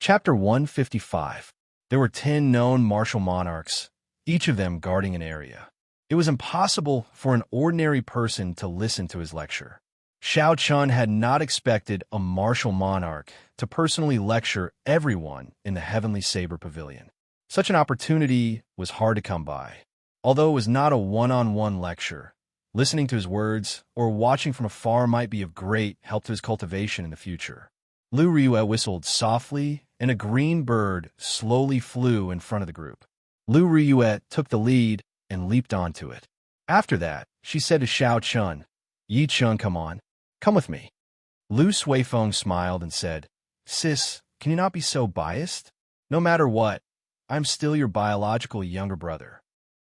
Chapter 155. There were 10 known martial monarchs, each of them guarding an area. It was impossible for an ordinary person to listen to his lecture. Shao Chun had not expected a martial monarch to personally lecture everyone in the Heavenly Saber Pavilion. Such an opportunity was hard to come by. Although it was not a one-on-one lecture, listening to his words or watching from afar might be of great help to his cultivation in the future. Lu Ryue whistled softly, and a green bird slowly flew in front of the group. Lu Ryue took the lead and leaped onto it. After that, she said to Shao Chun, "Yi Chun, come with me." Lu Suifeng smiled and said, "Sis, can you not be so biased? No matter what, I'm still your biological younger brother.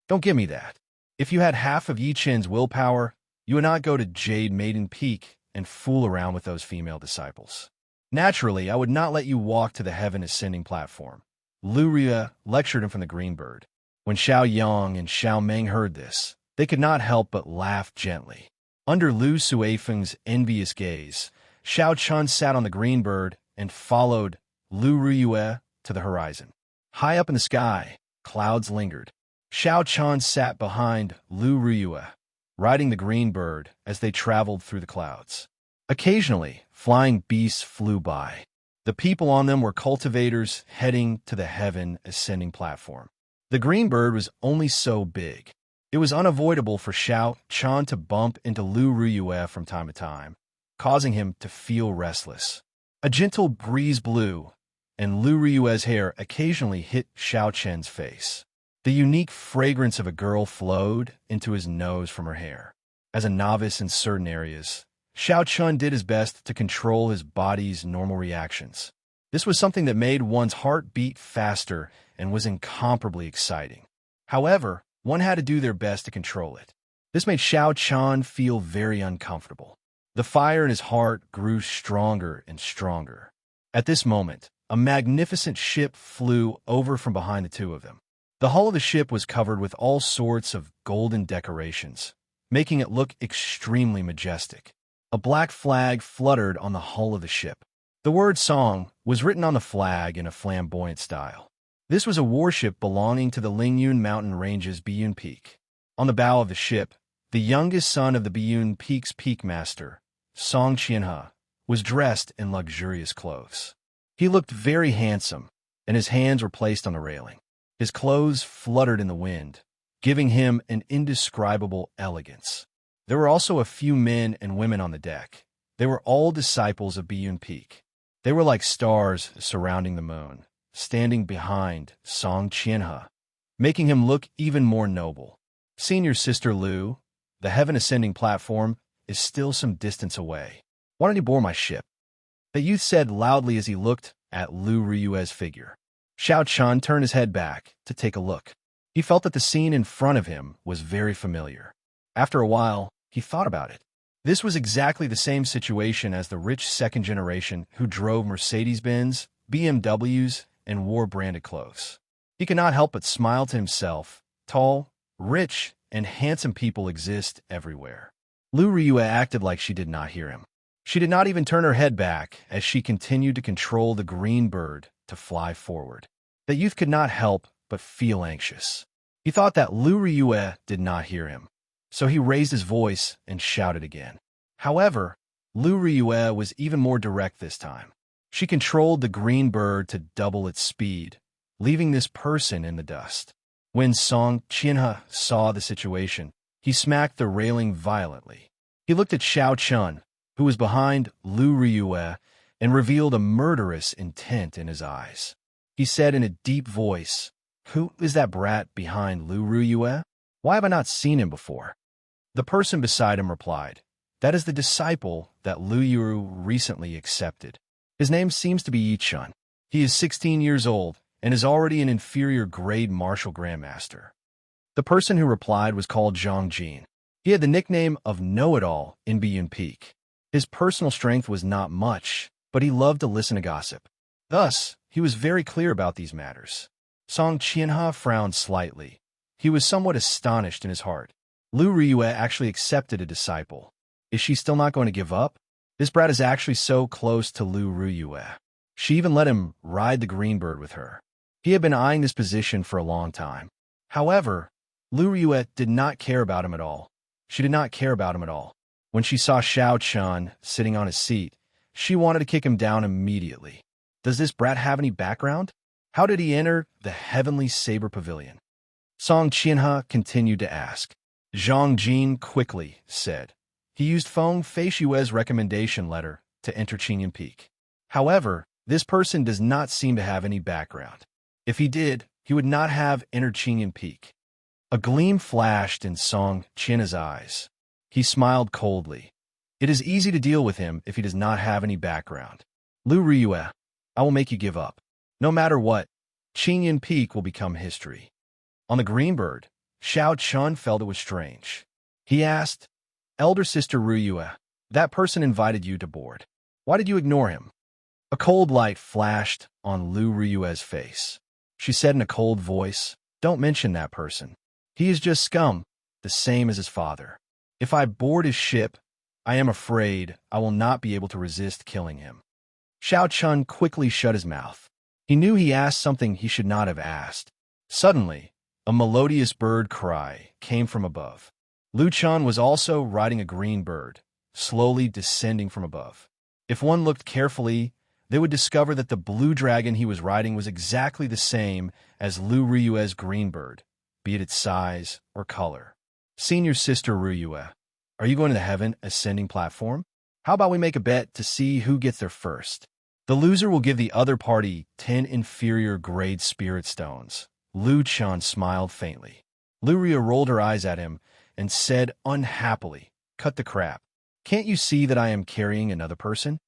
Don't give me that. If you had half of Yi Chen's willpower, you would not go to Jade Maiden Peak and fool around with those female disciples. Naturally, I would not let you walk to the heaven ascending platform." Lu Ryue lectured him from the green bird. When Xiao Yang and Xiao Meng heard this, they could not help but laugh gently. Under Lu Suifeng's envious gaze, Shao Chun sat on the green bird and followed Lu Ryue to the horizon. High up in the sky, clouds lingered. Shao Chun sat behind Lu Ryue, riding the green bird as they traveled through the clouds. Occasionally, flying beasts flew by. The people on them were cultivators heading to the heaven ascending platform. The green bird was only so big. It was unavoidable for Shao Chun to bump into Lu Ryue from time to time, causing him to feel restless. A gentle breeze blew, and Lu Ryue's hair occasionally hit Shao Chen's face. The unique fragrance of a girl flowed into his nose from her hair. As a novice in certain areas, Shao Chun did his best to control his body's normal reactions. This was something that made one's heart beat faster and was incomparably exciting. However, one had to do their best to control it. This made Shao Chun feel very uncomfortable. The fire in his heart grew stronger and stronger. At this moment, a magnificent ship flew over from behind the two of them. The hull of the ship was covered with all sorts of golden decorations, making it look extremely majestic. A black flag fluttered on the hull of the ship. The word "Song" was written on the flag in a flamboyant style. This was a warship belonging to the Lingyun Mountain Range's Biyun Peak. On the bow of the ship, the youngest son of the Biyun Peak's peakmaster, Song Qianhe, was dressed in luxurious clothes. He looked very handsome, and his hands were placed on the railing. His clothes fluttered in the wind, giving him an indescribable elegance. There were also a few men and women on the deck. They were all disciples of Biyun Peak. They were like stars surrounding the moon, standing behind Song Qianhe, making him look even more noble. "Senior Sister Lu, the heaven ascending platform is still some distance away. Why don't you board my ship?" the youth said loudly as he looked at Lu Ryue's figure. Shao Chun turned his head back to take a look. He felt that the scene in front of him was very familiar. After a while, he thought about it. This was exactly the same situation as the rich second generation who drove Mercedes-Benz, BMWs, and wore branded clothes. He could not help but smile to himself. Tall, rich, and handsome people exist everywhere. Lu Ryue acted like she did not hear him. She did not even turn her head back as she continued to control the green bird to fly forward. The youth could not help but feel anxious. He thought that Lu Ryue did not hear him, so he raised his voice and shouted again. However, Lu Ryue was even more direct this time. She controlled the green bird to double its speed, leaving this person in the dust. When Song Qianhe saw the situation, he smacked the railing violently. He looked at Shao Chun, who was behind Lu Ryue, and revealed a murderous intent in his eyes. He said in a deep voice, "Who is that brat behind Lu Ryue? Why have I not seen him before?" The person beside him replied, "That is the disciple that Lu Yuru recently accepted. His name seems to be Yi Chun. He is 16 years old and is already an inferior grade martial grandmaster." The person who replied was called Zhang Jin. He had the nickname of Know-It-All in Biyun Peak. His personal strength was not much, but he loved to listen to gossip. Thus, he was very clear about these matters. Song Qianhe frowned slightly. He was somewhat astonished in his heart. Lu Ryue actually accepted a disciple. Is she still not going to give up? This brat is actually so close to Lu Ryue. She even let him ride the green bird with her. He had been eyeing this position for a long time. However, Lu Ryue did not care about him at all. She did not care about him at all. When she saw Xiao Chun sitting on his seat, she wanted to kick him down immediately. Does this brat have any background? How did he enter the heavenly saber pavilion? Song Qianhe continued to ask. Zhang Jin quickly said. He used Feng Feishue's recommendation letter to enter Qinyan Peak. However, this person does not seem to have any background. If he did, he would not have entered Qinyan Peak. A gleam flashed in Song Qianhe's eyes. He smiled coldly. It is easy to deal with him if he does not have any background. Lu Ryue, I will make you give up. No matter what, Qinyan Peak will become history. On the green bird, Xiao Chun felt it was strange. He asked, Elder Sister Ryue, that person invited you to board. Why did you ignore him? A cold light flashed on Lu Ryue's face. She said in a cold voice, Don't mention that person. He is just scum, the same as his father. If I board his ship, I am afraid I will not be able to resist killing him. Xiao Chun quickly shut his mouth. He knew he asked something he should not have asked. Suddenly, a melodious bird cry came from above. Lu Chun was also riding a green bird, slowly descending from above. If one looked carefully, they would discover that the blue dragon he was riding was exactly the same as Lu Ryue's green bird, be it its size or color. Senior Sister Ryue, are you going to the heaven ascending platform? How about we make a bet to see who gets there first? The loser will give the other party 10 inferior grade spirit stones. Lu Chun smiled faintly. Lu Ryue rolled her eyes at him and said unhappily, Cut the crap. Can't you see that I am carrying another person?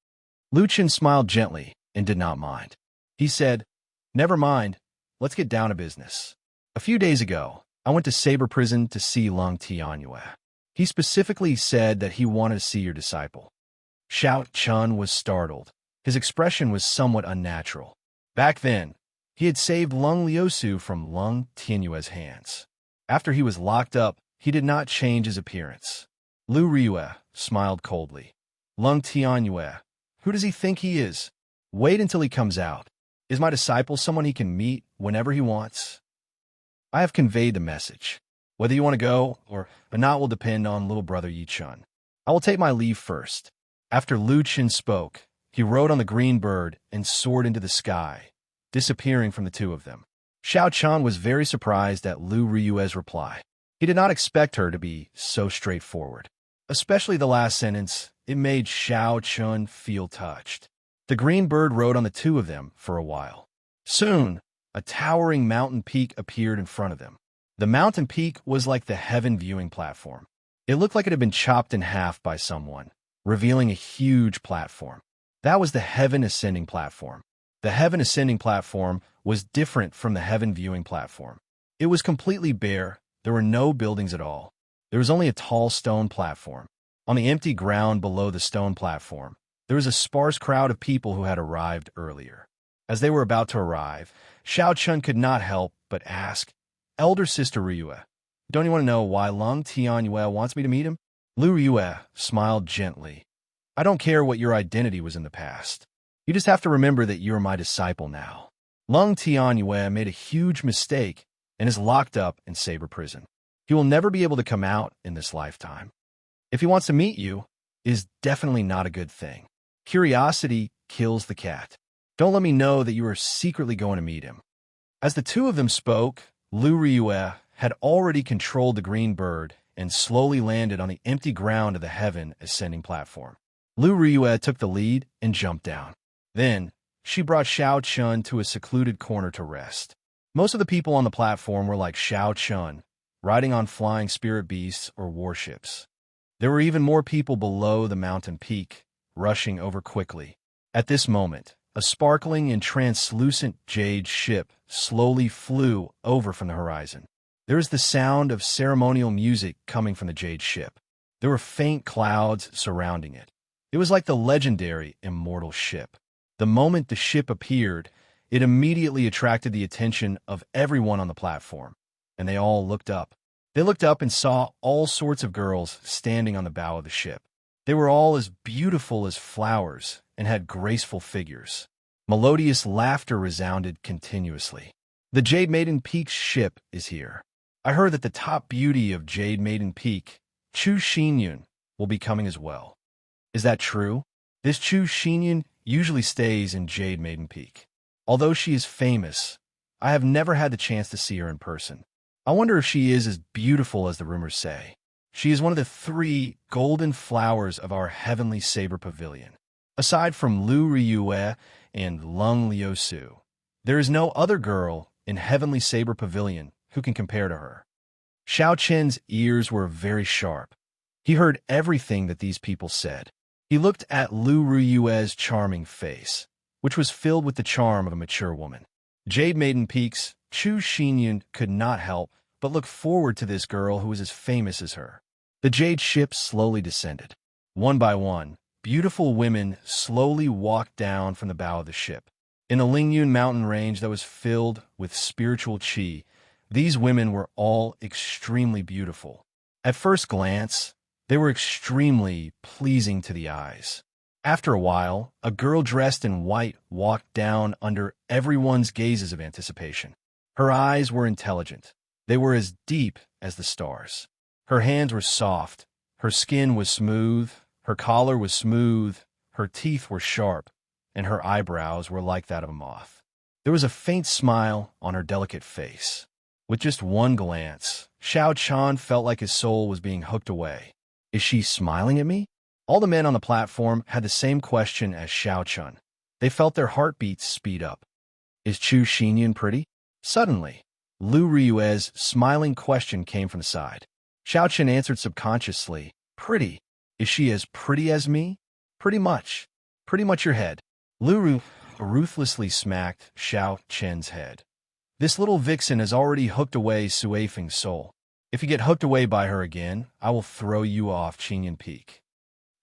Lu Chun smiled gently and did not mind. He said, Never mind, let's get down to business. A few days ago, I went to Saber Prison to see Lung Tianyue. He specifically said that he wanted to see your disciple. Xiao Chun was startled. His expression was somewhat unnatural. Back then, he had saved Lung Liusu from Lung Tianyue's hands. After he was locked up, he did not change his appearance. Lu Ryue smiled coldly. Lung Tianyue, who does he think he is? Wait until he comes out. Is my disciple someone he can meet whenever he wants? I have conveyed the message. Whether you want to go or not will depend on little brother Yi Chun. I will take my leave first. After Lu Chun spoke, he rode on the green bird and soared into the sky, disappearing from the two of them. Xiao Chun was very surprised at Lu Ryue's reply. He did not expect her to be so straightforward. Especially the last sentence, it made Xiao Chun feel touched. The green bird rode on the two of them for a while. Soon, a towering mountain peak appeared in front of them. The mountain peak was like the heaven viewing platform. It looked like it had been chopped in half by someone, revealing a huge platform. That was the heaven ascending platform. The heaven ascending platform was different from the heaven viewing platform. It was completely bare. There were no buildings at all. There was only a tall stone platform. On the empty ground below the stone platform, there was a sparse crowd of people who had arrived earlier. As they were about to arrive, Xiao Chun could not help but ask, Elder Sister Ryue, don't you want to know why Lung Tianyue wants me to meet him? Lu Ryue smiled gently. I don't care what your identity was in the past. You just have to remember that you're my disciple now. Lung Tianyue made a huge mistake and is locked up in Saber Prison. He will never be able to come out in this lifetime. If he wants to meet you, it is definitely not a good thing. Curiosity kills the cat. Don't let me know that you are secretly going to meet him. As the two of them spoke, Lu Ryue had already controlled the green bird and slowly landed on the empty ground of the heaven ascending platform. Lu Ryue took the lead and jumped down. Then, she brought Xiao Chun to a secluded corner to rest. Most of the people on the platform were like Xiao Chun, riding on flying spirit beasts or warships. There were even more people below the mountain peak, rushing over quickly. At this moment, a sparkling and translucent jade ship slowly flew over from the horizon. There was the sound of ceremonial music coming from the jade ship. There were faint clouds surrounding it. It was like the legendary Immortal ship. The moment the ship appeared, it immediately attracted the attention of everyone on the platform, and they all looked up. They looked up and saw all sorts of girls standing on the bow of the ship. They were all as beautiful as flowers and had graceful figures. Melodious laughter resounded continuously. The Jade Maiden Peak's ship is here. I heard that the top beauty of Jade Maiden Peak, Chu Xinyun, will be coming as well. Is that true? This Chu Xinyun usually stays in Jade Maiden Peak. Although she is famous, I have never had the chance to see her in person. I wonder if she is as beautiful as the rumors say. She is one of the 3 golden flowers of our heavenly saber pavilion. Aside from Lu Riyue and Lung Liusu, there is no other girl in heavenly saber pavilion who can compare to her. Xiao Chen's ears were very sharp. He heard everything that these people said. He looked at Lu Riyue's charming face, which was filled with the charm of a mature woman. Jade Maiden Peak's Chu Xinyun could not help but look forward to this girl who was as famous as her. The Jade ship slowly descended. One by one, beautiful women slowly walked down from the bow of the ship. In a Lingyun mountain range that was filled with spiritual qi, these women were all extremely beautiful. At first glance, they were extremely pleasing to the eyes. After a while, a girl dressed in white walked down under everyone's gazes of anticipation. Her eyes were intelligent. They were as deep as the stars. Her hands were soft. Her skin was smooth. Her collar was smooth. Her teeth were sharp, and her eyebrows were like that of a moth. There was a faint smile on her delicate face. With just one glance, Xiao Chan felt like his soul was being hooked away. Is she smiling at me? All the men on the platform had the same question as Xiao Chun. They felt their heartbeats speed up. Is Chu Xinyun pretty? Suddenly, Lu Riyue's smiling question came from the side. Xiao Chen answered subconsciously, pretty. Is she as pretty as me? Pretty much. Pretty much your head. Lu Ru ruthlessly smacked Xiao Chen's head. This little vixen has already hooked away Sui Feng's soul. If you get hooked away by her again, I will throw you off Qinyan Peak.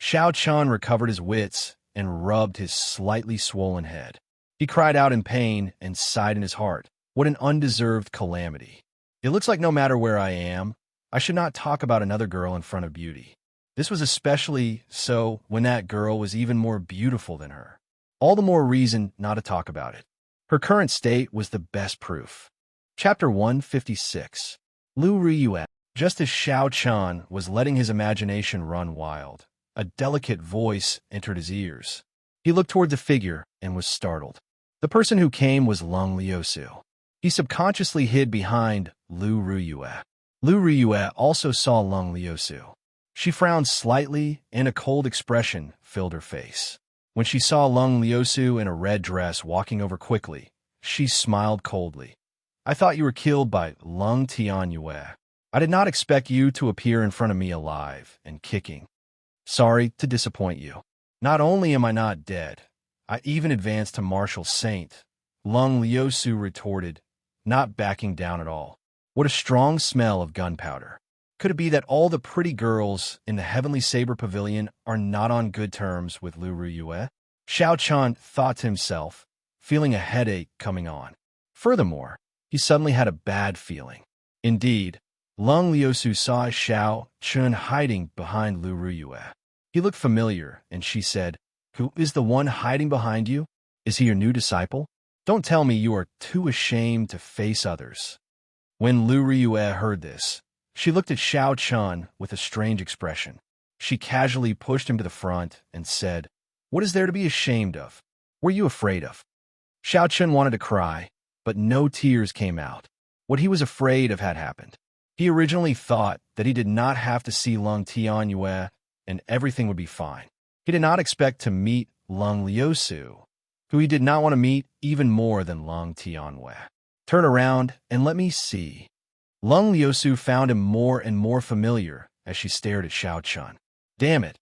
Xiao Chan recovered his wits and rubbed his slightly swollen head. He cried out in pain and sighed in his heart. What an undeserved calamity. It looks like no matter where I am, I should not talk about another girl in front of beauty. This was especially so when that girl was even more beautiful than her. All the more reason not to talk about it. Her current state was the best proof. Chapter 156. Lu Riyue. Just as Xiao Chan was letting his imagination run wild, a delicate voice entered his ears. He looked toward the figure and was startled. The person who came was Lung Liusu. He subconsciously hid behind Lu Riyue. Lu Riyue also saw Lung Liusu. She frowned slightly, and a cold expression filled her face. When she saw Lung Liusu in a red dress walking over quickly, she smiled coldly. I thought you were killed by Lung Tianyue. I did not expect you to appear in front of me alive and kicking. Sorry to disappoint you. Not only am I not dead, I even advanced to Martial Saint, Lung Liusu retorted, not backing down at all. What a strong smell of gunpowder. Could it be that all the pretty girls in the Heavenly Saber Pavilion are not on good terms with Lu Riyue? Xiao Chan thought to himself, feeling a headache coming on. Furthermore, he suddenly had a bad feeling. Indeed, Lung Liusu saw Xiao Chun hiding behind Lu Riyue. He looked familiar, and she said, Who is the one hiding behind you? Is he your new disciple? Don't tell me you are too ashamed to face others. When Lu Riyue heard this, she looked at Xiao Chun with a strange expression. She casually pushed him to the front and said, What is there to be ashamed of? What are you afraid of? Xiao Chun wanted to cry, but no tears came out. What he was afraid of had happened. He originally thought that he did not have to see Lung Tianyue and everything would be fine. He did not expect to meet Lung Liusu, who he did not want to meet even more than Lung Tianyue. Turn around and let me see. Lung Liusu found him more and more familiar as she stared at Xiao Chun. Damn it,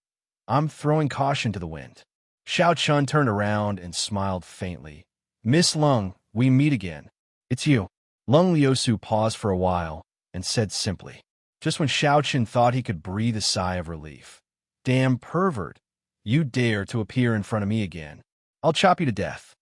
I'm throwing caution to the wind. Xiao Chun turned around and smiled faintly. Miss Lung, we meet again. It's you. Lung Liusu paused for a while and said simply, just when Xiao Chun thought he could breathe a sigh of relief. Damn pervert. You dare to appear in front of me again. I'll chop you to death.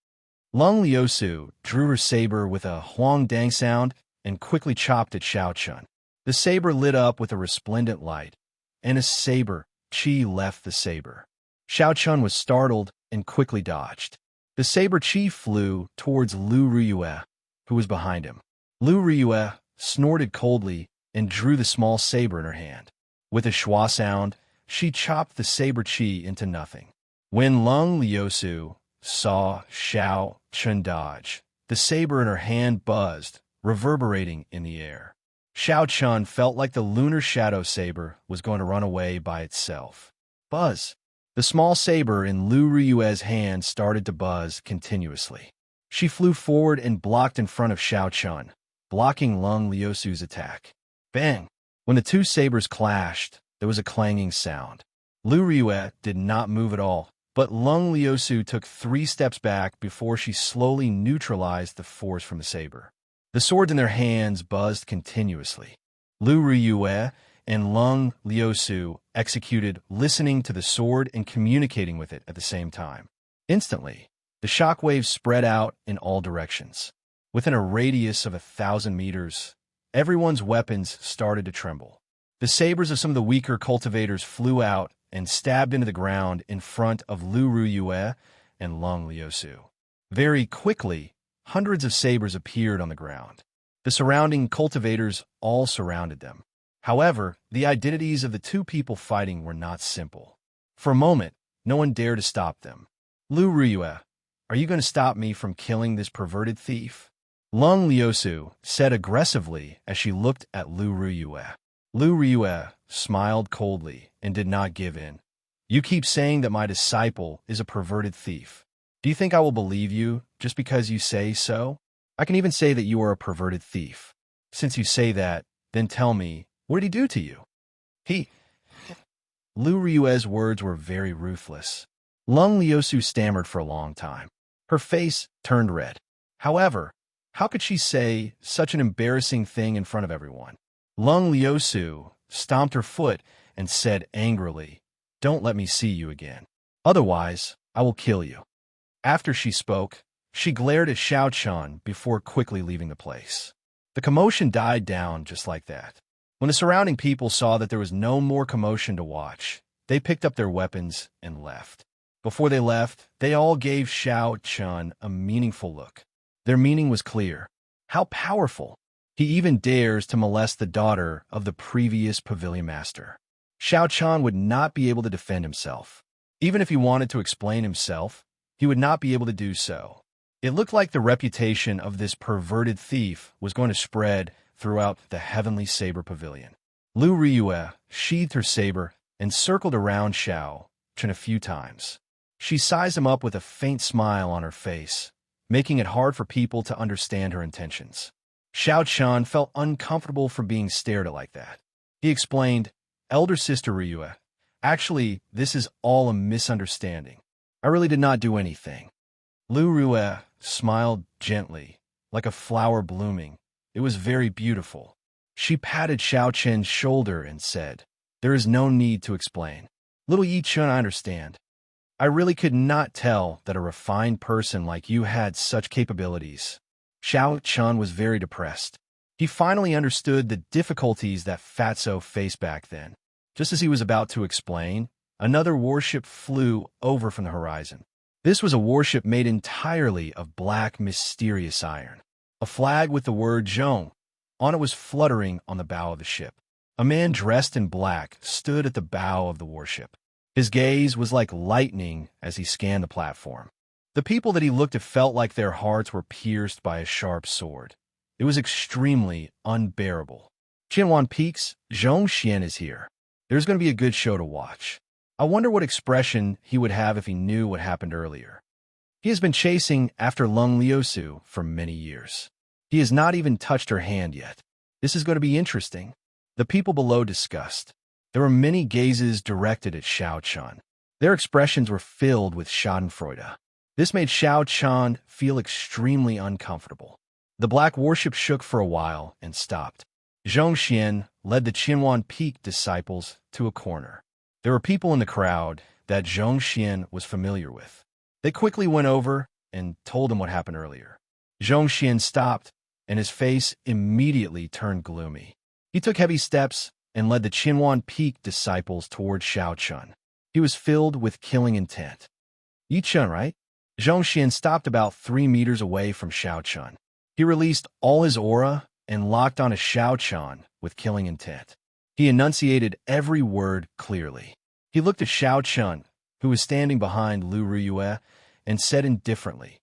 Lung Liusu drew her saber with a huang dang sound and quickly chopped at Xiao Chun. The saber lit up with a resplendent light, and a saber, qi left the saber. Xiao Chun was startled and quickly dodged. The saber chief flew towards Lu Riyue, who was behind him. Lu Riyue snorted coldly and drew the small saber in her hand. With a schwa sound, she chopped the saber chi into nothing. When Lung Liusu saw Xiao Chun dodge, the saber in her hand buzzed, reverberating in the air. Xiao Chun felt like the lunar shadow saber was going to run away by itself. Buzz! The small saber in Lu Riyue's hand started to buzz continuously. She flew forward and blocked in front of Xiao Chun, blocking Lung Liusu's attack. Bang! When the two sabers clashed, there was a clanging sound. Lu Riyue did not move at all, but Lung Liusu took 3 steps back before she slowly neutralized the force from the saber. The swords in their hands buzzed continuously. Lu Riyue and Lung Liusu executed listening to the sword and communicating with it at the same time. Instantly, the shockwaves spread out in all directions. Within a radius of 1,000 meters, everyone's weapons started to tremble. The sabers of some of the weaker cultivators flew out and stabbed into the ground in front of Lu Riyue and Lung Liusu. Very quickly, hundreds of sabers appeared on the ground. The surrounding cultivators all surrounded them. However, the identities of the two people fighting were not simple. For a moment, no one dared to stop them. Lu Riyue, are you going to stop me from killing this perverted thief? Lung Liusu said aggressively as she looked at Lu Riyue. Lu Riyue smiled coldly and did not give in. You keep saying that my disciple is a perverted thief. Do you think I will believe you just because you say so? I can even say that you are a perverted thief. Since you say that, then tell me, what did he do to you? Lu Riyue's words were very ruthless. Lung Liusu stammered for a long time. Her face turned red. However, how could she say such an embarrassing thing in front of everyone? Lung Liusu stomped her foot and said angrily, "Don't let me see you again. Otherwise, I will kill you." After she spoke, she glared at Xiao Chun before quickly leaving the place. The commotion died down just like that. When the surrounding people saw that there was no more commotion to watch, they picked up their weapons and left. Before they left, they all gave Xiao Chun a meaningful look. Their meaning was clear. How powerful! He even dares to molest the daughter of the previous pavilion master. Xiao Chun would not be able to defend himself. Even if he wanted to explain himself, he would not be able to do so. It looked like the reputation of this perverted thief was going to spread throughout the Heavenly Saber Pavilion. Lu Riyue sheathed her saber and circled around Xiao Chun a few times. She sized him up with a faint smile on her face, making it hard for people to understand her intentions. Xiao Chun felt uncomfortable for being stared at like that. He explained, "Elder Sister Riyue, actually, this is all a misunderstanding. I really did not do anything." Lu Riyue smiled gently, like a flower blooming. It was very beautiful. She patted Xiao Chun's shoulder and said, "There is no need to explain. Little Yi Chun, I understand. I really could not tell that a refined person like you had such capabilities." Xiao Chun was very depressed. He finally understood the difficulties that Fatso faced back then. Just as he was about to explain, another warship flew over from the horizon. This was a warship made entirely of black, mysterious iron. A flag with the word Zhong on it was fluttering on the bow of the ship. A man dressed in black stood at the bow of the warship. His gaze was like lightning as he scanned the platform. The people that he looked at felt like their hearts were pierced by a sharp sword. It was extremely unbearable. "Qianwan Peaks, Zhongxian is here. There's going to be a good show to watch. I wonder what expression he would have if he knew what happened earlier. He has been chasing after Lung Liusu for many years. He has not even touched her hand yet. This is going to be interesting." The people below discussed. There were many gazes directed at Xiao Chun. Their expressions were filled with schadenfreude. This made Xiao Chun feel extremely uncomfortable. The black warship shook for a while and stopped. Zhongxian led the Qianwan Peak disciples to a corner. There were people in the crowd that Zhongxian was familiar with. They quickly went over and told him what happened earlier. Zhongxian stopped, and his face immediately turned gloomy. He took heavy steps and led the Qianwan Peak disciples toward Xiao Chun. He was filled with killing intent. "Yi Chun, right? Zhongxian stopped about 3 meters away from Xiao Chun. He released all his aura and locked on a Xiao Chun with killing intent. He enunciated every word clearly. He looked at Xiao Chun, who was standing behind Lu Ruyue, and said indifferently,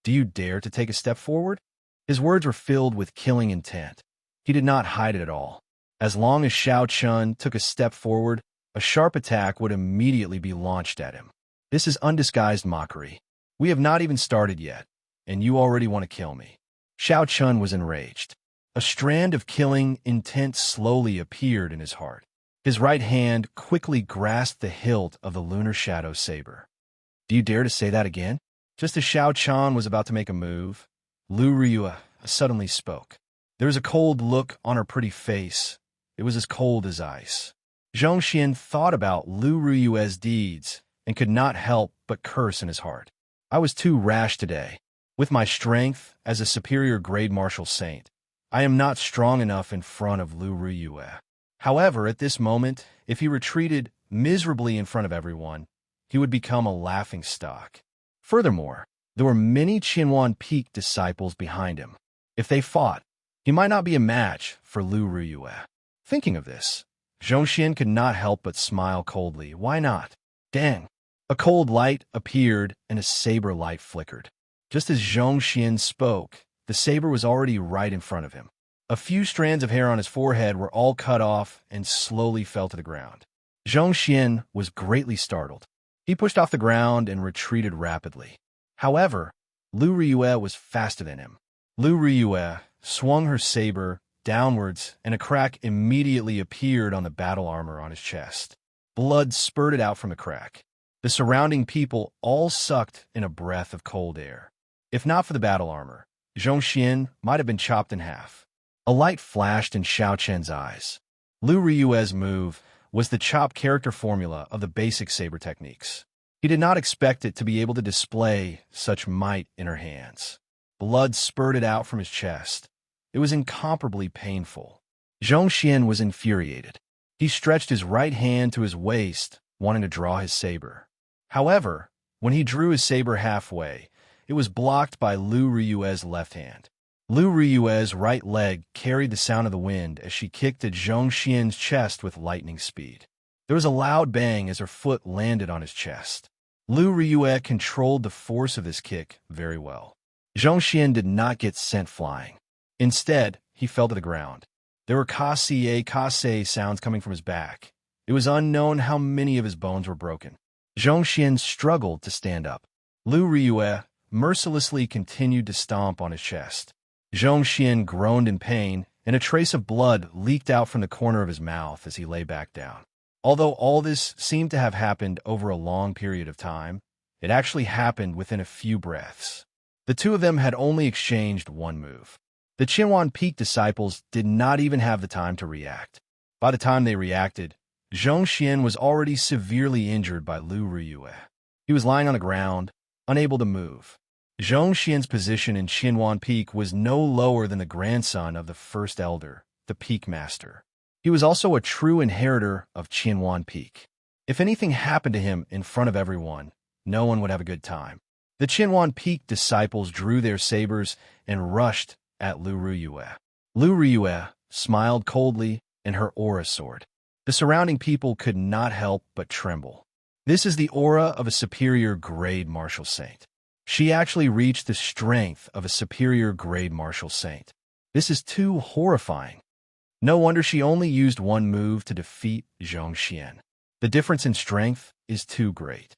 "Do you dare to take a step forward?" His words were filled with killing intent. He did not hide it at all. As long as Xiao Chun took a step forward, a sharp attack would immediately be launched at him. This is undisguised mockery. We have not even started yet, and you already want to kill me. Xiao Chun was enraged. A strand of killing intent slowly appeared in his heart. His right hand quickly grasped the hilt of the Lunar Shadow saber. "Do you dare to say that again?" Just as Xiao Chun was about to make a move, Lu Riyue suddenly spoke. There was a cold look on her pretty face. It was as cold as ice. Zhongxian thought about Lu Riyue's deeds and could not help but curse in his heart. I was too rash today. With my strength as a superior grade martial saint, I am not strong enough in front of Lu Riyue. However, at this moment, if he retreated miserably in front of everyone, he would become a laughing stock. Furthermore, there were many Qianwan Peak disciples behind him. If they fought, he might not be a match for Lu Riyue. Thinking of this, Zhongxian could not help but smile coldly. Why not? Dang! A cold light appeared and a saber light flickered. Just as Zhongxian spoke, the saber was already right in front of him. A few strands of hair on his forehead were all cut off and slowly fell to the ground. Zhongxian was greatly startled. He pushed off the ground and retreated rapidly. However, Lu Riyue was faster than him. Lu Riyue swung her saber downwards, and a crack immediately appeared on the battle armor on his chest. Blood spurted out from the crack. The surrounding people all sucked in a breath of cold air. If not for the battle armor, Zhongxian might have been chopped in half. A light flashed in Xiao Chen's eyes. Lu Riyue's move was the chop character formula of the basic saber techniques. He did not expect it to be able to display such might in her hands. Blood spurted out from his chest. It was incomparably painful. Zhongxian was infuriated. He stretched his right hand to his waist, wanting to draw his saber. However, when he drew his saber halfway, it was blocked by Lu Riyue's left hand. Lu Riyue's right leg carried the sound of the wind as she kicked at Zhongxian's chest with lightning speed. There was a loud bang as her foot landed on his chest. Lu Riyue controlled the force of this kick very well. Zhongxian did not get sent flying. Instead, he fell to the ground. There were kasse sounds coming from his back. It was unknown how many of his bones were broken. Zhongxian struggled to stand up. Lu Riyue mercilessly continued to stomp on his chest. Zhongxian groaned in pain, and a trace of blood leaked out from the corner of his mouth as he lay back down. Although all this seemed to have happened over a long period of time, it actually happened within a few breaths. The two of them had only exchanged one move. The Qianwan Peak disciples did not even have the time to react. By the time they reacted, Zhongxian was already severely injured by Lu Riyue. He was lying on the ground, unable to move. Zhongxian's position in Qianwan Peak was no lower than the grandson of the first elder, the Peak Master. He was also a true inheritor of Qianwan Peak. If anything happened to him in front of everyone, no one would have a good time. The Qianwan Peak disciples drew their sabers and rushed at Lu Riyue. Lu Riyue smiled coldly, and her aura soared. The surrounding people could not help but tremble. This is the aura of a superior grade martial saint. She actually reached the strength of a superior grade martial saint. This is too horrifying. No wonder she only used one move to defeat Zhongxian. The difference in strength is too great.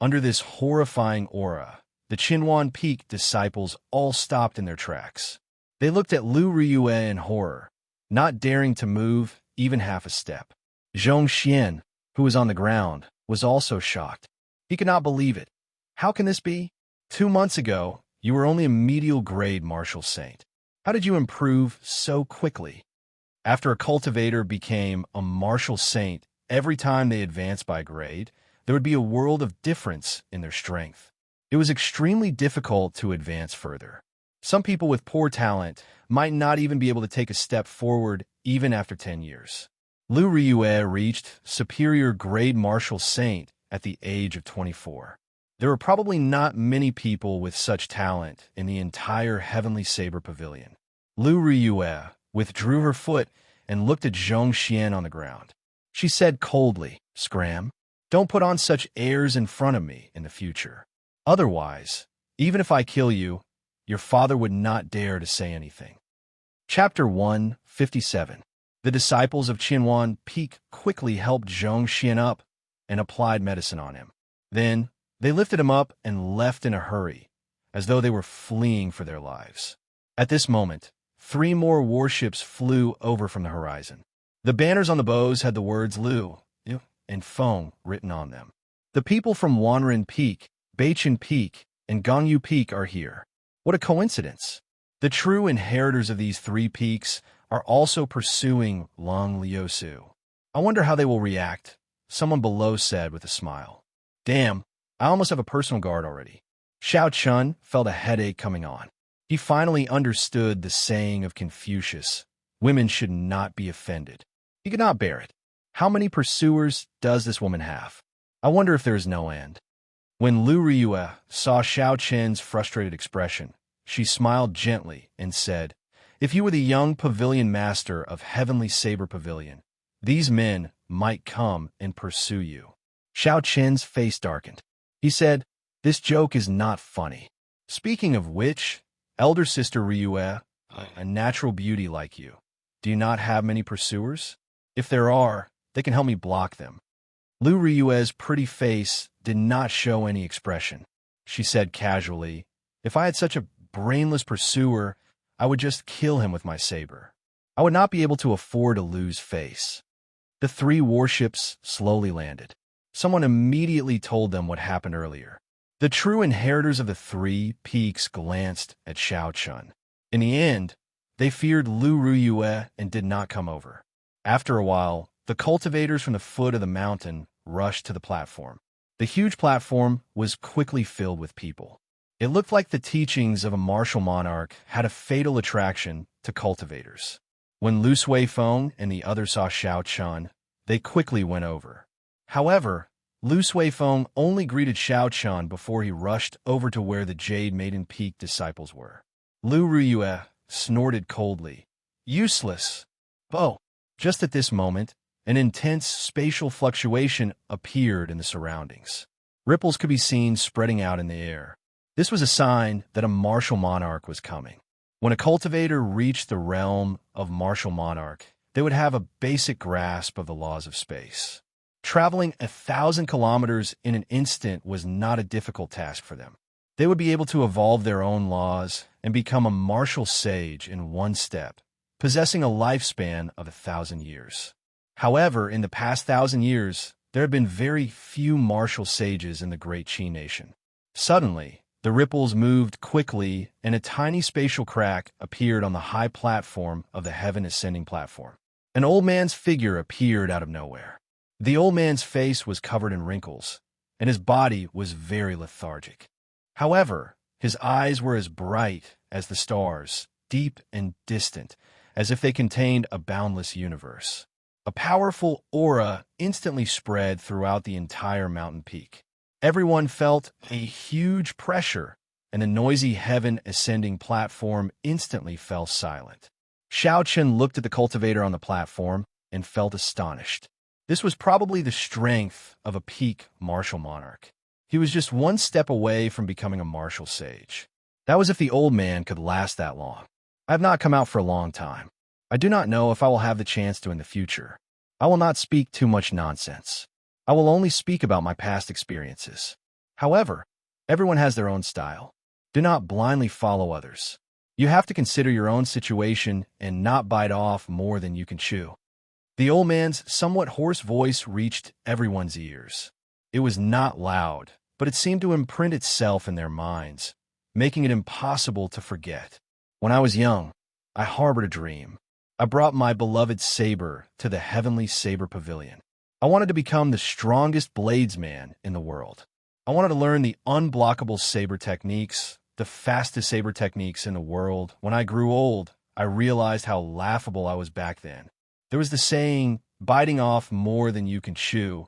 Under this horrifying aura, the Qianwan Peak disciples all stopped in their tracks. They looked at Lu Riyue in horror, not daring to move even half a step. Zhongxian, who was on the ground, was also shocked. He could not believe it. How can this be? 2 months ago, you were only a medial grade martial saint. How did you improve so quickly? After a cultivator became a martial saint, every time they advanced by grade, there would be a world of difference in their strength. It was extremely difficult to advance further. Some people with poor talent might not even be able to take a step forward even after 10 years. Lu Riyue reached superior grade martial saint at the age of 24. There were probably not many people with such talent in the entire Heavenly Saber Pavilion. Lu Riyue withdrew her foot and looked at Zhong Xian on the ground. She said coldly, "Scram, don't put on such airs in front of me in the future. Otherwise, even if I kill you, your father would not dare to say anything." Chapter 157. The disciples of Qianwan Peak quickly helped Zhong Xian up and applied medicine on him. Then, they lifted him up and left in a hurry, as though they were fleeing for their lives. At this moment, 3 more warships flew over from the horizon. The banners on the bows had the words Lu and Feng written on them. "The people from Wanren Peak, Beichen Peak, and Gongyu Peak are here. What a coincidence! The true inheritors of these 3 peaks are also pursuing Long Liusu. I wonder how they will react," someone below said with a smile. "Damn, I almost have a personal guard already." Xiao Chun felt a headache coming on. He finally understood the saying of Confucius, "Women should not be offended." He could not bear it. How many pursuers does this woman have? I wonder if there is no end. When Lu Riyue saw Xiao Chen's frustrated expression, she smiled gently and said, "If you were the young pavilion master of Heavenly Saber Pavilion, these men might come and pursue you." Xiao Chen's face darkened. He said, "This joke is not funny. Speaking of which, elder sister Riyue, a natural beauty like you, do you not have many pursuers? If there are, they can help me block them." Lu Riyue's pretty face did not show any expression. She said casually, "If I had such a brainless pursuer, I would just kill him with my saber. I would not be able to afford to lose face." The 3 warships slowly landed. Someone immediately told them what happened earlier. The true inheritors of the 3 peaks glanced at Xiao Chun. In the end, they feared Lu Riyue and did not come over. After a while, the cultivators from the foot of the mountain rushed to the platform. The huge platform was quickly filled with people. It looked like the teachings of a martial monarch had a fatal attraction to cultivators. When Lu Suifeng and the others saw Xiao Chun, they quickly went over. However, Lu Suifeng only greeted Xiao Chun before he rushed over to where the Jade Maiden Peak disciples were. Lu Riyue snorted coldly. "Useless!" Oh! Just at this moment, an intense spatial fluctuation appeared in the surroundings. Ripples could be seen spreading out in the air. This was a sign that a martial monarch was coming. When a cultivator reached the realm of martial monarch, they would have a basic grasp of the laws of space. Traveling 1,000 kilometers in an instant was not a difficult task for them. They would be able to evolve their own laws and become a martial sage in one step, possessing a lifespan of 1,000 years. However, in the past 1,000 years, there have been very few martial sages in the Great Qi nation. Suddenly, the ripples moved quickly and a tiny spatial crack appeared on the high platform of the heaven ascending platform. An old man's figure appeared out of nowhere. The old man's face was covered in wrinkles, and his body was very lethargic. However, his eyes were as bright as the stars, deep and distant, as if they contained a boundless universe. A powerful aura instantly spread throughout the entire mountain peak. Everyone felt a huge pressure, and the noisy heaven-ascending platform instantly fell silent. Xiao Chen looked at the cultivator on the platform and felt astonished. This was probably the strength of a peak martial monarch. He was just one step away from becoming a martial sage. That was if the old man could last that long. I have not come out for a long time. I do not know if I will have the chance to in the future. I will not speak too much nonsense. I will only speak about my past experiences. However, everyone has their own style. Do not blindly follow others. You have to consider your own situation and not bite off more than you can chew. The old man's somewhat hoarse voice reached everyone's ears. It was not loud, but it seemed to imprint itself in their minds, making it impossible to forget. When I was young, I harbored a dream. I brought my beloved saber to the Heavenly Saber Pavilion. I wanted to become the strongest bladesman in the world. I wanted to learn the unblockable saber techniques, the fastest saber techniques in the world. When I grew old, I realized how laughable I was back then. There was the saying, biting off more than you can chew,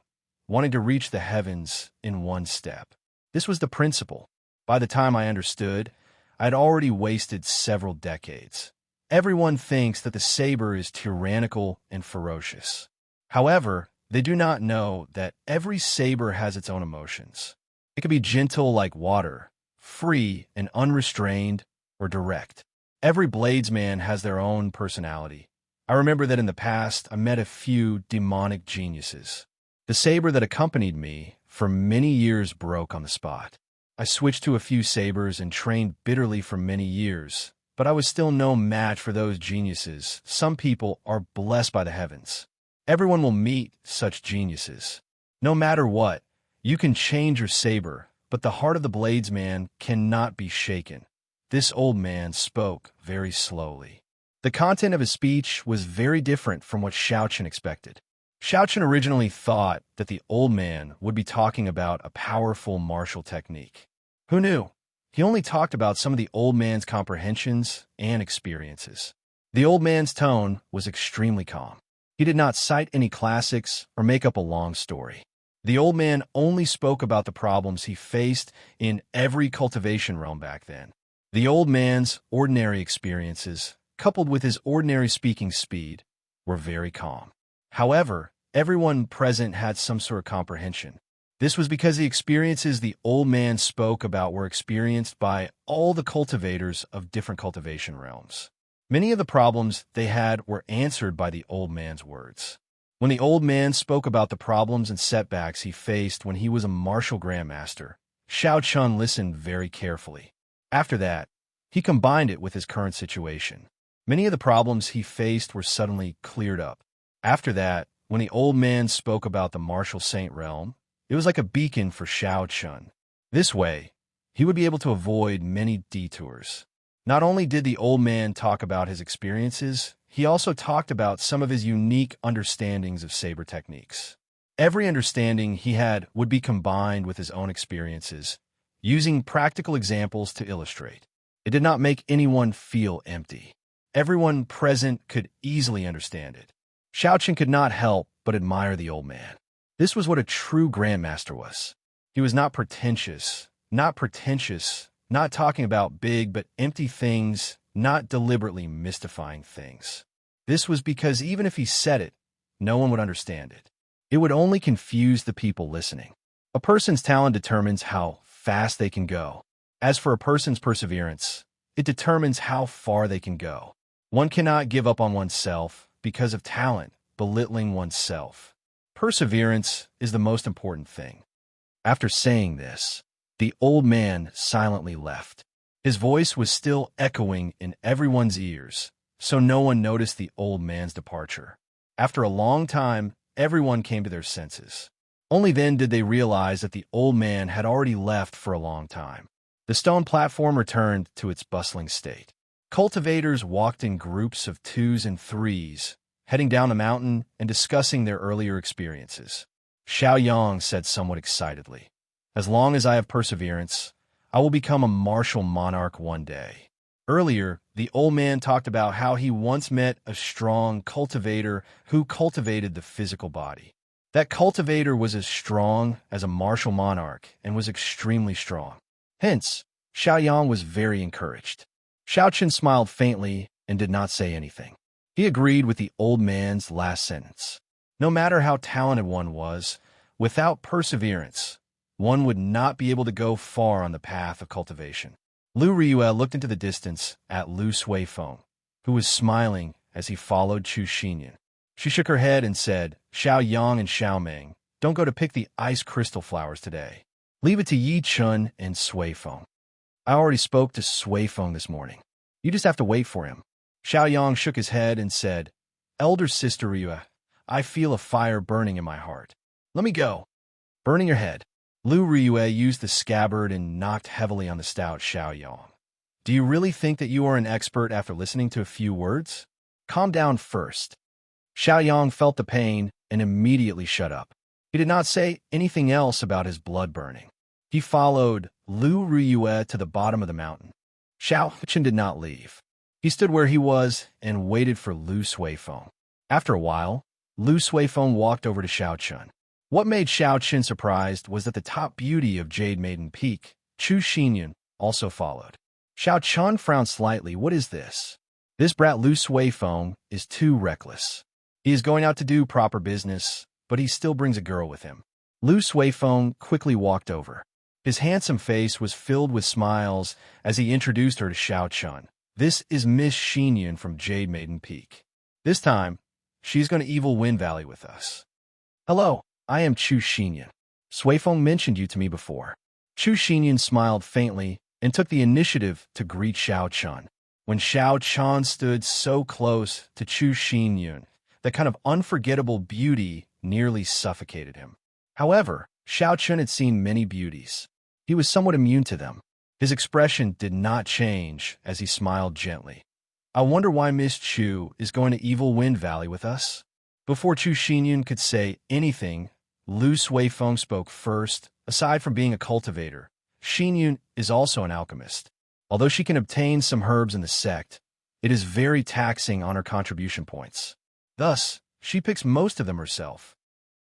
wanting to reach the heavens in one step. This was the principle. By the time I understood, I had already wasted several decades. Everyone thinks that the saber is tyrannical and ferocious. However, they do not know that every saber has its own emotions. It can be gentle like water, free and unrestrained, or direct. Every bladesman has their own personality. I remember that in the past, I met a few demonic geniuses. The saber that accompanied me for many years broke on the spot. I switched to a few sabers and trained bitterly for many years, but I was still no match for those geniuses. Some people are blessed by the heavens. Everyone will meet such geniuses. No matter what, you can change your saber, but the heart of the bladesman cannot be shaken. This old man spoke very slowly. The content of his speech was very different from what Xiaochen expected. Xiaochen originally thought that the old man would be talking about a powerful martial technique. Who knew? He only talked about some of the old man's comprehensions and experiences. The old man's tone was extremely calm. He did not cite any classics or make up a long story. The old man only spoke about the problems he faced in every cultivation realm back then. The old man's ordinary experiences, coupled with his ordinary speaking speed, were very calm. However, everyone present had some sort of comprehension. This was because the experiences the old man spoke about were experienced by all the cultivators of different cultivation realms. Many of the problems they had were answered by the old man's words. When the old man spoke about the problems and setbacks he faced when he was a martial grandmaster, Xiaochen listened very carefully. After that, he combined it with his current situation. Many of the problems he faced were suddenly cleared up. After that, when the old man spoke about the martial saint realm, it was like a beacon for Xiaochen. This way, he would be able to avoid many detours. Not only did the old man talk about his experiences, he also talked about some of his unique understandings of saber techniques. Every understanding he had would be combined with his own experiences, using practical examples to illustrate. It did not make anyone feel empty. Everyone present could easily understand it. Xiaochen could not help but admire the old man. This was what a true grandmaster was. He was not pretentious, not talking about big but empty things, not deliberately mystifying things. This was because even if he said it, no one would understand it. It would only confuse the people listening. A person's talent determines how fast they can go. As for a person's perseverance, it determines how far they can go. One cannot give up on oneself because of talent, belittling oneself. Perseverance is the most important thing. After saying this, the old man silently left. His voice was still echoing in everyone's ears, so no one noticed the old man's departure. After a long time, everyone came to their senses. Only then did they realize that the old man had already left for a long time. The stone platform returned to its bustling state. Cultivators walked in groups of 2s and 3s, heading down the mountain and discussing their earlier experiences. Xiao Yang said somewhat excitedly, "As long as I have perseverance, I will become a martial monarch one day." Earlier, the old man talked about how he once met a strong cultivator who cultivated the physical body. That cultivator was as strong as a martial monarch and was extremely strong. Hence, Xiao Yang was very encouraged. Xiaochen smiled faintly and did not say anything. He agreed with the old man's last sentence. No matter how talented one was, without perseverance, one would not be able to go far on the path of cultivation. Lu Riyue looked into the distance at Lu Suifeng, who was smiling as he followed Chu Xinyan. She shook her head and said, "Xiao Yang and Xiao Meng, don't go to pick the ice crystal flowers today. Leave it to Yi Chun and Suifeng. I already spoke to Suifeng this morning. You just have to wait for him." Xiao Yang shook his head and said, "Elder sister Riyue, I feel a fire burning in my heart. Let me go." Burning your head. Lu Riyue used the scabbard and knocked heavily on the stout Xiao Yang. "Do you really think that you are an expert after listening to a few words? Calm down first." Xiao Yang felt the pain and immediately shut up. He did not say anything else about his blood burning. He followed Lu Riyue to the bottom of the mountain. Xiaochen did not leave. He stood where he was and waited for Lu Suifeng. After a while, Lu Suifeng walked over to Xiaochen. What made Xiao Qin surprised was that the top beauty of Jade Maiden Peak, Chu Xinyun, also followed. Xiao Chun frowned slightly. What is this? This brat Lu Suifeng is too reckless. He is going out to do proper business, but he still brings a girl with him. Lu Suifeng quickly walked over. His handsome face was filled with smiles as he introduced her to Xiao Chun. This is Miss Xinyun from Jade Maiden Peak. This time, she's going to Evil Wind Valley with us. Hello, I am Chu Xinyun. Suifeng mentioned you to me before. Chu Xinyun smiled faintly and took the initiative to greet Xiao Chun. When Xiao Chun stood so close to Chu Xinyun, that kind of unforgettable beauty nearly suffocated him. However, Xiao Chun had seen many beauties. He was somewhat immune to them. His expression did not change as he smiled gently. I wonder why Miss Chu is going to Evil Wind Valley with us? Before Chu Xinyun could say anything, Lu Suifeng spoke first. Aside from being a cultivator, Xinyun is also an alchemist. Although she can obtain some herbs in the sect, it is very taxing on her contribution points. Thus, she picks most of them herself.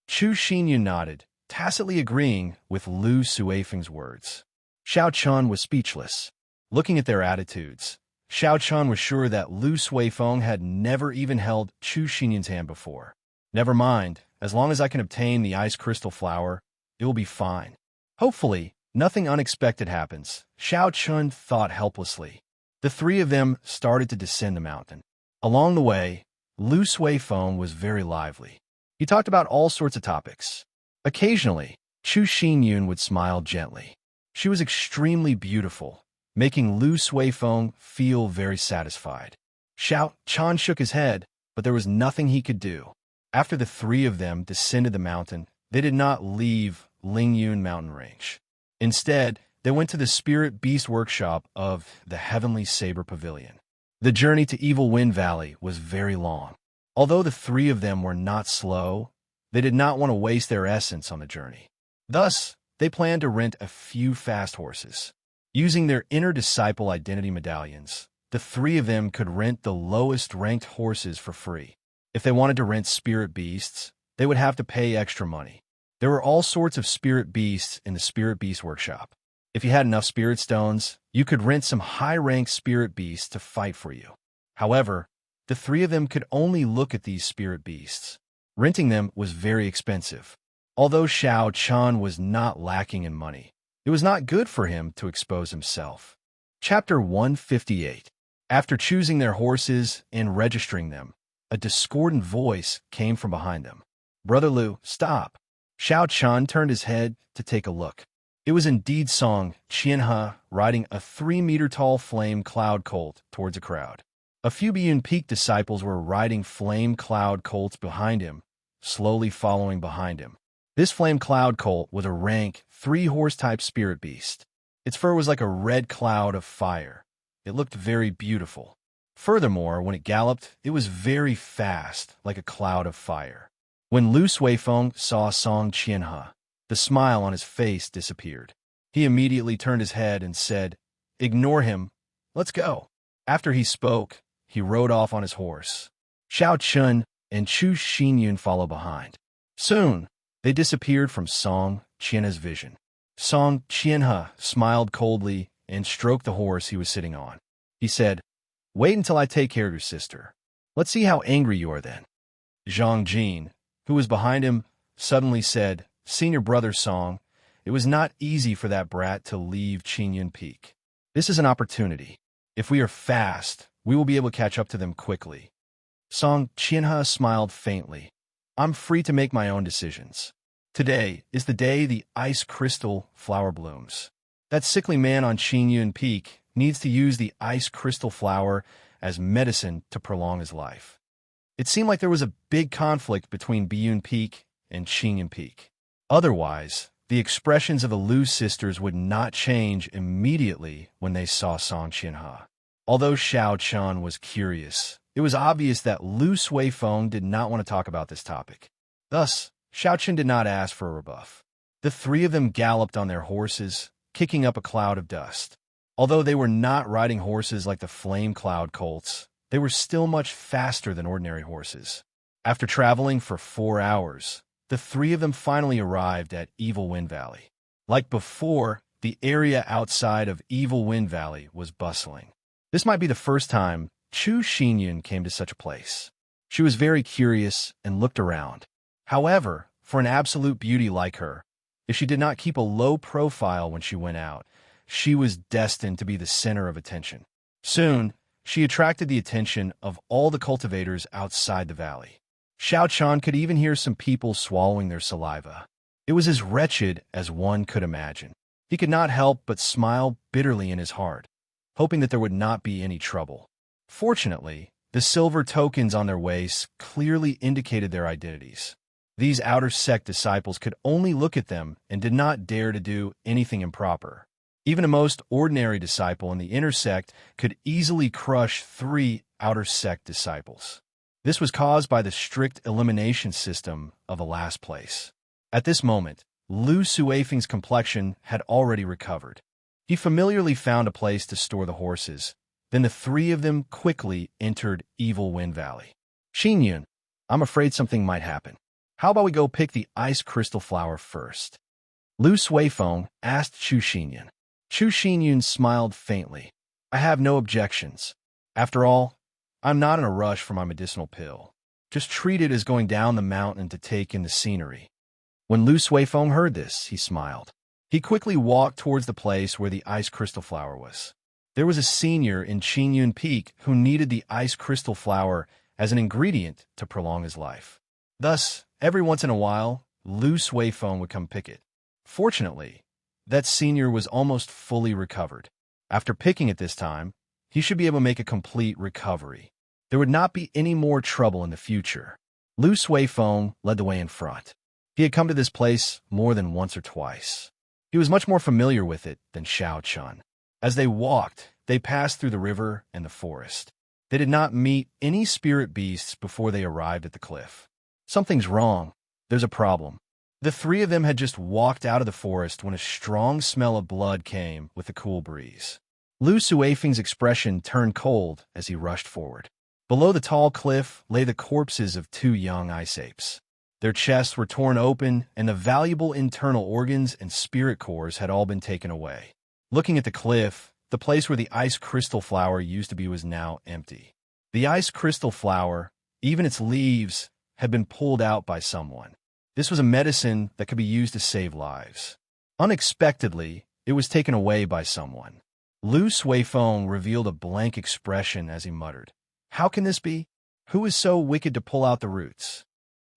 Chu Xinyun nodded, tacitly agreeing with Lu Suifeng's words. Xiao Chun was speechless. Looking at their attitudes, Xiao Chun was sure that Lu Suifeng had never even held Chu Xinyun's hand before. Never mind, as long as I can obtain the ice crystal flower, it will be fine. Hopefully, nothing unexpected happens, Xiao Chun thought helplessly. The three of them started to descend the mountain. Along the way, Lu Suifeng was very lively. He talked about all sorts of topics. Occasionally, Chu Xinyun would smile gently. She was extremely beautiful, making Lu Suifeng feel very satisfied. Xiao Chun shook his head, but there was nothing he could do. After the three of them descended the mountain, they did not leave Lingyun mountain range. Instead, they went to the spirit beast workshop of the Heavenly Saber Pavilion. The journey to Evil Wind Valley was very long. Although the three of them were not slow, they did not want to waste their essence on the journey. Thus, they planned to rent a few fast horses. Using their inner disciple identity medallions, the three of them could rent the lowest-ranked horses for free. If they wanted to rent spirit beasts, they would have to pay extra money. There were all sorts of spirit beasts in the spirit beast workshop. If you had enough spirit stones, you could rent some high-ranked spirit beasts to fight for you. However, the three of them could only look at these spirit beasts. Renting them was very expensive. Although Xiao Chun was not lacking in money, it was not good for him to expose himself. Chapter 158. After choosing their horses and registering them, a discordant voice came from behind them. Brother Lu, stop. Xiao Chun turned his head to take a look. It was indeed Song Qianhe riding a 3-meter-tall flame cloud colt towards a crowd. A few Biyun Peak disciples were riding flame cloud colts behind him, slowly following behind him. This flame cloud colt was a rank 3-horse-type spirit beast. Its fur was like a red cloud of fire. It looked very beautiful. Furthermore, when it galloped, it was very fast, like a cloud of fire. When Lu Suifeng saw Song Qianhe, the smile on his face disappeared. He immediately turned his head and said, "Ignore him. Let's go." After he spoke, he rode off on his horse. Xiao Chun and Chu Xinyun followed behind. Soon, they disappeared from Song Qianhe's vision. Song Qianhe smiled coldly and stroked the horse he was sitting on. He said, "Wait until I take care of your sister. Let's see how angry you are then." Zhang Jin, who was behind him, suddenly said, "Senior brother Song, it was not easy for that brat to leave Qingyun Peak. This is an opportunity. If we are fast, we will be able to catch up to them quickly." Song Qianhe smiled faintly. "I'm free to make my own decisions. Today is the day the ice crystal flower blooms. That sickly man on Qingyun Peak needs to use the ice crystal flower as medicine to prolong his life." It seemed like there was a big conflict between Biyun Peak and Qingyun Peak. Otherwise, the expressions of the Lu sisters would not change immediately when they saw Song Qianhe. Although Xiao Chun was curious, it was obvious that Lu Suifeng did not want to talk about this topic. Thus, Xiao Chun did not ask for a rebuff. The three of them galloped on their horses, kicking up a cloud of dust. Although they were not riding horses like the flame cloud colts, they were still much faster than ordinary horses. After traveling for 4 hours, the three of them finally arrived at Evil Wind Valley. Like before, the area outside of Evil Wind Valley was bustling. This might be the first time Chu Xinyun came to such a place. She was very curious and looked around. However, for an absolute beauty like her, if she did not keep a low profile when she went out, she was destined to be the center of attention. Soon, she attracted the attention of all the cultivators outside the valley. Xiao Chan could even hear some people swallowing their saliva. It was as wretched as one could imagine. He could not help but smile bitterly in his heart, hoping that there would not be any trouble. Fortunately, the silver tokens on their waists clearly indicated their identities. These outer sect disciples could only look at them and did not dare to do anything improper. Even a most ordinary disciple in the inner sect could easily crush 3 outer sect disciples. This was caused by the strict elimination system of the last place. At this moment, Lu Suifeng's complexion had already recovered. He familiarly found a place to store the horses. Then the three of them quickly entered Evil Wind Valley. Xinyun, I'm afraid something might happen. How about we go pick the ice crystal flower first? Lu Suifeng asked Chu Xinyun. Chu Xinyun smiled faintly. I have no objections. After all, I'm not in a rush for my medicinal pill. Just treat it as going down the mountain to take in the scenery. When Lu Suifeng heard this, he smiled. He quickly walked towards the place where the ice crystal flower was. There was a senior in Qinyun Peak who needed the ice crystal flower as an ingredient to prolong his life. Thus, every once in a while, Lu Suifeng would come pick it. Fortunately, that senior was almost fully recovered. After picking it this time, he should be able to make a complete recovery. There would not be any more trouble in the future. Lu Suifeng led the way in front. He had come to this place more than once or twice. He was much more familiar with it than Xiao Chun. As they walked, they passed through the river and the forest. They did not meet any spirit beasts before they arrived at the cliff. Something's wrong. There's a problem. The three of them had just walked out of the forest when a strong smell of blood came with a cool breeze. Lu Suifeng's expression turned cold as he rushed forward. Below the tall cliff lay the corpses of 2 young ice apes. Their chests were torn open, and the valuable internal organs and spirit cores had all been taken away. Looking at the cliff, the place where the ice crystal flower used to be was now empty. The ice crystal flower, even its leaves, had been pulled out by someone. This was a medicine that could be used to save lives. Unexpectedly, it was taken away by someone. Lu Suifeng revealed a blank expression as he muttered, "How can this be? Who is so wicked to pull out the roots?"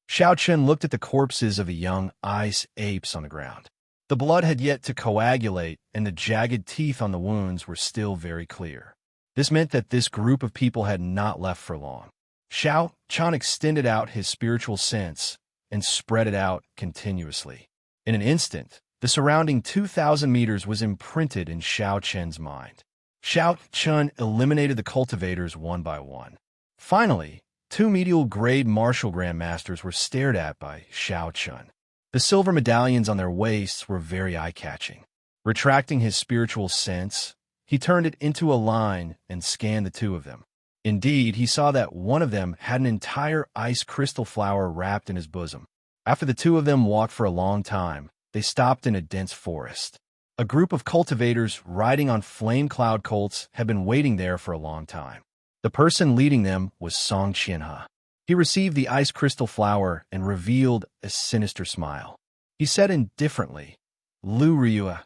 Xiao Chen looked at the corpses of the young ice apes on the ground. The blood had yet to coagulate, and the jagged teeth on the wounds were still very clear. This meant that this group of people had not left for long. Xiao Chen extended out his spiritual sense and spread it out continuously. In an instant, the surrounding 2,000 meters was imprinted in Xiao Chen's mind. Xiao Chen eliminated the cultivators one by one. Finally, 2 medial grade martial grandmasters were stared at by Xiao Chen. The silver medallions on their waists were very eye-catching. Retracting his spiritual sense, he turned it into a line and scanned the 2 of them. Indeed, he saw that one of them had an entire ice crystal flower wrapped in his bosom. After the 2 of them walked for a long time, they stopped in a dense forest. A group of cultivators riding on flame cloud colts had been waiting there for a long time. The person leading them was Song Qianhe. He received the ice crystal flower and revealed a sinister smile. He said indifferently, "Lu Ryue,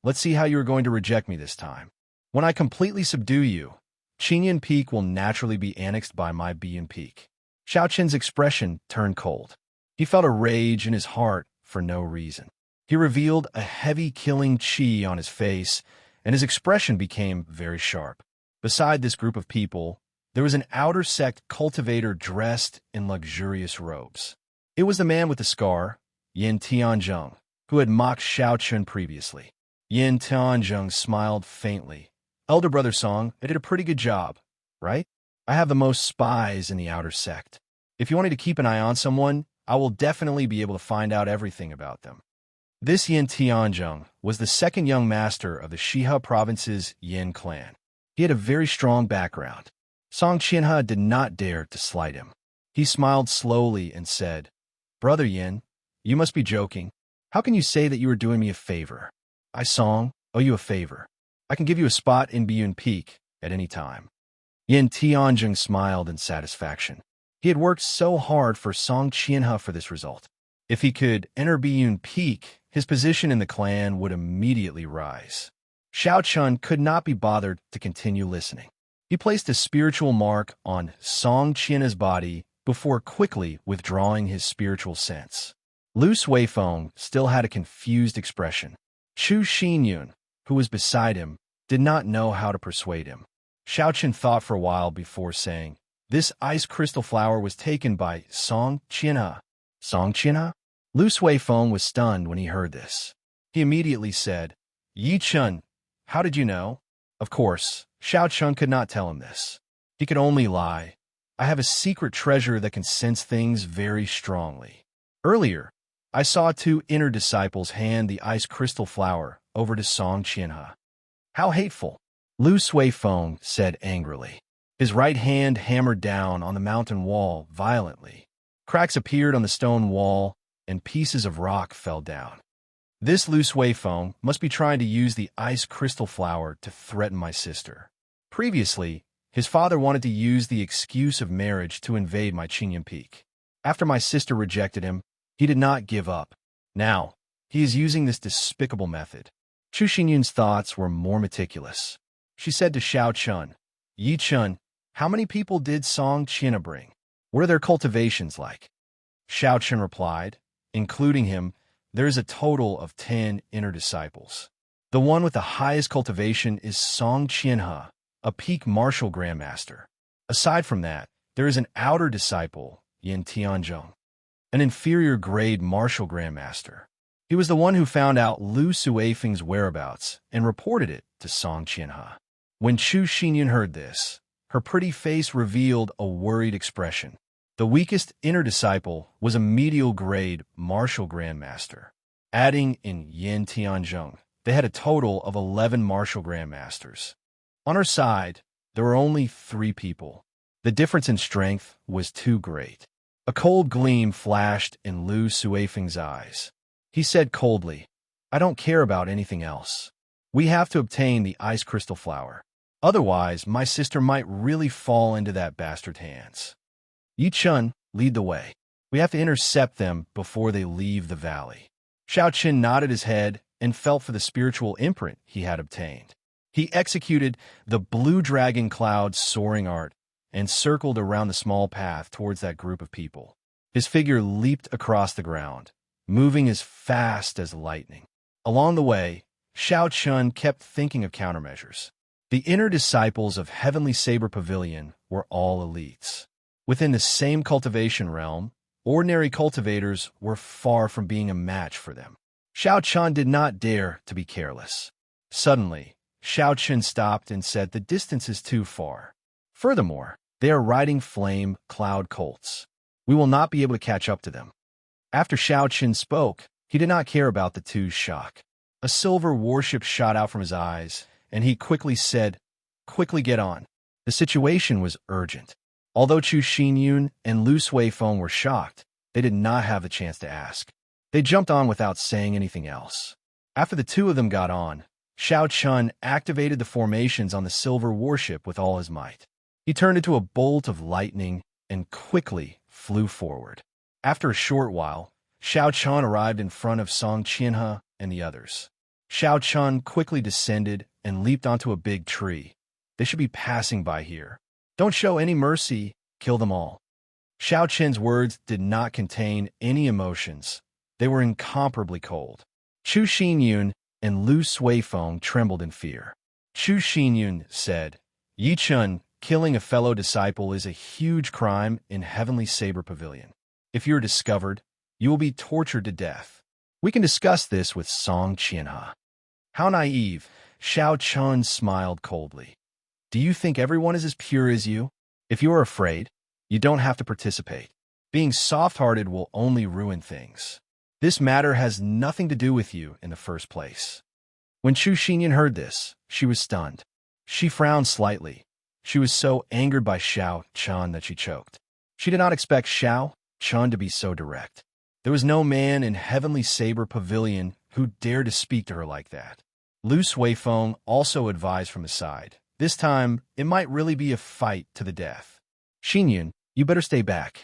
let's see how you are going to reject me this time. When I completely subdue you, Qinyan Peak will naturally be annexed by my Bian Peak." Xiao Chen's expression turned cold. He felt a rage in his heart for no reason. He revealed a heavy killing qi on his face, and his expression became very sharp. Beside this group of people, there was an outer sect cultivator dressed in luxurious robes. It was the man with the scar, Yin Tianzheng, who had mocked Xiao Chen previously. Yin Tianzheng smiled faintly. "Elder brother Song, I did a pretty good job, right? I have the most spies in the outer sect. If you wanted to keep an eye on someone, I will definitely be able to find out everything about them." This Yin Tianzheng was the second young master of the Shihe province's Yin clan. He had a very strong background. Song Qianhe did not dare to slight him. He smiled slowly and said, "Brother Yin, You must be joking. How can you say that you are doing me a favor? I, Song, owe you a favor. I can give you a spot in Biyun Peak at any time. Yin Tianjung smiled in satisfaction. He had worked so hard for Song Qianhe for this result. If he could enter Biyun Peak, his position in the clan would immediately rise. Xiao Chun could not be bothered to continue listening. He placed a spiritual mark on Song Qianhe's body before quickly withdrawing his spiritual sense. Lu Suifeng still had a confused expression. Chu Xinyun, who was beside him, did not know how to persuade him. Xiao Chen thought for a while before saying, "This ice crystal flower was taken by Song Qianhe." Song Qianhe? Lu Suifeng was stunned when he heard this. He immediately said, "Yi Chun, how did you know?" Of course, Xiao Chun could not tell him this. He could only lie. "I have a secret treasure that can sense things very strongly. Earlier, I saw two inner disciples hand the ice crystal flower over to Song Qianhe." "How hateful!" Lu Suifeng said angrily. His right hand hammered down on the mountain wall violently. Cracks appeared on the stone wall, and pieces of rock fell down. "This Lu Suifeng must be trying to use the ice crystal flower to threaten my sister. Previously, his father wanted to use the excuse of marriage to invade my Qinyan Peak. After my sister rejected him, he did not give up. Now, he is using this despicable method." Chu Xinyun's thoughts were more meticulous. She said to Xiao Chun, "Yi Chun, how many people did Song Qianhe bring? What are their cultivations like?" Xiao Chun replied, "Including him, there is a total of 10 inner disciples. The one with the highest cultivation is Song Qianhe, a peak martial grandmaster. Aside from that, there is an outer disciple, Yin Tianzhong, an inferior grade martial grandmaster. He was the one who found out Lu Suifeng's whereabouts and reported it to Song Qianhe." When Chu Xinyun heard this, her pretty face revealed a worried expression. The weakest inner disciple was a medial grade martial grandmaster. Adding in Yin Tianzhong, they had a total of 11 martial grandmasters. On her side, there were only 3 people. The difference in strength was too great. A cold gleam flashed in Lu Suifeng's eyes. He said coldly, "I don't care about anything else. We have to obtain the ice crystal flower. Otherwise, my sister might really fall into that bastard's hands. Yi Chun, lead the way. We have to intercept them before they leave the valley." Xiao Chen nodded his head and felt for the spiritual imprint he had obtained. He executed the blue dragon cloud soaring art and circled around the small path towards that group of people. His figure leaped across the ground, moving as fast as lightning. Along the way, Xiao Chun kept thinking of countermeasures. The inner disciples of Heavenly Saber Pavilion were all elites. Within the same cultivation realm, ordinary cultivators were far from being a match for them. Xiao Chun did not dare to be careless. Suddenly, Xiao Chun stopped and said, "The distance is too far. Furthermore, they are riding flame cloud colts. We will not be able to catch up to them." After Xiao Chun spoke, he did not care about the two's shock. A silver warship shot out from his eyes, and he quickly said, "Quickly get on." The situation was urgent. Although Chu Xinyun and Lu Suifeng were shocked, they did not have the chance to ask. They jumped on without saying anything else. After the two of them got on, Xiao Chun activated the formations on the silver warship with all his might. He turned into a bolt of lightning and quickly flew forward. After a short while, Xiao Chun arrived in front of Song Qianhe and the others. Xiao Chun quickly descended and leaped onto a big tree. "They should be passing by here. Don't show any mercy, kill them all." Xiao Chen's words did not contain any emotions. They were incomparably cold. Chu Xinyun and Lu Suifeng trembled in fear. Chu Xinyun said, "Yi Chun, killing a fellow disciple is a huge crime in Heavenly Saber Pavilion. If you are discovered, you will be tortured to death. We can discuss this with Song Qianhe." "How naive," Xiao Chun smiled coldly. "Do you think everyone is as pure as you? If you are afraid, you don't have to participate. Being soft-hearted will only ruin things. This matter has nothing to do with you in the first place." When Chu Xinyun heard this, she was stunned. She frowned slightly. She was so angered by Xiao Chun that she choked. She did not expect Xiao Chun to be so direct. There was no man in Heavenly Saber Pavilion who dared to speak to her like that. Lu Suifeng also advised from his side. This time, it might really be a fight to the death. Xinyun, you better stay back.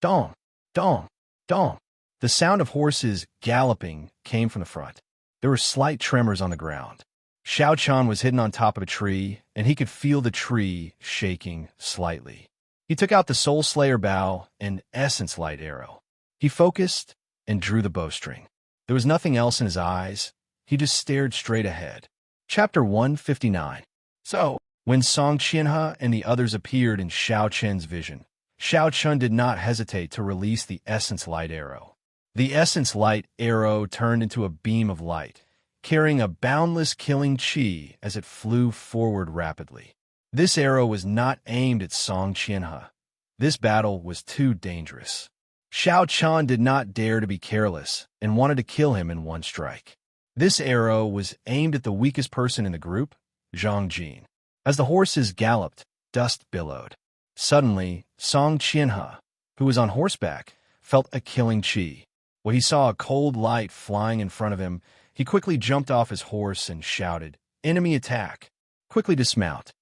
Dong, dong, dong. The sound of horses galloping came from the front. There were slight tremors on the ground. Xiao Chan was hidden on top of a tree, and he could feel the tree shaking slightly. He took out the Soul Slayer bow and Essence Light arrow. He focused and drew the bowstring. There was nothing else in his eyes. He just stared straight ahead. Chapter 159. So, when Song Qianhe and the others appeared in Xiao Chen's vision, Xiao Chun did not hesitate to release the Essence Light arrow. The Essence Light arrow turned into a beam of light, carrying a boundless killing qi as it flew forward rapidly. This arrow was not aimed at Song Qianhe. This battle was too dangerous. Xiao Chan did not dare to be careless and wanted to kill him in one strike. This arrow was aimed at the weakest person in the group, Zhang Jin. As the horses galloped, dust billowed. Suddenly, Song Qianhe, who was on horseback, felt a killing qi. When he saw a cold light flying in front of him, he quickly jumped off his horse and shouted, "Enemy attack! Quickly dismount!"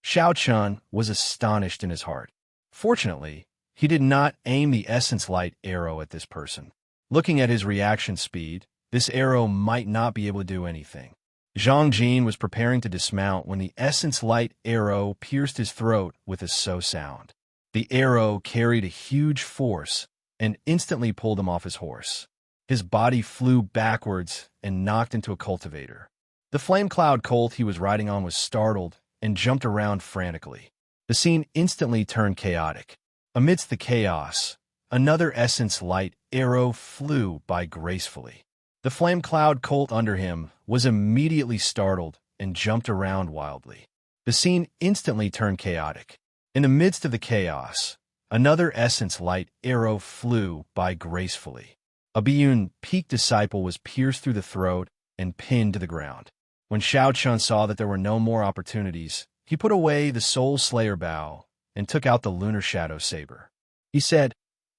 Xiao Chun was astonished in his heart. Fortunately, he did not aim the Essence Light arrow at this person. Looking at his reaction speed, this arrow might not be able to do anything. Zhang Jin was preparing to dismount when the Essence Light arrow pierced his throat with a so sound. The arrow carried a huge force and instantly pulled him off his horse. His body flew backwards and knocked into a cultivator. The flame cloud colt he was riding on was startled and jumped around frantically. The scene instantly turned chaotic. Amidst the chaos, another Essence Light arrow flew by gracefully. The flame cloud colt under him was immediately startled and jumped around wildly. The scene instantly turned chaotic. In the midst of the chaos, another Essence Light arrow flew by gracefully. A Biyun Peak disciple was pierced through the throat and pinned to the ground. When Xiao Chun saw that there were no more opportunities, he put away the Soul Slayer bow and took out the Lunar Shadow saber. He said,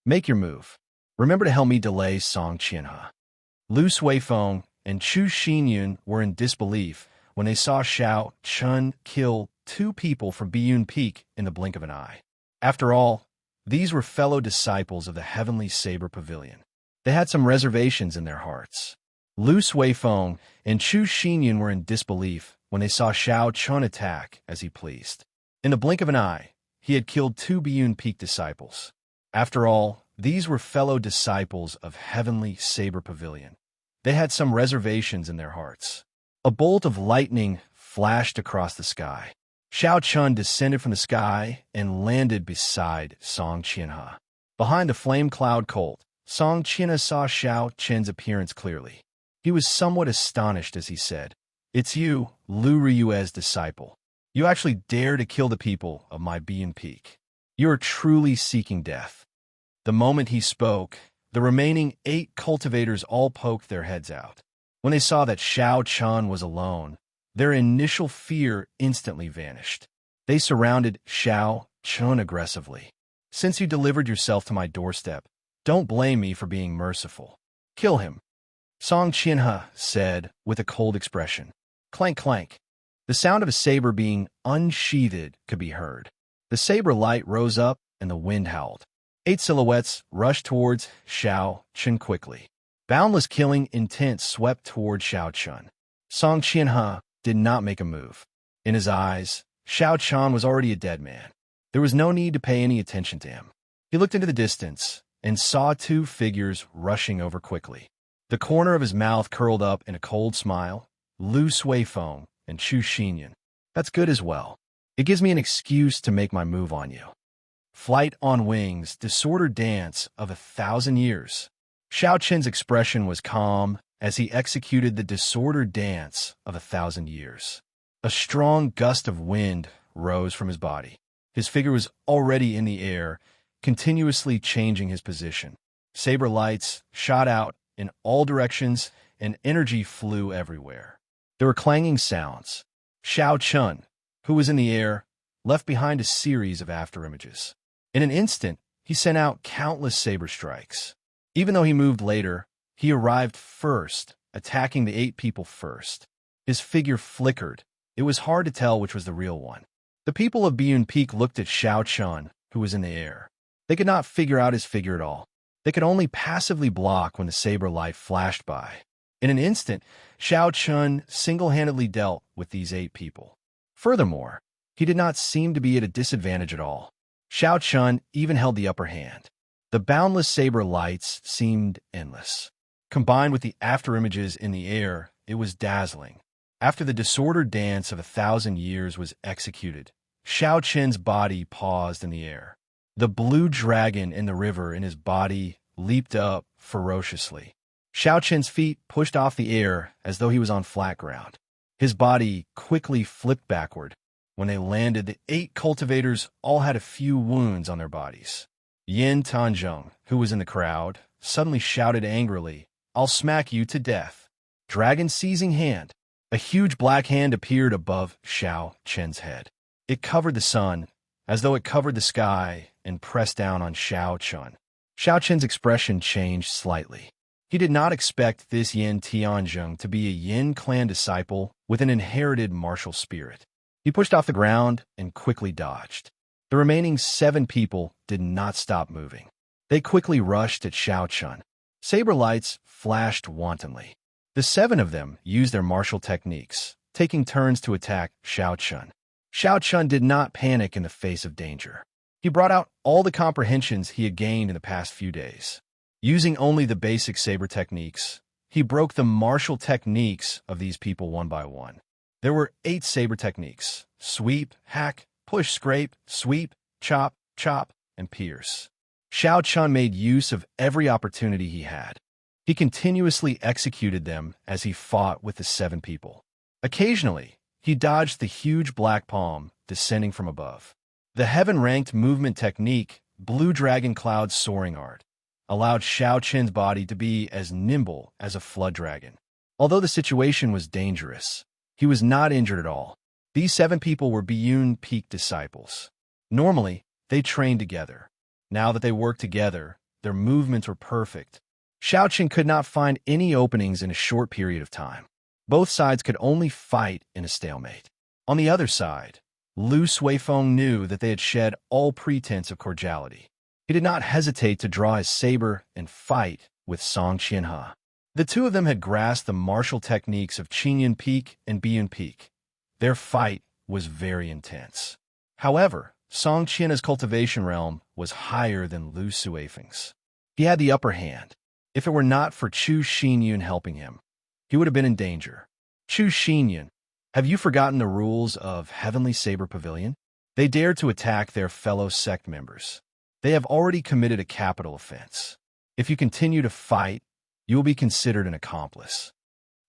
"Make your move. Remember to help me delay Song Qianhe." Lu Suifeng and Chu Xinyun were in disbelief when they saw Xiao Chun kill 2 people from Biyun Peak in the blink of an eye. After all, these were fellow disciples of the Heavenly Saber Pavilion. They had some reservations in their hearts. Lu Suifeng and Chu Xinyun were in disbelief when they saw Xiao Chun attack as he pleased. In the blink of an eye, he had killed 2 Biyun Peak disciples. After all, these were fellow disciples of Heavenly Saber Pavilion. They had some reservations in their hearts. A bolt of lightning flashed across the sky. Xiao Chun descended from the sky and landed beside Song Qianhe. Behind the flame cloud colt, Song Qianhe saw Xiao Chen's appearance clearly. He was somewhat astonished as he said, "It's you, Lu Ryue's disciple. You actually dare to kill the people of my Biyun Peak. You are truly seeking death." The moment he spoke, the remaining 8 cultivators all poked their heads out. When they saw that Xiao Chun was alone, their initial fear instantly vanished. They surrounded Xiao Chun aggressively. "Since you delivered yourself to my doorstep, don't blame me for being merciful. Kill him," Song Qianhe said with a cold expression. Clank, clank. The sound of a saber being unsheathed could be heard. The saber light rose up and the wind howled. 8 silhouettes rushed towards Xiao Chun quickly. Boundless killing intent swept toward Xiao Chun. Song Qianhe did not make a move. In his eyes, Xiao Chun was already a dead man. There was no need to pay any attention to him. He looked into the distance and saw 2 figures rushing over quickly. The corner of his mouth curled up in a cold smile. Lu Suifeng and Chu Xinyun. "That's good as well. It gives me an excuse to make my move on you." Flight on wings, disordered dance of 1,000 years. Xiao Chen's expression was calm as he executed the disordered dance of 1,000 years. A strong gust of wind rose from his body. His figure was already in the air, continuously changing his position. Saber lights shot out in all directions and energy flew everywhere. There were clanging sounds. Xiao Chun, who was in the air, left behind a series of afterimages. In an instant, he sent out countless saber strikes. Even though he moved later, he arrived first, attacking the 8 people first. His figure flickered. It was hard to tell which was the real one. The people of Biyun Peak looked at Xiao Chun, who was in the air. They could not figure out his figure at all. They could only passively block when the saber light flashed by. In an instant, Xiao Chun single-handedly dealt with these 8 people. Furthermore, he did not seem to be at a disadvantage at all. Xiao Chun even held the upper hand. The boundless saber lights seemed endless. Combined with the afterimages in the air, it was dazzling. After the disordered dance of 1,000 years was executed, Xiao Chen's body paused in the air. The blue dragon in the river in his body leaped up ferociously. Xiao Chen's feet pushed off the air as though he was on flat ground. His body quickly flipped backward. When they landed, the 8 cultivators all had a few wounds on their bodies. Yin Tanzhong, who was in the crowd, suddenly shouted angrily, "I'll smack you to death." Dragon seizing hand. A huge black hand appeared above Xiao Chen's head. It covered the sun, as though it covered the sky, and pressed down on Xiao Chun. Xiao Chen's expression changed slightly. He did not expect this Yin Tianzhong to be a Yin clan disciple with an inherited martial spirit. He pushed off the ground and quickly dodged. The remaining 7 people did not stop moving. They quickly rushed at Xiao Chun. Saber lights flashed wantonly. The 7 of them used their martial techniques, taking turns to attack Xiao Chun. Xiao Chun did not panic in the face of danger. He brought out all the comprehensions he had gained in the past few days. Using only the basic saber techniques, he broke the martial techniques of these people one by one. There were 8 saber techniques: sweep, hack, push, scrape, sweep, chop, chop, and pierce. Xiao Chun made use of every opportunity he had. He continuously executed them as he fought with the 7 people. Occasionally, he dodged the huge black palm descending from above. The heaven-ranked movement technique, Blue Dragon Cloud Soaring Art, allowed Xiao Chen's body to be as nimble as a flood dragon. Although the situation was dangerous, he was not injured at all. These 7 people were Biyun Peak disciples. Normally, they trained together. Now that they worked together, their movements were perfect. Xiao Chen could not find any openings in a short period of time. Both sides could only fight in a stalemate. On the other side, Lu Suifeng knew that they had shed all pretense of cordiality. He did not hesitate to draw his saber and fight with Song Qianhe. The 2 of them had grasped the martial techniques of Qingyun Peak and Biyun Peak. Their fight was very intense. However, Song Qianhe's cultivation realm was higher than Lu Suifeng's. He had the upper hand. If it were not for Chu Xinyun helping him, he would have been in danger. Chu Xinyun, have you forgotten the rules of Heavenly Saber Pavilion? They dared to attack their fellow sect members. They have already committed a capital offense. If you continue to fight, you will be considered an accomplice.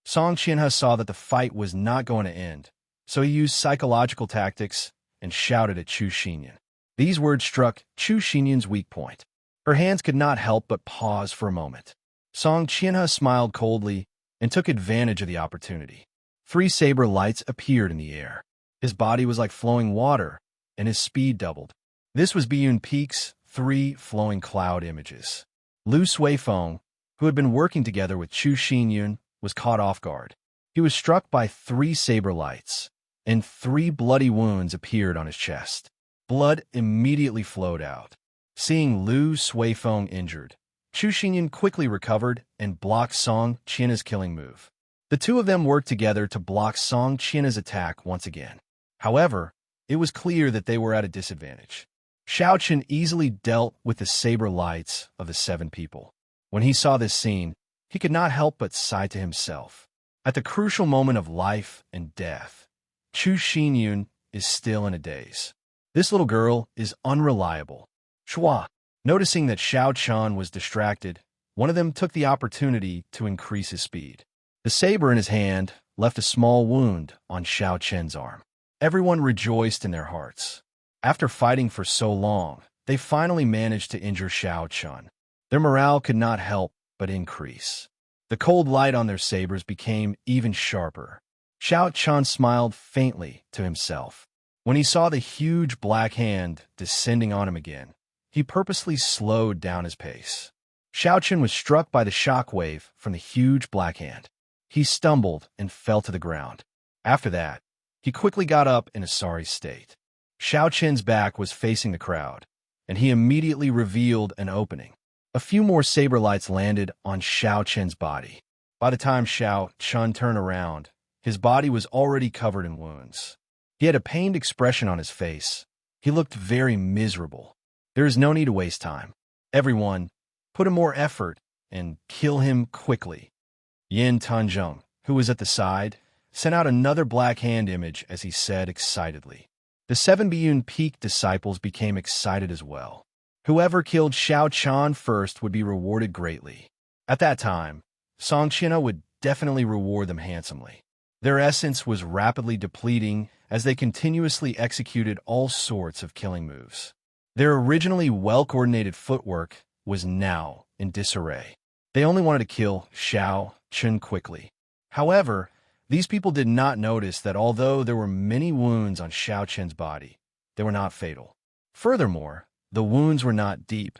Song Qianhe saw that the fight was not going to end, so he used psychological tactics and shouted at Chu Xinyun. These words struck Chu Xinyun's weak point. Her hands could not help but pause for a moment. Song Qianhe smiled coldly and took advantage of the opportunity. 3 saber lights appeared in the air. His body was like flowing water, and his speed doubled. This was Biyun Peak's 3 flowing cloud images. Lu Suifeng, who had been working together with Chu Xinyun, was caught off guard. He was struck by 3 saber lights, and 3 bloody wounds appeared on his chest. Blood immediately flowed out. Seeing Lu Suifeng injured, Chu Xinyun quickly recovered and blocked Song Qianhe's killing move. The 2 of them worked together to block Song Qianhe's attack once again. However, it was clear that they were at a disadvantage. Xiao Chen easily dealt with the saber lights of the 7 people. When he saw this scene, he could not help but sigh to himself. At the crucial moment of life and death, Chu Xinyun is still in a daze. This little girl is unreliable. Shua, noticing that Xiao Chen was distracted, one of them took the opportunity to increase his speed. The saber in his hand left a small wound on Xiao Chen's arm. Everyone rejoiced in their hearts. After fighting for so long, they finally managed to injure Xiao Chen. Their morale could not help but increase. The cold light on their sabers became even sharper. Xiao Chen smiled faintly to himself. When he saw the huge black hand descending on him again, he purposely slowed down his pace. Xiao Chen was struck by the shockwave from the huge black hand. He stumbled and fell to the ground. After that, he quickly got up in a sorry state. Xiao Chen's back was facing the crowd, and he immediately revealed an opening. A few more saber lights landed on Xiao Chen's body. By the time Xiao Chen turned around, his body was already covered in wounds. He had a pained expression on his face. He looked very miserable. There is no need to waste time. Everyone, put in more effort and kill him quickly. Yin Tanzhong, who was at the side, sent out another black hand image as he said excitedly. The 7 Biyun Peak disciples became excited as well. Whoever killed Xiao Chen first would be rewarded greatly. At that time, Song China would definitely reward them handsomely. Their essence was rapidly depleting as they continuously executed all sorts of killing moves. Their originally well-coordinated footwork was now in disarray. They only wanted to kill Xiao Chen quickly. However, these people did not notice that although there were many wounds on Xiao Chen's body, they were not fatal. Furthermore, the wounds were not deep.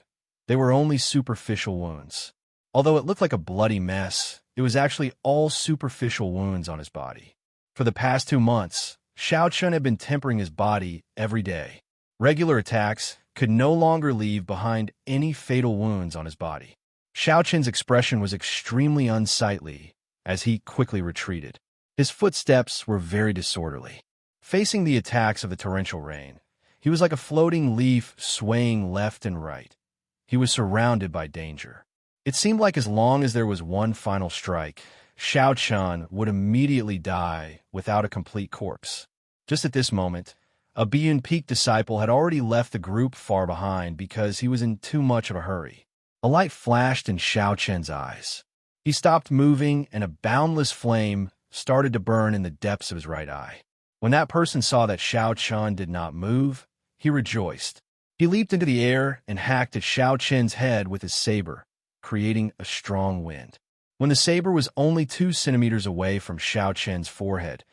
They were only superficial wounds. Although it looked like a bloody mess, it was actually all superficial wounds on his body. For the past 2 months, Xiao Chen had been tempering his body every day. Regular attacks could no longer leave behind any fatal wounds on his body. Xiao Chen's expression was extremely unsightly as he quickly retreated. His footsteps were very disorderly. Facing the attacks of the torrential rain, he was like a floating leaf swaying left and right. He was surrounded by danger. It seemed like as long as there was one final strike, Xiao Chen would immediately die without a complete corpse. Just at this moment, a Biyun Peak disciple had already left the group far behind because he was in too much of a hurry. A light flashed in Xiao Chen's eyes. He stopped moving, and a boundless flame started to burn in the depths of his right eye. When that person saw that Xiao Chen did not move, he rejoiced. He leaped into the air and hacked at Xiao Chen's head with his saber, creating a strong wind. When the saber was only 2 centimeters away from Xiao Chen's forehead,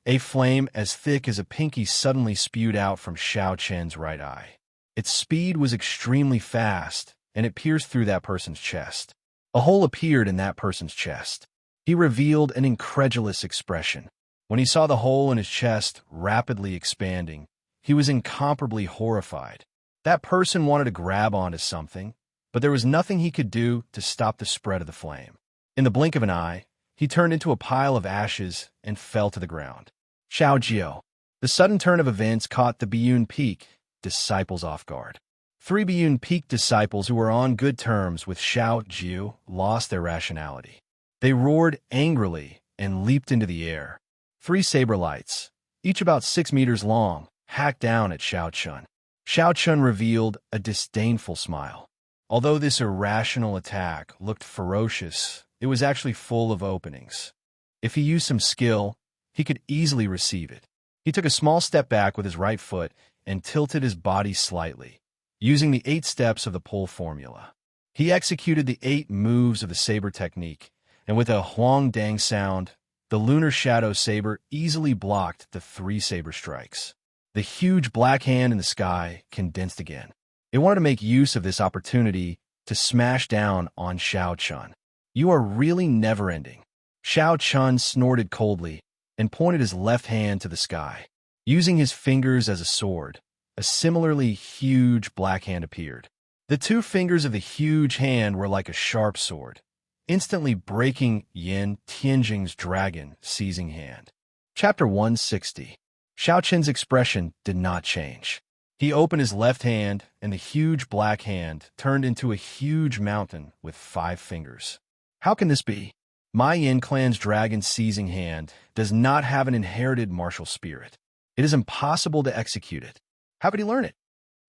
a flame as thick as a pinky suddenly spewed out from Xiao Chen's right eye. Its speed was extremely fast, and it pierced through that person's chest. A hole appeared in that person's chest. He revealed an incredulous expression. When he saw the hole in his chest rapidly expanding, he was incomparably horrified. That person wanted to grab onto something, but there was nothing he could do to stop the spread of the flame. In the blink of an eye, he turned into a pile of ashes and fell to the ground. Xiao Jiao. The sudden turn of events caught the Biyun Peak disciples off guard. 3 Biyun Peak disciples who were on good terms with Xiao Jiao lost their rationality. They roared angrily and leaped into the air. 3 saber lights, each about 6 meters long, hacked down at Xiao Chen. Xiao Chen revealed a disdainful smile. Although this irrational attack looked ferocious, it was actually full of openings. If he used some skill, he could easily receive it. He took a small step back with his right foot and tilted his body slightly, using the 8 steps of the pull formula. He executed the 8 moves of the saber technique, and with a huang dang sound, the lunar shadow saber easily blocked the 3 saber strikes. The huge black hand in the sky condensed again. It wanted to make use of this opportunity to smash down on Xiao Chen. You are really never-ending. Xiao Chen snorted coldly and pointed his left hand to the sky. Using his fingers as a sword, a similarly huge black hand appeared. The 2 fingers of the huge hand were like a sharp sword, instantly breaking Yin Tianjing's dragon seizing hand. Chapter 160. Xiao Chen's expression did not change. He opened his left hand, and the huge black hand turned into a huge mountain with 5 fingers. How can this be? My Yin clan's dragon seizing hand does not have an inherited martial spirit. It is impossible to execute it. How could he learn it?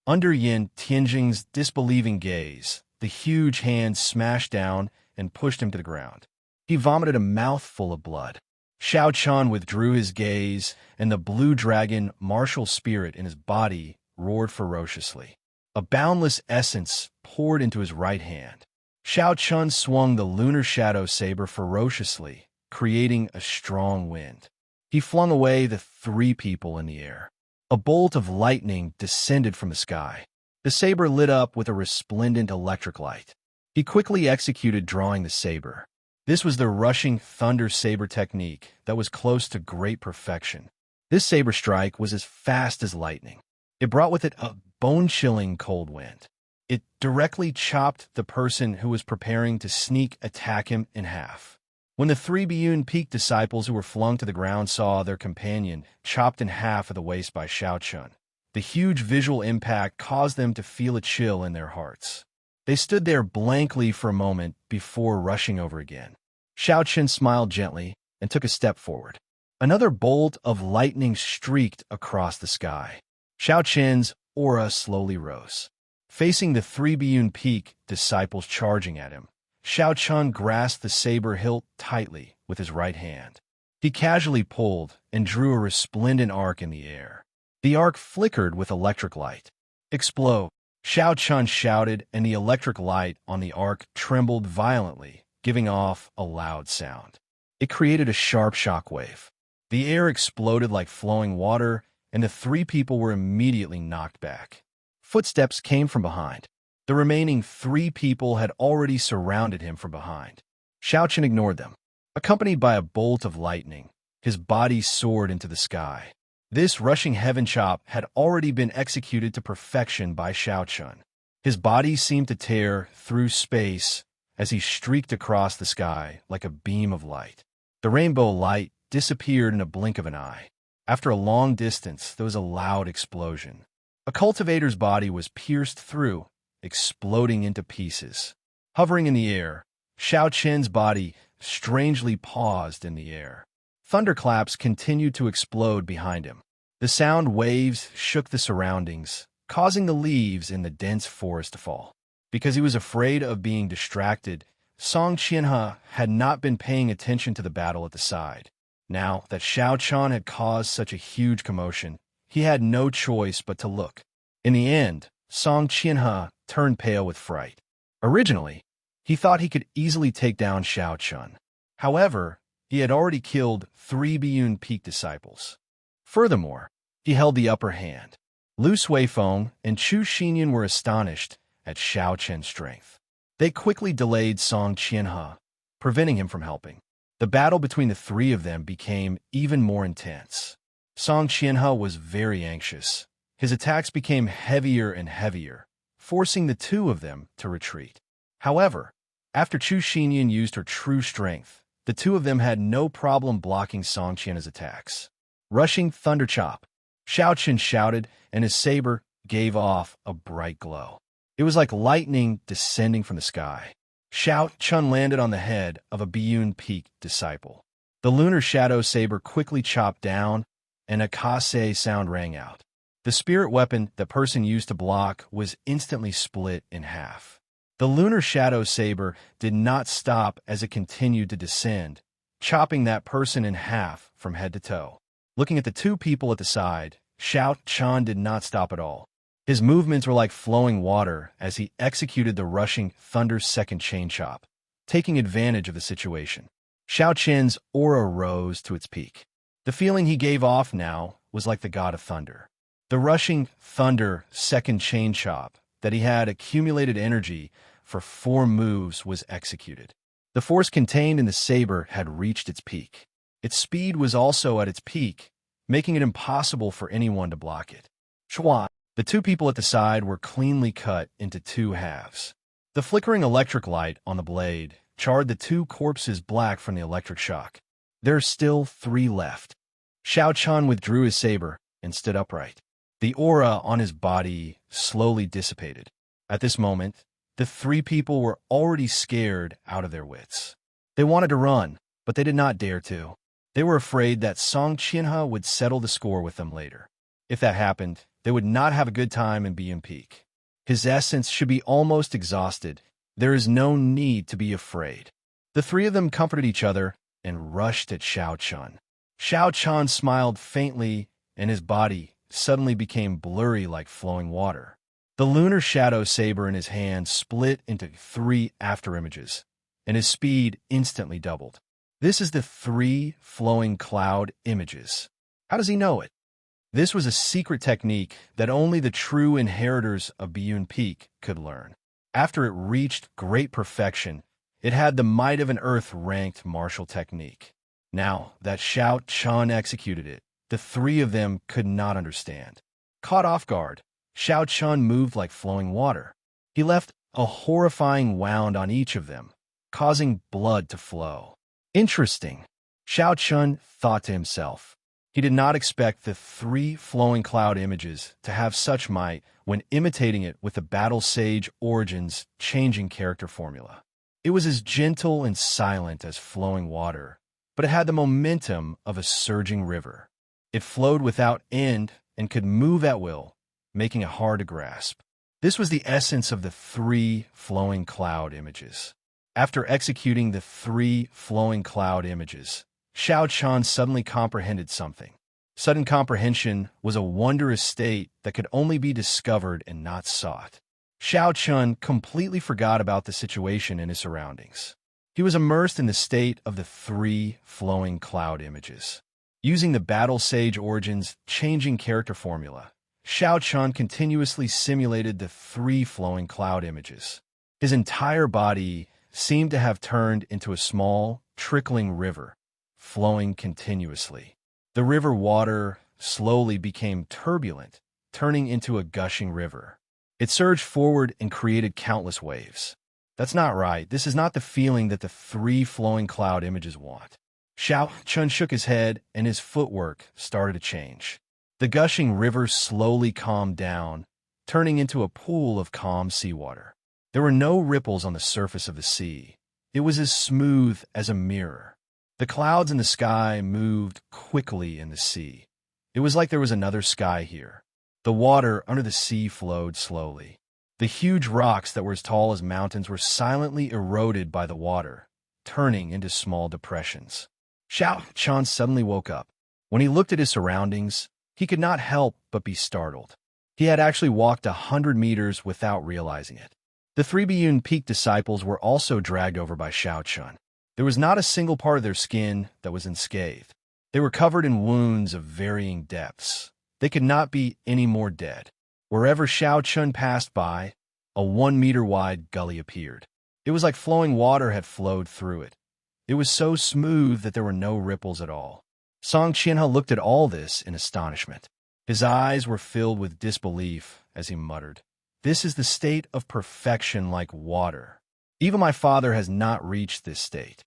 Under Yin Tianjing's disbelieving gaze, the huge hand smashed down and pushed him to the ground. He vomited a mouthful of blood. Xiao Chen withdrew his gaze, and the blue dragon martial spirit in his body roared ferociously. A boundless essence poured into his right hand. Xiao Chen swung the lunar shadow saber ferociously, creating a strong wind. He flung away the 3 people in the air. A bolt of lightning descended from the sky. The saber lit up with a resplendent electric light. He quickly executed drawing the saber. This was the rushing thunder saber technique that was close to great perfection. This saber strike was as fast as lightning. It brought with it a bone-chilling cold wind. It directly chopped the person who was preparing to sneak attack him in half. When the three Biyun Peak disciples who were flung to the ground saw their companion chopped in half at the waist by Xiao Chun, the huge visual impact caused them to feel a chill in their hearts. They stood there blankly for a moment before rushing over again. Xiao Chun smiled gently and took a step forward. Another bolt of lightning streaked across the sky. Xiao Chun's aura slowly rose. Facing the three Biyun Peak disciples charging at him, Xiao Chun grasped the saber hilt tightly with his right hand. He casually pulled and drew a resplendent arc in the air. The arc flickered with electric light. "Explode!" Xiao Chun shouted, and the electric light on the arc trembled violently, giving off a loud sound. It created a sharp shockwave. The air exploded like flowing water, and the three people were immediately knocked back. Footsteps came from behind. The remaining three people had already surrounded him from behind. Xiao Chun ignored them. Accompanied by a bolt of lightning, his body soared into the sky. This rushing heaven chop had already been executed to perfection by Xiao Chun. His body seemed to tear through space as he streaked across the sky like a beam of light. The rainbow light disappeared in a blink of an eye. After a long distance, there was a loud explosion. A cultivator's body was pierced through, exploding into pieces. Hovering in the air, Xiao Chun's body strangely paused in the air. Thunderclaps continued to explode behind him. The sound waves shook the surroundings, causing the leaves in the dense forest to fall. Because he was afraid of being distracted, Song Qianhe had not been paying attention to the battle at the side. Now that Xiao Chun had caused such a huge commotion, he had no choice but to look. In the end, Song Qianhe turned pale with fright. Originally, he thought he could easily take down Xiao Chun. However, he had already killed three Biyun Peak disciples. Furthermore, he held the upper hand. Lu Suifeng and Chu Xinyan were astonished at Xiao Chun's strength. They quickly delayed Song Qianhe, preventing him from helping. The battle between the three of them became even more intense. Song Qianhe was very anxious. His attacks became heavier and heavier, forcing the two of them to retreat. However, after Chu Xinyan used her true strength, the two of them had no problem blocking Song Qianhe's attacks. Rushing thunder chop, Xiao Chun shouted, and his saber gave off a bright glow. It was like lightning descending from the sky. Xiao Chun landed on the head of a Biyun Peak disciple. The lunar shadow saber quickly chopped down, and a kase sound rang out. The spirit weapon the person used to block was instantly split in half. The lunar shadow saber did not stop as it continued to descend, chopping that person in half from head to toe. Looking at the two people at the side, Xiao Chun did not stop at all. His movements were like flowing water as he executed the rushing thunder second chain chop, taking advantage of the situation. Xiao Chun's aura rose to its peak. The feeling he gave off now was like the god of thunder. The rushing thunder second chain chop that he had accumulated energy for 4 moves was executed. The force contained in the saber had reached its peak. Its speed was also at its peak, making it impossible for anyone to block it. Chua! The two people at the side were cleanly cut into 2 halves. The flickering electric light on the blade charred the 2 corpses black from the electric shock. There are still 3 left. Xiao Chun withdrew his saber and stood upright. The aura on his body slowly dissipated. At this moment, the 3 people were already scared out of their wits. They wanted to run, but they did not dare to. They were afraid that Song Qianhe would settle the score with them later. If that happened, they would not have a good time in Biyun Peak. His essence should be almost exhausted. There is no need to be afraid. The 3 of them comforted each other and rushed at Xiao Chun. Xiao Chun smiled faintly, and his body suddenly became blurry like flowing water. The lunar shadow saber in his hand split into 3 afterimages, and his speed instantly doubled. This is the 3 flowing cloud images. How does he know it? This was a secret technique that only the true inheritors of Biyun Peak could learn. After it reached great perfection, it had the might of an earth-ranked martial technique. Now that Xiao Chun executed it, the three of them could not understand. Caught off guard, Xiao Chun moved like flowing water. He left a horrifying wound on each of them, causing blood to flow. Interesting, Xiao Chun thought to himself. He did not expect the three flowing cloud images to have such might when imitating it with the Battle Sage Origin's changing character formula. It was as gentle and silent as flowing water, but it had the momentum of a surging river. It flowed without end and could move at will, making it hard to grasp. This was the essence of the three flowing cloud images. After executing the three flowing cloud images, Xiao Chun suddenly comprehended something. Sudden comprehension was a wondrous state that could only be discovered and not sought. Xiao Chun completely forgot about the situation and his surroundings. He was immersed in the state of the three flowing cloud images. Using the Battle Sage Origin's changing character formula, Xiao Chun continuously simulated the three flowing cloud images. His entire body seemed to have turned into a small, trickling river, flowing continuously. The river water slowly became turbulent, turning into a gushing river. It surged forward and created countless waves. That's not right. This is not the feeling that the three flowing cloud images want. Xiao Chun shook his head, and his footwork started to change. The gushing river slowly calmed down, turning into a pool of calm seawater. There were no ripples on the surface of the sea. It was as smooth as a mirror. The clouds in the sky moved quickly in the sea. It was like there was another sky here. The water under the sea flowed slowly. The huge rocks that were as tall as mountains were silently eroded by the water, turning into small depressions. Xiao Chun suddenly woke up. When he looked at his surroundings, he could not help but be startled. He had actually walked 100 meters without realizing it. The three Biyun Peak disciples were also dragged over by Xiao Chun. There was not a single part of their skin that was unscathed. They were covered in wounds of varying depths. They could not be any more dead. Wherever Xiao Chun passed by, a 1-meter-wide gully appeared. It was like flowing water had flowed through it. It was so smooth that there were no ripples at all. Song Qianhe looked at all this in astonishment. His eyes were filled with disbelief as he muttered, "This is the state of perfection like water. Even my father has not reached this state."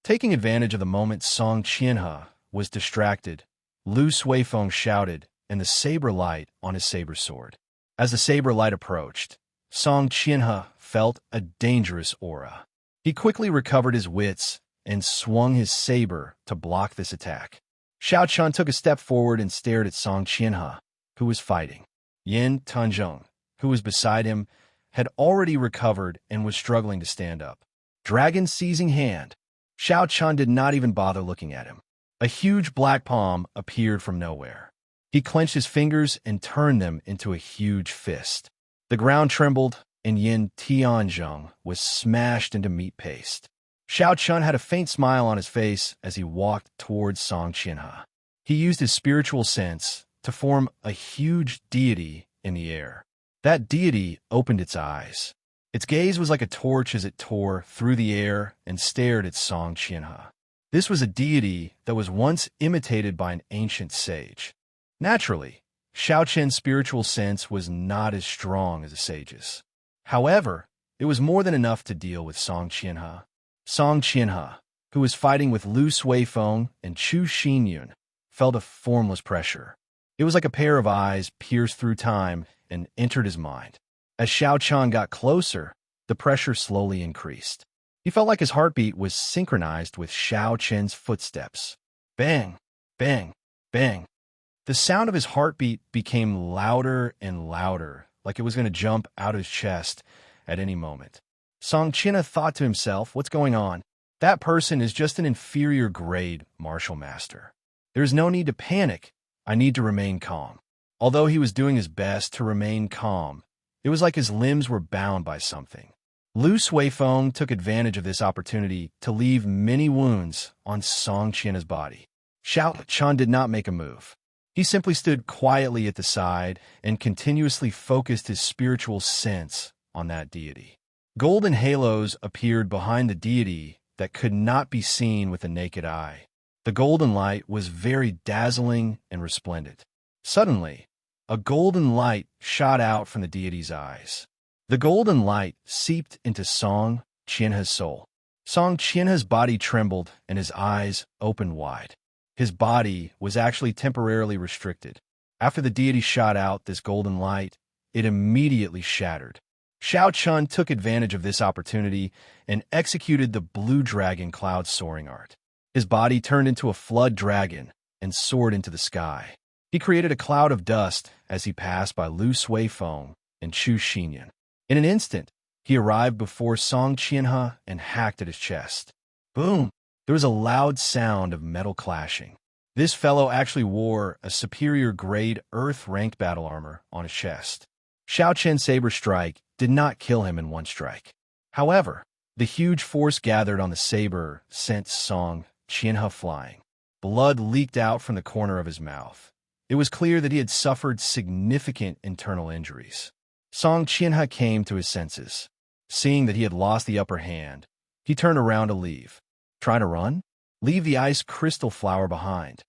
Taking advantage of the moment Song Qianhe was distracted, Lu Suifeng shouted, and the saber light on his saber sword. As the saber light approached, Song Qianhe felt a dangerous aura. He quickly recovered his wits and swung his saber to block this attack. Xiao Chun took a step forward and stared at Song Qianhe, who was fighting. Yin Tanzhong, who was beside him, had already recovered and was struggling to stand up. Dragon seizing hand. Xiao Chun did not even bother looking at him. A huge black palm appeared from nowhere. He clenched his fingers and turned them into a huge fist. The ground trembled, and Yin Tianzhong was smashed into meat paste. Xiao Chun had a faint smile on his face as he walked towards Song Qianhe. He used his spiritual sense to form a huge deity in the air. That deity opened its eyes. Its gaze was like a torch as it tore through the air and stared at Song Qianhe. This was a deity that was once imitated by an ancient sage. Naturally, Xiao Chen's spiritual sense was not as strong as a sage's. However, it was more than enough to deal with Song Qianhe. Song Qianhe, who was fighting with Lu Suifeng and Chu Xinyun, felt a formless pressure. It was like a pair of eyes pierced through time and entered his mind. As Xiao Chun got closer, the pressure slowly increased. He felt like his heartbeat was synchronized with Xiao Chen's footsteps. Bang, bang, bang. The sound of his heartbeat became louder and louder, like it was going to jump out of his chest at any moment. Song Qianhe thought to himself, "What's going on? That person is just an inferior grade martial master. There is no need to panic. I need to remain calm." Although he was doing his best to remain calm, it was like his limbs were bound by something. Lu Suifeng took advantage of this opportunity to leave many wounds on Song Qianhe's body. Xiao Chun did not make a move. He simply stood quietly at the side and continuously focused his spiritual sense on that deity. Golden halos appeared behind the deity that could not be seen with the naked eye. The golden light was very dazzling and resplendent. Suddenly, a golden light shot out from the deity's eyes. The golden light seeped into Song Qianhe's soul. Song Qianhe's body trembled and his eyes opened wide. His body was actually temporarily restricted. After the deity shot out this golden light, it immediately shattered. Xiao Chun took advantage of this opportunity and executed the blue dragon cloud soaring art. His body turned into a flood dragon and soared into the sky. He created a cloud of dust as he passed by Lu Suifeng and Chu Xinyan. In an instant, he arrived before Song Qianhe and hacked at his chest. Boom! There was a loud sound of metal clashing. This fellow actually wore a superior grade Earth-ranked battle armor on his chest. Xiao Chen's saber strike did not kill him in one strike. However, the huge force gathered on the saber sent Song Qianhe flying. Blood leaked out from the corner of his mouth. It was clear that he had suffered significant internal injuries. Song Qianhe came to his senses. Seeing that he had lost the upper hand, he turned around to leave. Try to run? Leave the ice crystal flower behind.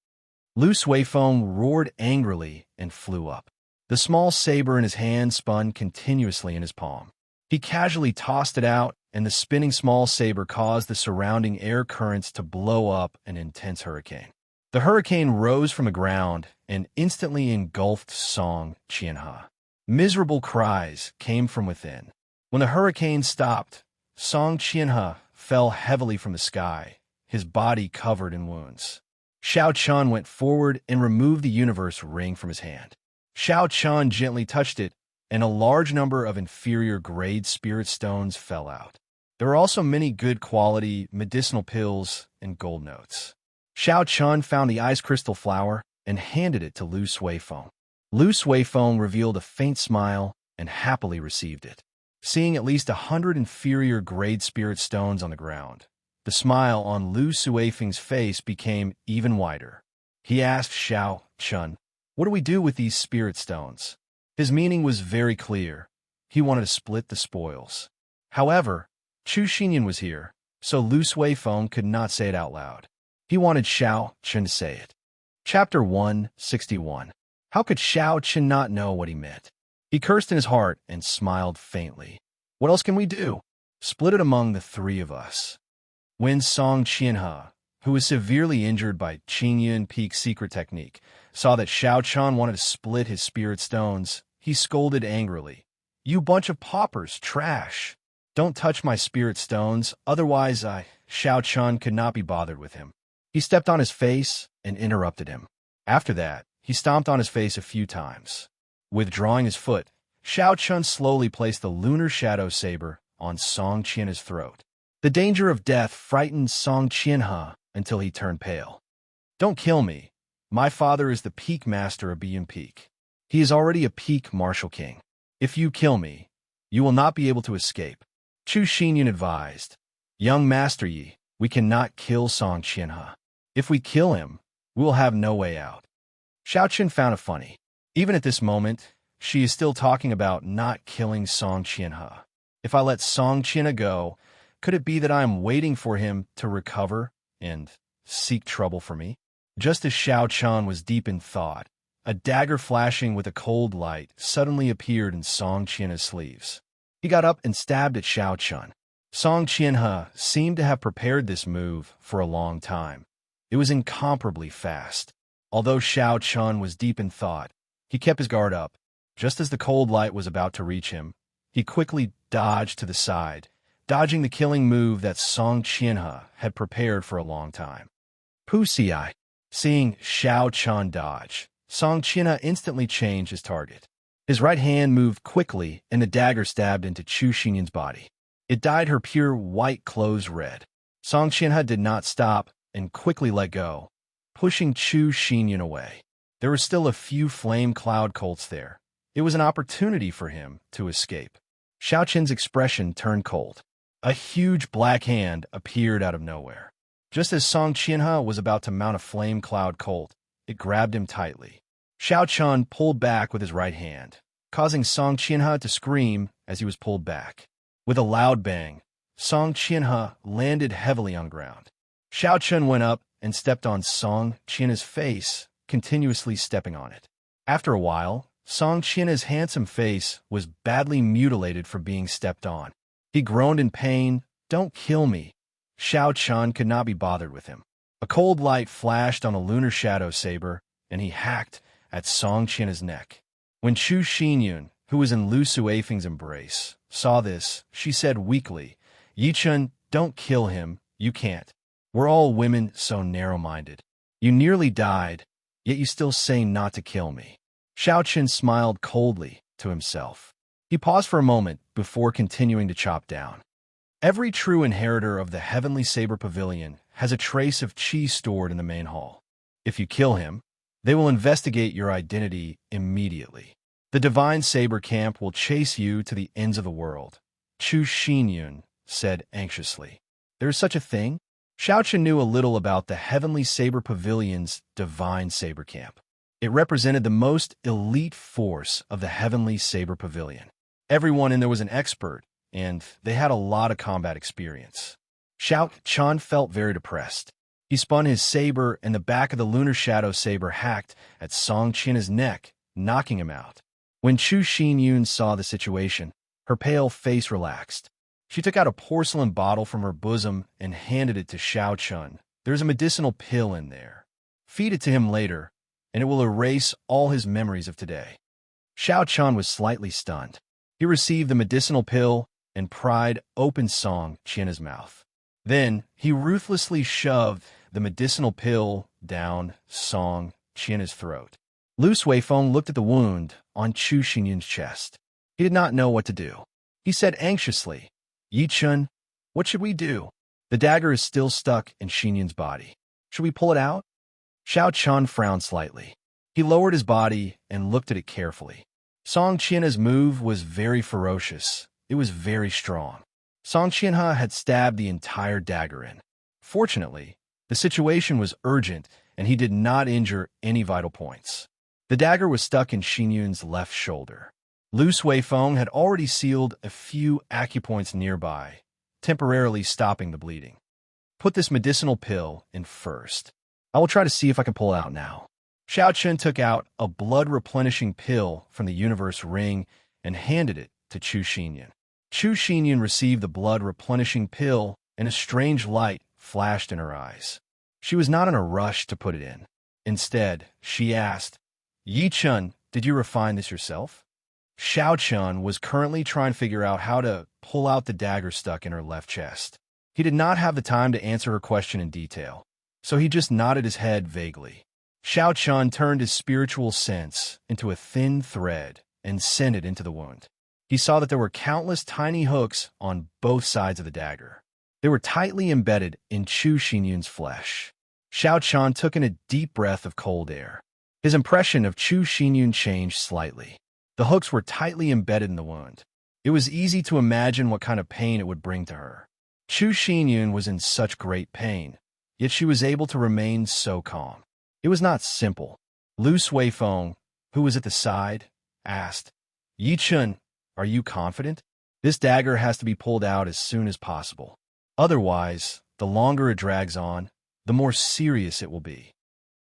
Lu Suifeng roared angrily and flew up. The small saber in his hand spun continuously in his palm. He casually tossed it out, and the spinning small saber caused the surrounding air currents to blow up an intense hurricane. The hurricane rose from the ground and instantly engulfed Song Qianhe. Miserable cries came from within. When the hurricane stopped, Song Qianhe fell heavily from the sky, his body covered in wounds. Xiao Chun went forward and removed the universe ring from his hand. Xiao Chun gently touched it, and a large number of inferior-grade spirit stones fell out. There were also many good-quality medicinal pills and gold notes. Xiao Chun found the ice crystal flower and handed it to Lu Suifeng. Lu Suifeng revealed a faint smile and happily received it. Seeing at least 100 inferior-grade spirit stones on the ground, the smile on Lu Suifeng's face became even wider. He asked Xiao Chun, "What do we do with these spirit stones?" His meaning was very clear. He wanted to split the spoils. However, Chu Xinyan was here, so Lu Suifeng could not say it out loud. He wanted Xiao Chun to say it. Chapter 161. How could Xiao Chun not know what he meant? He cursed in his heart and smiled faintly. What else can we do? Split it among the three of us. When Song Qianhe, who was severely injured by Qingyun Peak's secret technique, saw that Xiao Chun wanted to split his spirit stones, he scolded angrily. You bunch of paupers, trash. Don't touch my spirit stones, otherwise Xiao Chun could not be bothered with him. He stepped on his face and interrupted him. After that, he stomped on his face a few times. Withdrawing his foot, Xiao Chun slowly placed the lunar shadow saber on Song Qianhe's throat. The danger of death frightened Song Qianhe until he turned pale. Don't kill me. My father is the peak master of Biyun Peak. He is already a peak martial king. If you kill me, you will not be able to escape. Chu Xinyan advised. Young Master Yi, we cannot kill Song Qianhe. If we kill him, we will have no way out. Xiao Chun found it funny. Even at this moment, she is still talking about not killing Song Qianhe. If I let Song Qianhe go, could it be that I am waiting for him to recover and seek trouble for me? Just as Xiao Chun was deep in thought, a dagger flashing with a cold light suddenly appeared in Song Qianhe's sleeves. He got up and stabbed at Xiao Chun. Song Qianhe seemed to have prepared this move for a long time. It was incomparably fast. Although Xiao Chun was deep in thought, he kept his guard up. Just as the cold light was about to reach him, he quickly dodged to the side, dodging the killing move that Song Qianhe had prepared for a long time. Pussy Eye. Seeing Xiao Chun dodge, Song Qianhe instantly changed his target. His right hand moved quickly, and the dagger stabbed into Chu Xinyan's body. It dyed her pure white clothes red. Song Qianhe did not stop and quickly let go, pushing Chu Xinyan away. There were still a few flame cloud colts there. It was an opportunity for him to escape. Xiao Chen's expression turned cold. A huge black hand appeared out of nowhere. Just as Song Qianhe was about to mount a flame cloud colt, it grabbed him tightly. Xiao Chun pulled back with his right hand, causing Song Qianhe to scream as he was pulled back. With a loud bang, Song Qianhe landed heavily on ground. Xiao Chun went up and stepped on Song Qianhe's face, continuously stepping on it. After a while, Song Qianhe's handsome face was badly mutilated for being stepped on. He groaned in pain. "Don't kill me." Xiao Chun could not be bothered with him. A cold light flashed on a lunar shadow saber, and he hacked at Song Qianhe's neck. When Chu Xinyun, who was in Lu Suifeng's embrace, saw this, she said weakly, "Yichun, don't kill him. You can't. We're all women so narrow-minded. You nearly died, yet you still say not to kill me." Xiao Chen smiled coldly to himself. He paused for a moment before continuing to chop down. Every true inheritor of the Heavenly Saber Pavilion has a trace of qi stored in the main hall. If you kill him, they will investigate your identity immediately. The Divine Saber Camp will chase you to the ends of the world, Chu Xinyun said anxiously. There is such a thing? Xiao Chen knew a little about the Heavenly Saber Pavilion's Divine Saber Camp. It represented the most elite force of the Heavenly Saber Pavilion. Everyone in there was an expert, and they had a lot of combat experience. Xiao Chen felt very depressed. He spun his saber, and the back of the Lunar Shadow saber hacked at Song Qianhe's neck, knocking him out. When Chu Xinyun saw the situation, her pale face relaxed. She took out a porcelain bottle from her bosom and handed it to Xiao Chun. "There's a medicinal pill in there. Feed it to him later, and it will erase all his memories of today." Xiao Chun was slightly stunned. He received the medicinal pill and pried open Song Qianhe's mouth. Then he ruthlessly shoved the medicinal pill down Song Qianhe's throat. Lu Suifeng looked at the wound on Chu Xinyun's chest. He did not know what to do. He said anxiously, "Yichun, what should we do? The dagger is still stuck in Xinyun's body. Should we pull it out?" Xiao Chun frowned slightly. He lowered his body and looked at it carefully. Song Qianhe's move was very ferocious. It was very strong. Song Qianhe had stabbed the entire dagger in. Fortunately, the situation was urgent, and he did not injure any vital points. The dagger was stuck in Xinyun's left shoulder. Lu Suifeng had already sealed a few acupoints nearby, temporarily stopping the bleeding. "Put this medicinal pill in first. I will try to see if I can pull it out now." Xiao Chen took out a blood-replenishing pill from the universe ring and handed it to Chu Xinyun. Chu Xinyun received the blood-replenishing pill, and a strange light flashed in her eyes. She was not in a rush to put it in. Instead, she asked, "Yichun, did you refine this yourself?" Xiao Chun was currently trying to figure out how to pull out the dagger stuck in her left chest. He did not have the time to answer her question in detail, so he just nodded his head vaguely. Xiao Chun turned his spiritual sense into a thin thread and sent it into the wound. He saw that there were countless tiny hooks on both sides of the dagger. They were tightly embedded in Chu Xinyun's flesh. Xiao Chun took in a deep breath of cold air. His impression of Chu Xinyun changed slightly. The hooks were tightly embedded in the wound. It was easy to imagine what kind of pain it would bring to her. Chu Xinyun was in such great pain, yet she was able to remain so calm. It was not simple. Lu Suifeng, who was at the side, asked, "Yichun, are you confident? This dagger has to be pulled out as soon as possible. Otherwise, the longer it drags on, the more serious it will be."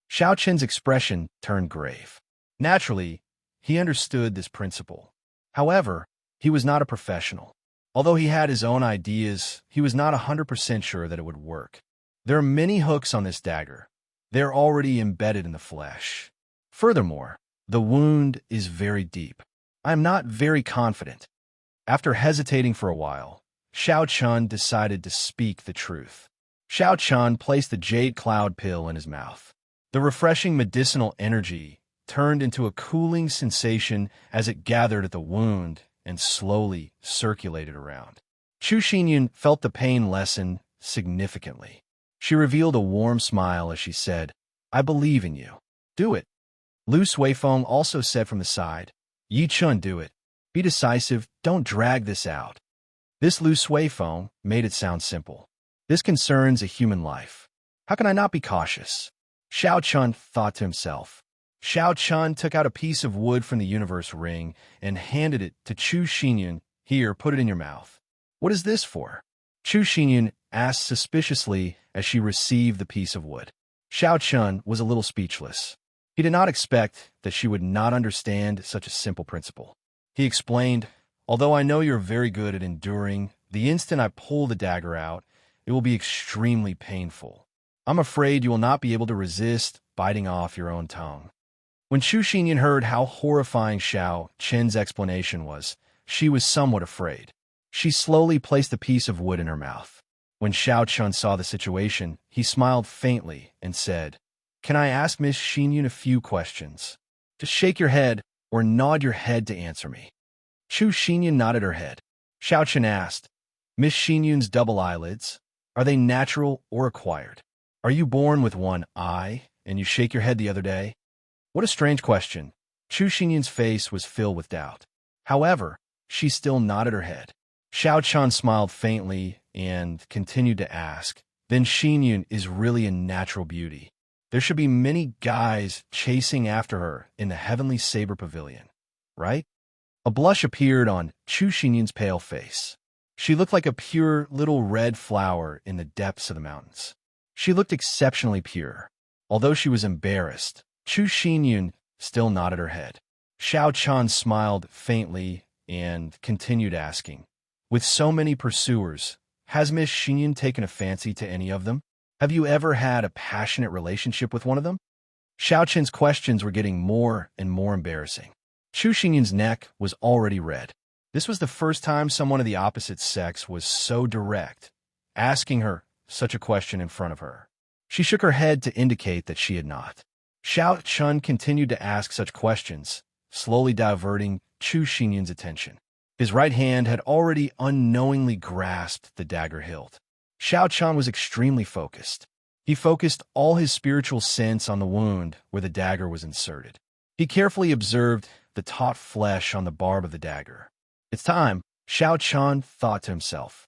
Xiao Chen's expression turned grave. Naturally, he understood this principle. However, he was not a professional. Although he had his own ideas, he was not 100% sure that it would work. There are many hooks on this dagger. They are already embedded in the flesh. Furthermore, the wound is very deep. I am not very confident. After hesitating for a while, Xiao Chun decided to speak the truth. Xiao Chun placed the jade cloud pill in his mouth. The refreshing medicinal energy turned into a cooling sensation as it gathered at the wound and slowly circulated around. Chu Xinyun felt the pain lessen significantly. She revealed a warm smile as she said, "I believe in you. Do it." Lu Suifeng also said from the side, "Yichun, do it. Be decisive. Don't drag this out." This Lu Suifeng made it sound simple. This concerns a human life. How can I not be cautious? Xiao Chun thought to himself. Xiao Chun took out a piece of wood from the universe ring and handed it to Chu Xinyun. "Here, put it in your mouth." What is this for? Chu Xinyun asked suspiciously as she received the piece of wood. Xiao Chun was a little speechless. He did not expect that she would not understand such a simple principle. He explained, although I know you're very good at enduring, the instant I pull the dagger out, it will be extremely painful. I'm afraid you will not be able to resist biting off your own tongue. When Chu Xinyan heard how horrifying Xiao Chen's explanation was, she was somewhat afraid. She slowly placed the piece of wood in her mouth. When Xiao Chun saw the situation, he smiled faintly and said, "Can I ask Miss Xinyan a few questions? Just shake your head or nod your head to answer me." Chu Xinyan nodded her head. Xiao Chen asked, "Miss Xinyan's double eyelids, are they natural or acquired? Are you born with one eye and you shake your head the other day?" What a strange question. Chu Xinyan's face was filled with doubt. However, she still nodded her head. Xiao Chan smiled faintly and continued to ask, "Then Xinyan is really a natural beauty. There should be many guys chasing after her in the Heavenly Saber Pavilion, right?" A blush appeared on Chu Xinyan's pale face. She looked like a pure little red flower in the depths of the mountains. She looked exceptionally pure. Although she was embarrassed, Chu Xinyan still nodded her head. Xiao Chan smiled faintly and continued asking, "With so many pursuers, has Miss Xinyan taken a fancy to any of them? Have you ever had a passionate relationship with one of them?" Xiao Chen's questions were getting more and more embarrassing. Chu Xinyan's neck was already red. This was the first time someone of the opposite sex was so direct, asking her such a question in front of her. She shook her head to indicate that she had not. Xiao Chun continued to ask such questions, slowly diverting Chu Xinyan's attention. His right hand had already unknowingly grasped the dagger hilt. Xiao Chun was extremely focused. He focused all his spiritual sense on the wound where the dagger was inserted. He carefully observed the taut flesh on the barb of the dagger. "It's time," Xiao Chun thought to himself.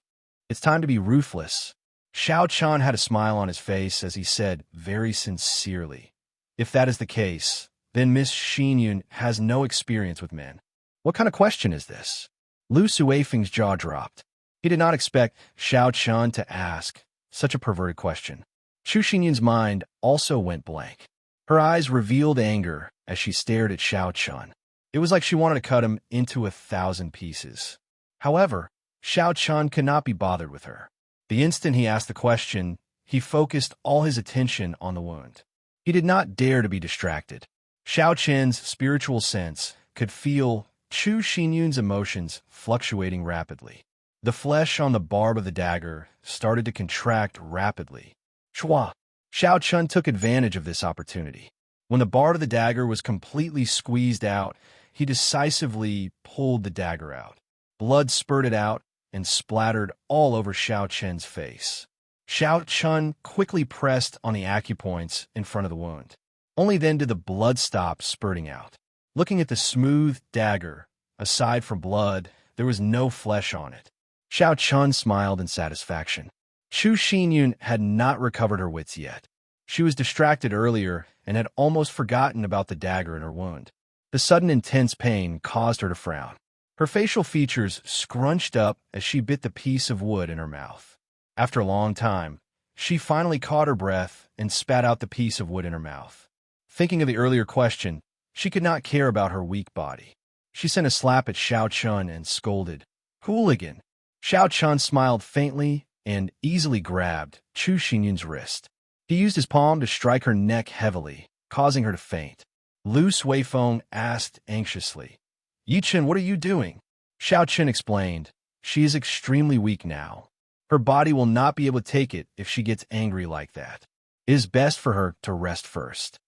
"It's time to be ruthless." Xiao Chun had a smile on his face as he said very sincerely, "If that is the case, then Miss Xinyan has no experience with men." What kind of question is this? Lu Suifeng's jaw dropped. He did not expect Xiao Chun to ask such a perverted question. Chu Xinyan's mind also went blank. Her eyes revealed anger as she stared at Xiao Chun. It was like she wanted to cut him into 1,000 pieces. However, Xiao Chun could not be bothered with her. The instant he asked the question, he focused all his attention on the wound. He did not dare to be distracted. Xiao Chen's spiritual sense could feel Chu Xinyan's emotions fluctuating rapidly. The flesh on the barb of the dagger started to contract rapidly. Chua! Xiao Chun took advantage of this opportunity. When the barb of the dagger was completely squeezed out, he decisively pulled the dagger out. Blood spurted out and splattered all over Xiao Chen's face. Xiao Chun quickly pressed on the acupoints in front of the wound. Only then did the blood stop spurting out. Looking at the smooth dagger, aside from blood, there was no flesh on it. Xiao Chun smiled in satisfaction. Chu Xinyan had not recovered her wits yet. She was distracted earlier and had almost forgotten about the dagger in her wound. The sudden intense pain caused her to frown. Her facial features scrunched up as she bit the piece of wood in her mouth. After a long time, she finally caught her breath and spat out the piece of wood in her mouth. Thinking of the earlier question, she could not care about her weak body. She sent a slap at Xiao Chun and scolded, "Hooligan!" Xiao Chun smiled faintly and easily grabbed Chu Xinyan's wrist. He used his palm to strike her neck heavily, causing her to faint. Lu Suifeng asked anxiously, "Yi Chen, what are you doing?" Xiao Chen explained, "She is extremely weak now. Her body will not be able to take it if she gets angry like that. It is best for her to rest first."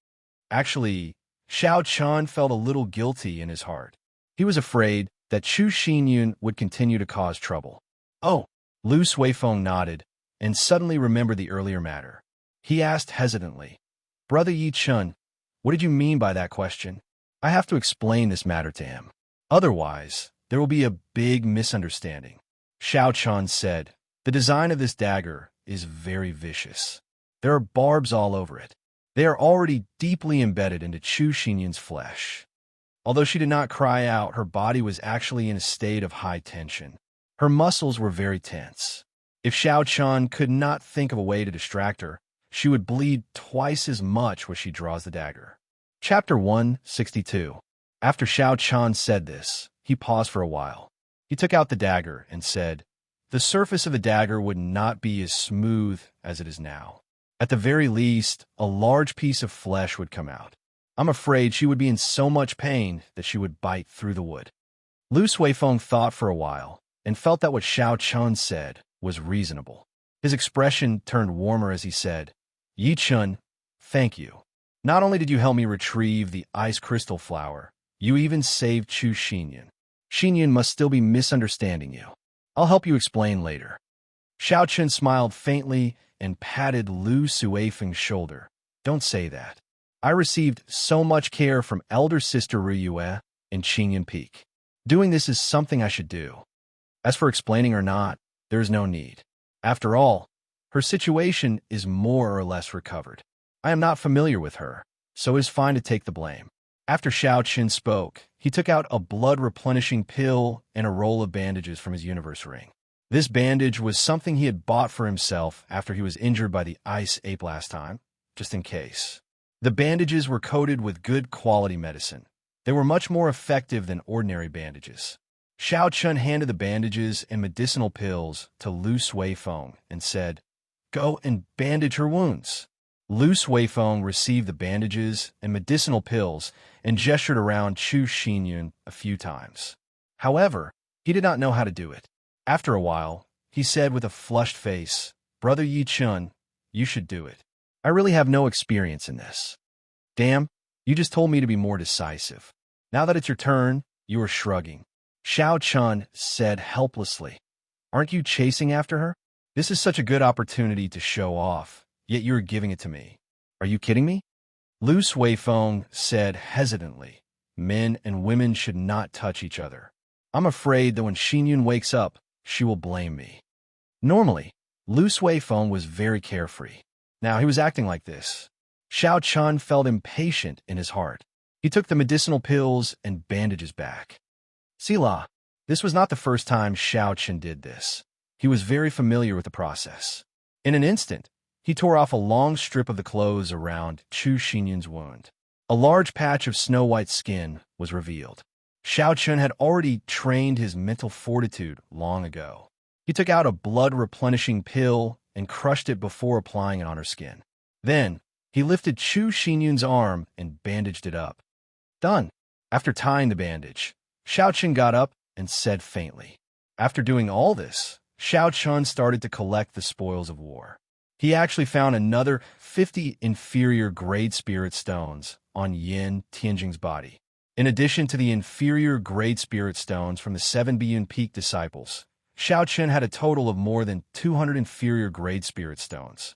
Actually, Xiao Chun felt a little guilty in his heart. He was afraid that Chu Xinyan would continue to cause trouble. "Oh," Lu Suifeng nodded and suddenly remembered the earlier matter. He asked hesitantly, "Brother Yi Chun, what did you mean by that question? I have to explain this matter to him. Otherwise, there will be a big misunderstanding." Xiao Chun said, "The design of this dagger is very vicious. There are barbs all over it. They are already deeply embedded into Chu Xinyan's flesh." Although she did not cry out, her body was actually in a state of high tension. Her muscles were very tense. If Xiao Chun could not think of a way to distract her, she would bleed twice as much when she draws the dagger. Chapter 162. After Xiao Chun said this, he paused for a while. He took out the dagger and said, "The surface of the dagger would not be as smooth as it is now. At the very least, a large piece of flesh would come out. I'm afraid she would be in so much pain that she would bite through the wood." Lu Suifeng thought for a while and felt that what Xiao Chun said was reasonable. His expression turned warmer as he said, "Yi Chun, thank you. Not only did you help me retrieve the ice crystal flower, you even saved Chu Xinyan. Xinyan must still be misunderstanding you. I'll help you explain later." Xiao Chun smiled faintly and patted Lu Suifeng's shoulder. "Don't say that. I received so much care from elder sister Riyue in Qingyan Peak. Doing this is something I should do. As for explaining or not, there is no need. After all, her situation is more or less recovered. I am not familiar with her, so it is fine to take the blame." After Xiao Chun spoke, he took out a blood-replenishing pill and a roll of bandages from his universe ring. This bandage was something he had bought for himself after he was injured by the ice ape last time, just in case. The bandages were coated with good quality medicine. They were much more effective than ordinary bandages. Xiao Chun handed the bandages and medicinal pills to Lu Suifeng and said, "Go and bandage her wounds." Lu Suifeng received the bandages and medicinal pills and gestured around Chu Xinyan a few times. However, he did not know how to do it. After a while, he said with a flushed face, "Brother Yi Chun, you should do it. I really have no experience in this." "Damn, you just told me to be more decisive. Now that it's your turn, you are shrugging." Xiao Chun said helplessly, "Aren't you chasing after her? This is such a good opportunity to show off, yet you are giving it to me. Are you kidding me?" Lu Suifeng said hesitantly, "Men and women should not touch each other. I'm afraid that when Xinyan wakes up, she will blame me." Normally, Lu Suifeng was very carefree. Now he was acting like this. Xiao Chun felt impatient in his heart. He took the medicinal pills and bandages back. Sila, this was not the first time Xiao Chun did this. He was very familiar with the process. In an instant, he tore off a long strip of the clothes around Chu Xinyan's wound. A large patch of snow-white skin was revealed. Xiao Chun had already trained his mental fortitude long ago. He took out a blood-replenishing pill and crushed it before applying it on her skin. Then, he lifted Chu Xinyan's arm and bandaged it up. Done. After tying the bandage, Xiao Chun got up and said faintly. After doing all this, Xiao Chun started to collect the spoils of war. He actually found another 50 inferior grade spirit stones on Yin Tianjing's body. In addition to the inferior grade spirit stones from the 7 Biyun Peak disciples, Xiao Chun had a total of more than 200 inferior grade spirit stones.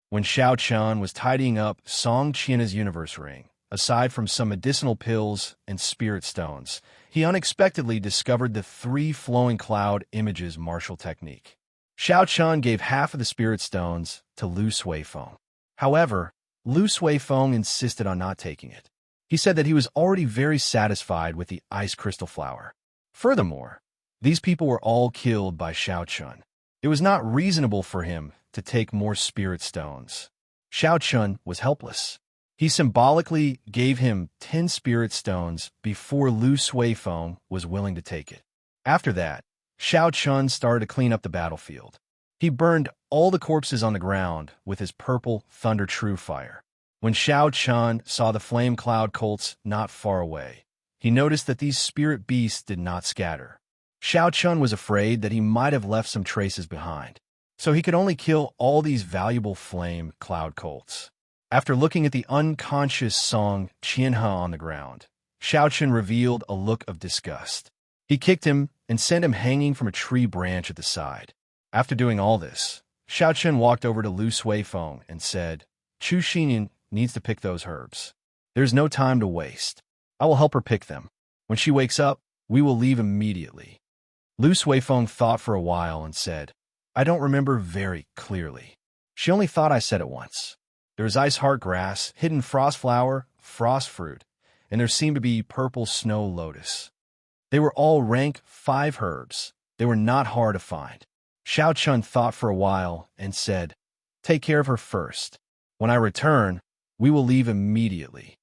When Xiao Chun was tidying up Song Qian's universe ring, aside from some medicinal pills and spirit stones, he unexpectedly discovered the 3 flowing cloud images martial technique. Xiao Chun gave half of the spirit stones to Lu Suifeng. However, Lu Suifeng insisted on not taking it. He said that he was already very satisfied with the ice crystal flower. Furthermore, these people were all killed by Xiao Chun. It was not reasonable for him to take more spirit stones. Xiao Chun was helpless. He symbolically gave him 10 spirit stones before Lu Suifeng was willing to take it. After that, Xiao Chun started to clean up the battlefield. He burned all the corpses on the ground with his purple thunder true fire. When Xiao Chun saw the flame cloud colts not far away, he noticed that these spirit beasts did not scatter. Xiao Chun was afraid that he might have left some traces behind, so he could only kill all these valuable flame cloud colts. After looking at the unconscious Song Qianhe on the ground, Xiao Chun revealed a look of disgust. He kicked him and sent him hanging from a tree branch at the side. After doing all this, Xiao Chun walked over to Lu Suifeng and said, "Chu Xinyan needs to pick those herbs. There's no time to waste. I will help her pick them. When she wakes up, we will leave immediately." Lu Suifeng thought for a while and said, "I don't remember very clearly. She only thought I said it once. There is ice heart grass, hidden frost flower, frost fruit, and there seemed to be purple snow lotus. They were all rank 5 herbs. They were not hard to find. Xiao Chun thought for a while and said, "Take care of her first. When I return, we will leave immediately."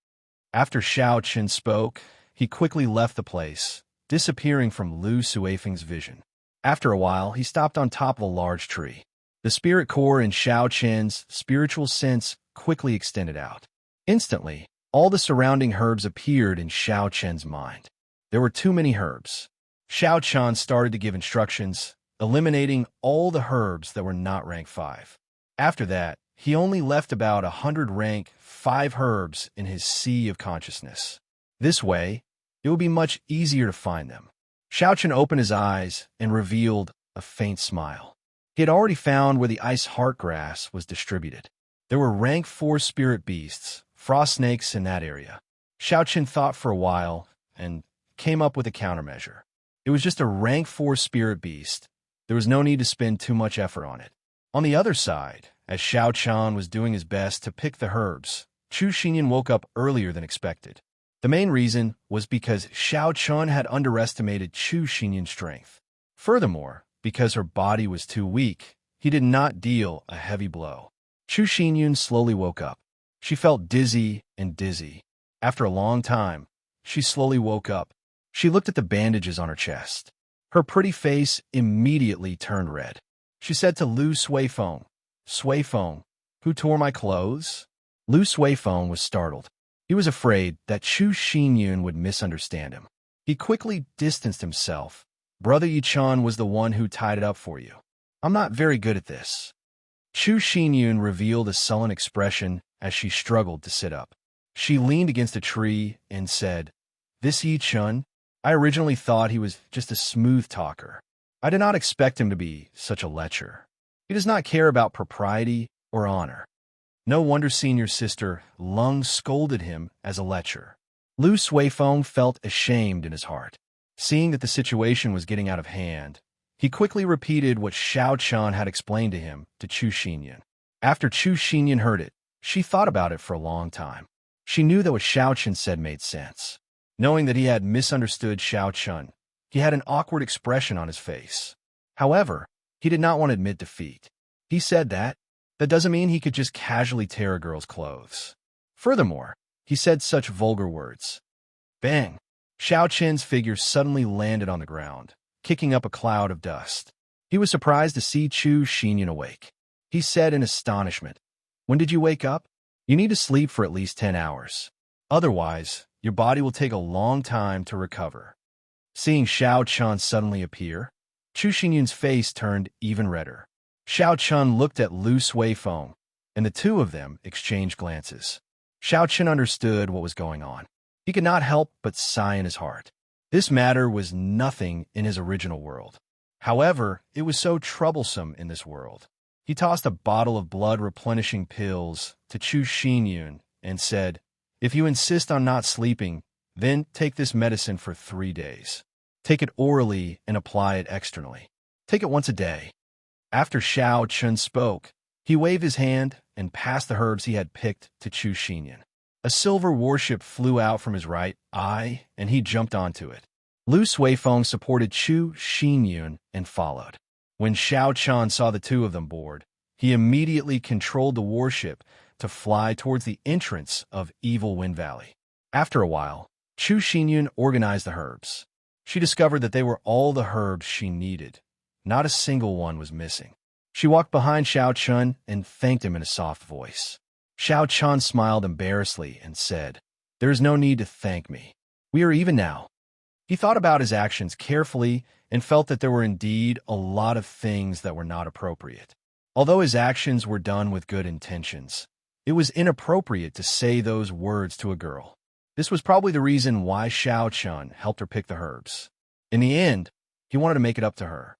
After Xiao Chun spoke, he quickly left the place, disappearing from Lu Suifeng's vision. After a while, he stopped on top of a large tree. The spirit core in Xiao Chen's spiritual sense quickly extended out. Instantly, all the surrounding herbs appeared in Xiao Chen's mind. There were too many herbs. Xiao Chen started to give instructions, eliminating all the herbs that were not rank 5. After that, he only left about 100 rank 5 herbs in his sea of consciousness. This way, it would be much easier to find them. Xiao Chen opened his eyes and revealed a faint smile. He had already found where the ice heart grass was distributed. There were rank 4 spirit beasts, frost snakes in that area. Xiao Chen thought for a while and came up with a countermeasure. It was just a rank 4 spirit beast. There was no need to spend too much effort on it. On the other side, as Xiao Chen was doing his best to pick the herbs, Chu Xinyan woke up earlier than expected. The main reason was because Xiao Chen had underestimated Chu Xinyan's strength. Furthermore, because her body was too weak, he did not deal a heavy blow. Chu Xinyan slowly woke up. She felt dizzy and dizzy. After a long time, she slowly woke up. She looked at the bandages on her chest. Her pretty face immediately turned red. She said to Lu Suifeng, "Suifeng, who tore my clothes?" Lu Suifeng was startled. He was afraid that Chu Xinyan would misunderstand him. He quickly distanced himself. "Brother Yichan was the one who tied it up for you. I'm not very good at this." Chu Xinyan revealed a sullen expression as she struggled to sit up. She leaned against a tree and said, "This Yichan, I originally thought he was just a smooth talker. I did not expect him to be such a lecher. He does not care about propriety or honor. No wonder senior sister Lung scolded him as a lecher." Lu Suifeng felt ashamed in his heart. Seeing that the situation was getting out of hand, he quickly repeated what Xiao Chen had explained to him to Chu Xinyan. After Chu Xinyan heard it, she thought about it for a long time. She knew that what Xiao Chen said made sense. Knowing that he had misunderstood Xiao Chen, he had an awkward expression on his face. However, he did not want to admit defeat. He said that doesn't mean he could just casually tear a girl's clothes. Furthermore, he said such vulgar words. Bang! Xiao Chen's figure suddenly landed on the ground, kicking up a cloud of dust. He was surprised to see Chu Xinyan awake. He said in astonishment, "When did you wake up? You need to sleep for at least 10 hours. Otherwise, your body will take a long time to recover." Seeing Xiao Chen suddenly appear, Chu Xinyan's face turned even redder. Xiao Chen looked at Lu Suifeng, and the two of them exchanged glances. Xiao Chen understood what was going on. He could not help but sigh in his heart. This matter was nothing in his original world. However, it was so troublesome in this world. He tossed a bottle of blood-replenishing pills to Chu Xinyan and said, "If you insist on not sleeping, then take this medicine for 3 days. Take it orally and apply it externally. Take it once a day." After Xiao Chen spoke, he waved his hand and passed the herbs he had picked to Chu Xinyan. A silver warship flew out from his right eye, and he jumped onto it. Lu Suifeng supported Chu Xinyan and followed. When Xiao Chen saw the two of them board, he immediately controlled the warship to fly towards the entrance of Evil Wind Valley. After a while, Chu Xinyan organized the herbs. She discovered that they were all the herbs she needed. Not a single one was missing. She walked behind Xiao Chen and thanked him in a soft voice. Xiao Chen smiled embarrassedly and said, "There is no need to thank me. We are even now." He thought about his actions carefully and felt that there were indeed a lot of things that were not appropriate. Although his actions were done with good intentions, it was inappropriate to say those words to a girl. This was probably the reason why Xiao Chen helped her pick the herbs. In the end, he wanted to make it up to her.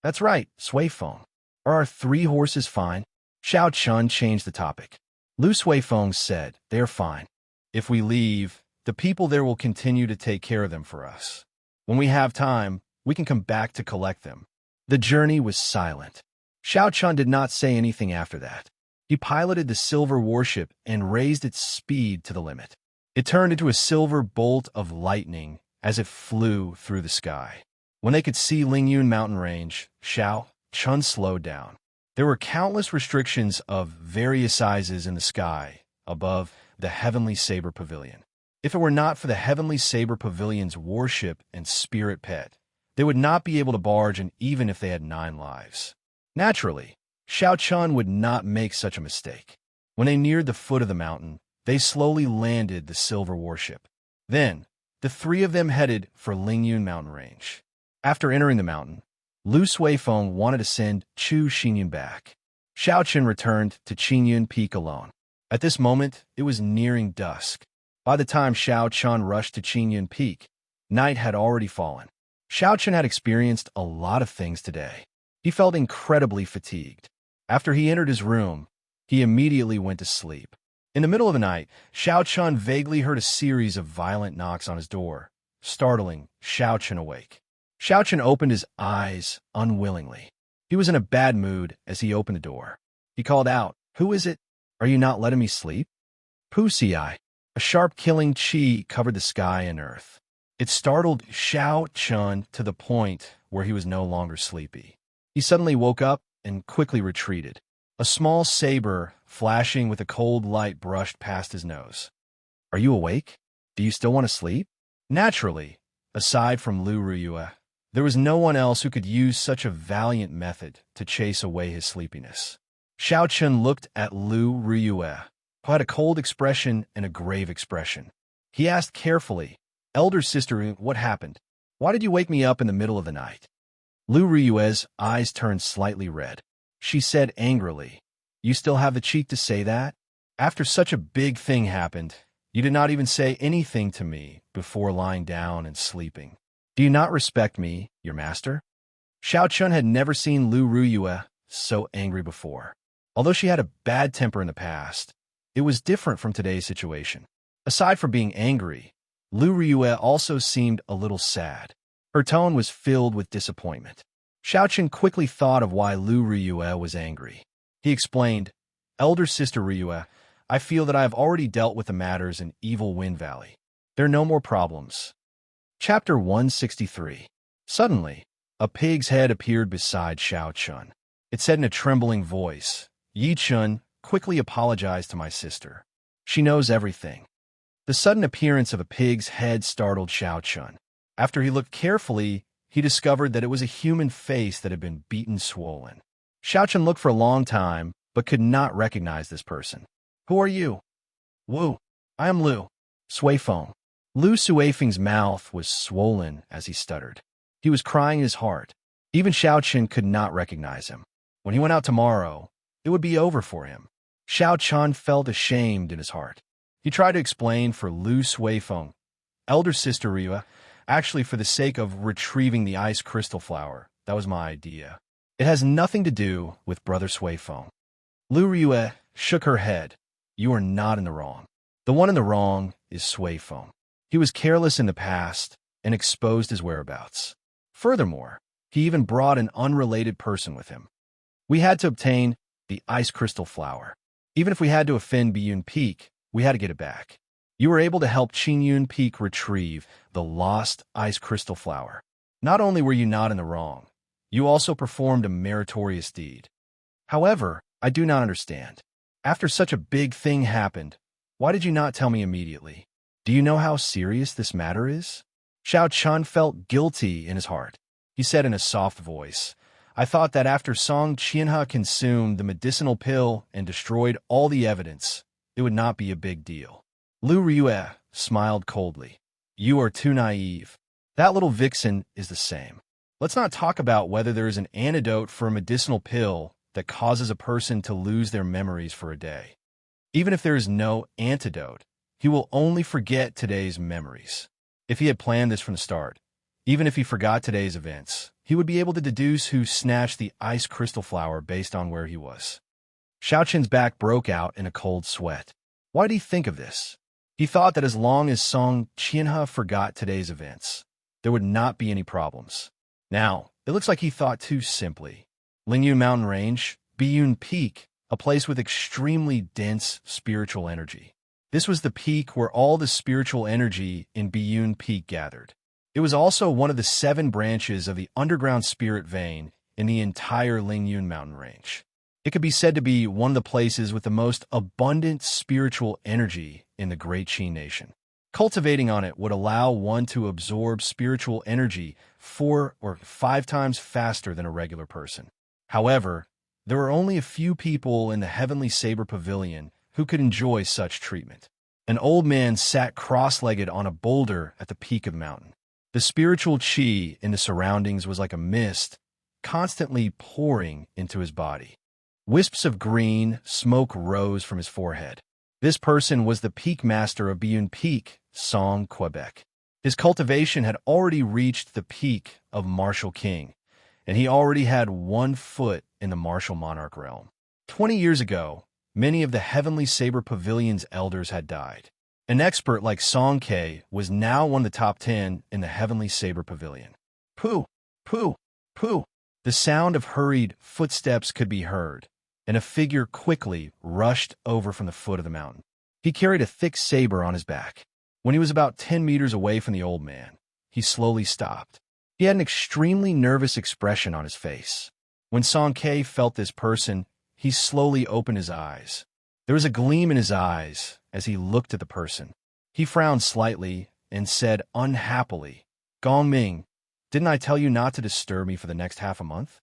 "That's right, Suifeng. Are our 3 horses fine?" Xiao Chen changed the topic. Lu Suifeng said, "They are fine. If we leave, the people there will continue to take care of them for us. When we have time, we can come back to collect them." The journey was silent. Xiao Chen did not say anything after that. He piloted the silver warship and raised its speed to the limit. It turned into a silver bolt of lightning as it flew through the sky. When they could see Lingyun mountain range, Xiao Chun slowed down. There were countless restrictions of various sizes in the sky above the Heavenly Saber Pavilion. If it were not for the Heavenly Saber Pavilion's warship and spirit pet, they would not be able to barge in even if they had 9 lives. Naturally, Xiao Chun would not make such a mistake. When they neared the foot of the mountain, they slowly landed the silver warship. Then, the 3 of them headed for Lingyun mountain range. After entering the mountain, Lu Suifeng wanted to send Chu Xinyun back. Xiao Chun returned to Qinyun Peak alone. At this moment, it was nearing dusk. By the time Xiao Chun rushed to Qinyun Peak, night had already fallen. Xiao Chun had experienced a lot of things today. He felt incredibly fatigued. After he entered his room, he immediately went to sleep. In the middle of the night, Xiao Chun vaguely heard a series of violent knocks on his door, startling Xiao Chun awake. Xiao Chun opened his eyes unwillingly. He was in a bad mood as he opened the door. He called out, "Who is it? Are you not letting me sleep?" Pusii. A sharp killing chi covered the sky and earth. It startled Xiao Chun to the point where he was no longer sleepy. He suddenly woke up and quickly retreated. A small saber, flashing with a cold light, brushed past his nose. "Are you awake? Do you still want to sleep?" Naturally, aside from Lu Ruyue, there was no one else who could use such a valiant method to chase away his sleepiness. Xiao Chun looked at Lu Ruyue, who had a cold expression and a grave expression. He asked carefully, "Elder sister, what happened? Why did you wake me up in the middle of the night?" Lu Ruyue's eyes turned slightly red. She said angrily, "You still have the cheek to say that? After such a big thing happened, you did not even say anything to me before lying down and sleeping. Do you not respect me, your master?" Xiao Chun had never seen Lu Ruyue so angry before. Although she had a bad temper in the past, it was different from today's situation. Aside from being angry, Lu Ruyue also seemed a little sad. Her tone was filled with disappointment. Xiao Chun quickly thought of why Lu Ruyue was angry. He explained, "Elder sister Ruyue, I feel that I have already dealt with the matters in Evil Wind Valley. There are no more problems." Chapter 163. Suddenly, a pig's head appeared beside Xiao Chun. It said in a trembling voice, "Yi Chun, quickly apologize to my sister. She knows everything." The sudden appearance of a pig's head startled Xiao Chun. After he looked carefully, he discovered that it was a human face that had been beaten swollen. Xiao Chun looked for a long time, but could not recognize this person. "Who are you?" "Wu. I am Lu Suifeng." Lu Suifeng's mouth was swollen as he stuttered. He was crying his heart. Even Xiao Chun could not recognize him. When he went out tomorrow, it would be over for him. Xiao Chun felt ashamed in his heart. He tried to explain for Lu Suifeng, "Elder sister Ruyue, actually for the sake of retrieving the ice crystal flower, that was my idea. It has nothing to do with Brother Suifeng." Lu Ruyue shook her head. "You are not in the wrong. The one in the wrong is Suifeng. He was careless in the past and exposed his whereabouts. Furthermore, he even brought an unrelated person with him. We had to obtain the ice crystal flower. Even if we had to offend Biyun Peak, we had to get it back. You were able to help Qinyun Peak retrieve the lost ice crystal flower. Not only were you not in the wrong, you also performed a meritorious deed. However, I do not understand. After such a big thing happened, why did you not tell me immediately? Do you know how serious this matter is?" Xiao Chun felt guilty in his heart. He said in a soft voice, "I thought that after Song Qianhe consumed the medicinal pill and destroyed all the evidence, it would not be a big deal." Lu Ruyue smiled coldly. "You are too naive. That little vixen is the same. Let's not talk about whether there is an antidote for a medicinal pill that causes a person to lose their memories for a day. Even if there is no antidote, he will only forget today's memories. If he had planned this from the start, even if he forgot today's events, he would be able to deduce who snatched the ice crystal flower based on where he was." Xiao Chun's back broke out in a cold sweat. Why did he think of this? He thought that as long as Song Qianhe forgot today's events, there would not be any problems. Now, it looks like he thought too simply. Lingyun Mountain Range, Biyun Peak, a place with extremely dense spiritual energy. This was the peak where all the spiritual energy in Biyun Peak gathered. It was also one of the 7 branches of the underground spirit vein in the entire Lingyun mountain range. It could be said to be one of the places with the most abundant spiritual energy in the Great Qi Nation. Cultivating on it would allow one to absorb spiritual energy 4 or 5 times faster than a regular person. However, there were only a few people in the Heavenly Saber Pavilion who could enjoy such treatment. An old man sat cross-legged on a boulder at the peak of the mountain. The spiritual qi in the surroundings was like a mist, constantly pouring into his body. Wisps of green smoke rose from his forehead. This person was the peak master of Biyun Peak, Song, Quebec. His cultivation had already reached the peak of Martial King, and he already had 1 foot in the Martial Monarch realm. 20 years ago, many of the Heavenly Saber Pavilion's elders had died. An expert like Song Ke was now one of the top 10 in the Heavenly Saber Pavilion. Pooh, pooh, pooh. The sound of hurried footsteps could be heard, and a figure quickly rushed over from the foot of the mountain. He carried a thick saber on his back. When he was about 10 meters away from the old man, he slowly stopped. He had an extremely nervous expression on his face. When Song Ke felt this person, he slowly opened his eyes. There was a gleam in his eyes as he looked at the person. He frowned slightly and said unhappily, "Gongming, didn't I tell you not to disturb me for the next half a month?"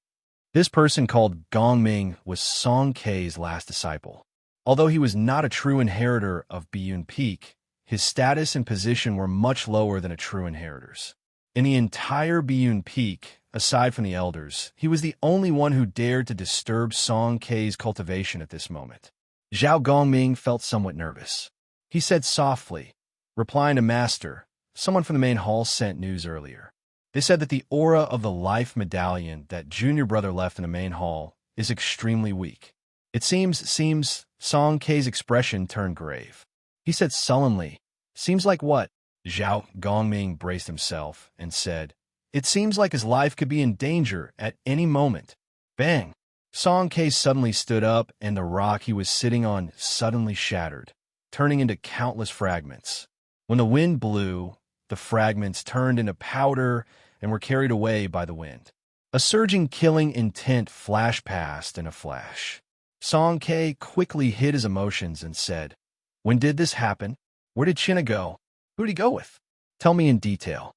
This person called Gongming was Song Ke's last disciple. Although he was not a true inheritor of Biyun Peak, his status and position were much lower than a true inheritor's. In the entire Biyun Peak, aside from the elders, he was the only one who dared to disturb Song Ke's cultivation at this moment. Zhao Gongming felt somewhat nervous. He said softly, replying to Master, "Someone from the main hall sent news earlier. They said that the aura of the life medallion that Junior Brother left in the main hall is extremely weak. It seems Song Ke's expression turned grave. He said sullenly, "Seems like what?" Zhao Gongming braced himself and said, "It seems like his life could be in danger at any moment." Bang! Song Ke suddenly stood up, and the rock he was sitting on suddenly shattered, turning into countless fragments. When the wind blew, the fragments turned into powder and were carried away by the wind. A surging killing intent flashed past in a flash. Song Ke quickly hid his emotions and said, "When did this happen? Where did China go? Who did he go with? Tell me in detail."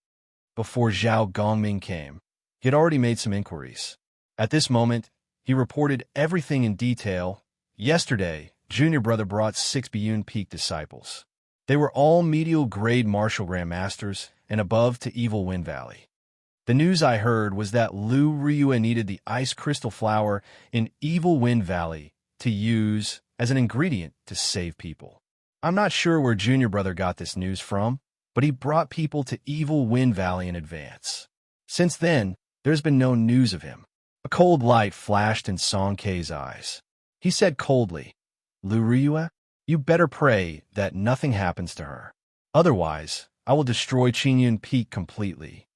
Before Zhao Gongming came, he had already made some inquiries. At this moment, he reported everything in detail. Yesterday, Junior Brother brought 6 Biyun Peak disciples. They were all medial grade martial grandmasters and above to Evil Wind Valley. The news I heard was that Lu Ryue needed the ice crystal flower in Evil Wind Valley to use as an ingredient to save people. I'm not sure where Junior Brother got this news from, but he brought people to Evil Wind Valley in advance. Since then, there's been no news of him. A cold light flashed in Song Ke's eyes. He said coldly, "Lu Ryue, you better pray that nothing happens to her. Otherwise, I will destroy Qingyun Peak completely.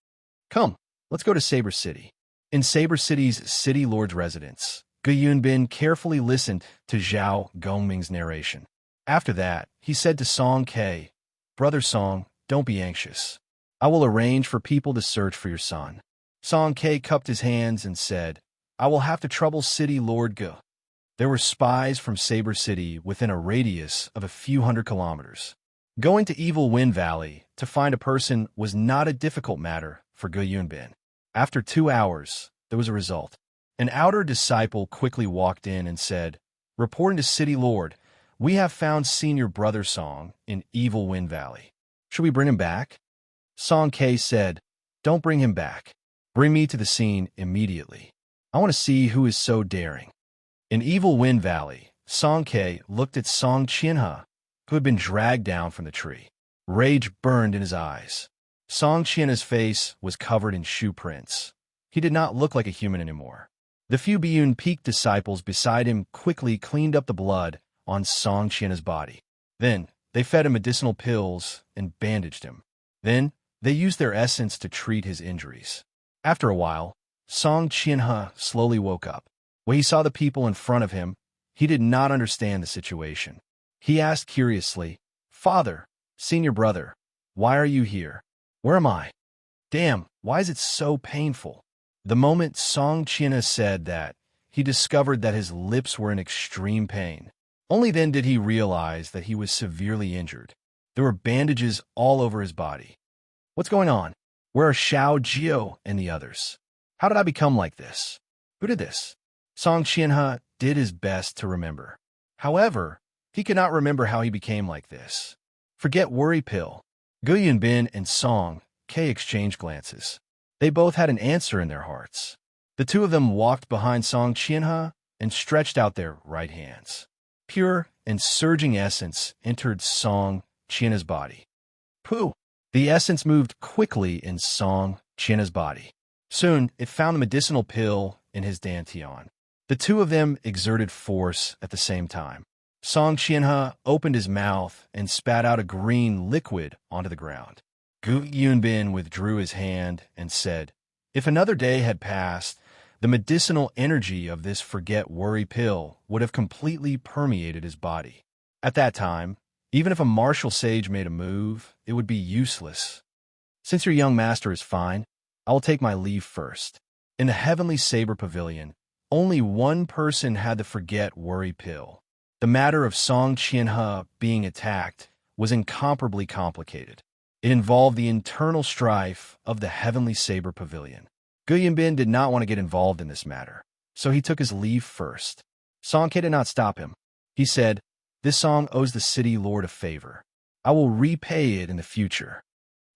Come, let's go to Saber City." In Saber City's City Lord's residence, Gu Yunbin carefully listened to Zhao Gongming's narration. After that, he said to Song Ke, "Brother Song, don't be anxious. I will arrange for people to search for your son." Song Ke cupped his hands and said, "I will have to trouble City Lord Gu." There were spies from Saber City within a radius of a few hundred kilometers. Going to Evil Wind Valley to find a person was not a difficult matter for Gu Yunbin. After 2 hours, there was a result. An outer disciple quickly walked in and said, "Reporting to City Lord, we have found Senior Brother Song in Evil Wind Valley. Should we bring him back?" Song Ke said, "Don't bring him back. Bring me to the scene immediately. I want to see who is so daring." In Evil Wind Valley, Song Ke looked at Song Qianhe, who had been dragged down from the tree. Rage burned in his eyes. Song Qianhe's face was covered in shoe prints. He did not look like a human anymore. The few Biyun Peak disciples beside him quickly cleaned up the blood on Song Qianhe's body. Then, they fed him medicinal pills and bandaged him. Then, they used their essence to treat his injuries. After a while, Song Qianhe slowly woke up. When he saw the people in front of him, he did not understand the situation. He asked curiously, "Father, Senior Brother, why are you here? Where am I?" Damn, why is it so painful? The moment Song Qianhe said that, he discovered that his lips were in extreme pain. Only then did he realize that he was severely injured. There were bandages all over his body. What's going on? Where are Xiao Jiao and the others? How did I become like this? Who did this? Song Qianhe did his best to remember. However, he could not remember how he became like this. Forget worry pill. Gu Yunbin and Song K exchanged glances. They both had an answer in their hearts. The two of them walked behind Song Qianhe and stretched out their right hands. Pure and surging essence entered Song Qianhe's body. Pooh! The essence moved quickly in Song Qianhe's body. Soon, it found the medicinal pill in his dantian. The two of them exerted force at the same time. Song Qianhe opened his mouth and spat out a green liquid onto the ground. Gu Yunbin withdrew his hand and said, "If another day had passed, the medicinal energy of this forget-worry pill would have completely permeated his body. At that time, even if a martial sage made a move, it would be useless. Since your young master is fine, I will take my leave first." In the Heavenly Saber Pavilion, only one person had the forget-worry pill. The matter of Song Qianhe being attacked was incomparably complicated. It involved the internal strife of the Heavenly Saber Pavilion. Gu Yunbin did not want to get involved in this matter, so he took his leave first. Song K did not stop him. He said, "This song owes the city lord a favor. I will repay it in the future."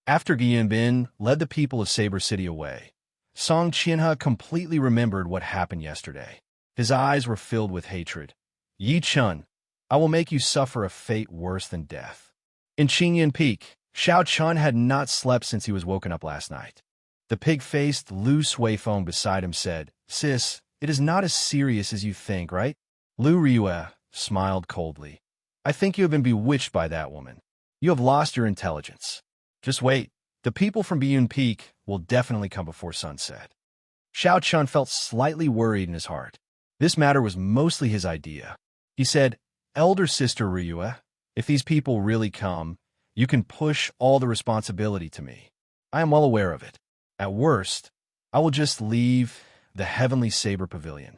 After Gu Yunbin led the people of Saber City away, Song Qianhe completely remembered what happened yesterday. His eyes were filled with hatred. "Yi Chun, I will make you suffer a fate worse than death." In Qingyan Peak, Xiao Chun had not slept since he was woken up last night. The pig-faced Lu Suifeng beside him said, "Sis, it is not as serious as you think, right?" Lu Riyue smiled coldly. "I think you have been bewitched by that woman. You have lost your intelligence. Just wait. The people from Biyun Peak will definitely come before sunset." Xiao Chun felt slightly worried in his heart. This matter was mostly his idea. He said, "Elder sister Riyue, if these people really come, you can push all the responsibility to me. I am well aware of it. At worst, I will just leave the Heavenly Saber Pavilion."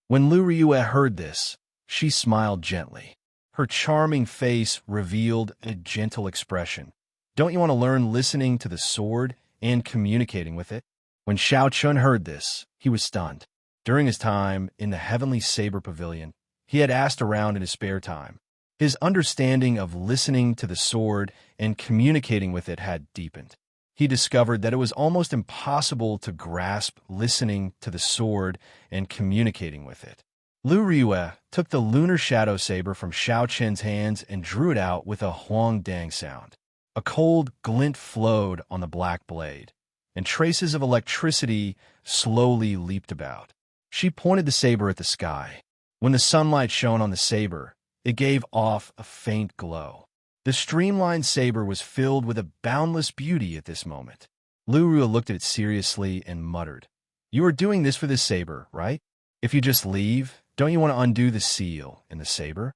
When Lu Riyue heard this, she smiled gently. Her charming face revealed a gentle expression. "Don't you want to learn listening to the sword and communicating with it?" When Xiao Chun heard this, he was stunned. During his time in the Heavenly Saber Pavilion, he had asked around in his spare time. His understanding of listening to the sword and communicating with it had deepened. He discovered that it was almost impossible to grasp listening to the sword and communicating with it. Lu Riyue took the lunar shadow saber from Xiao Chen's hands and drew it out with a huang dang sound. A cold glint flowed on the black blade, and traces of electricity slowly leaped about. She pointed the saber at the sky. When the sunlight shone on the saber, it gave off a faint glow. The streamlined saber was filled with a boundless beauty at this moment. Lu Riyue looked at it seriously and muttered, "You are doing this for this saber, right? If you just leave, don't you want to undo the seal in the saber?"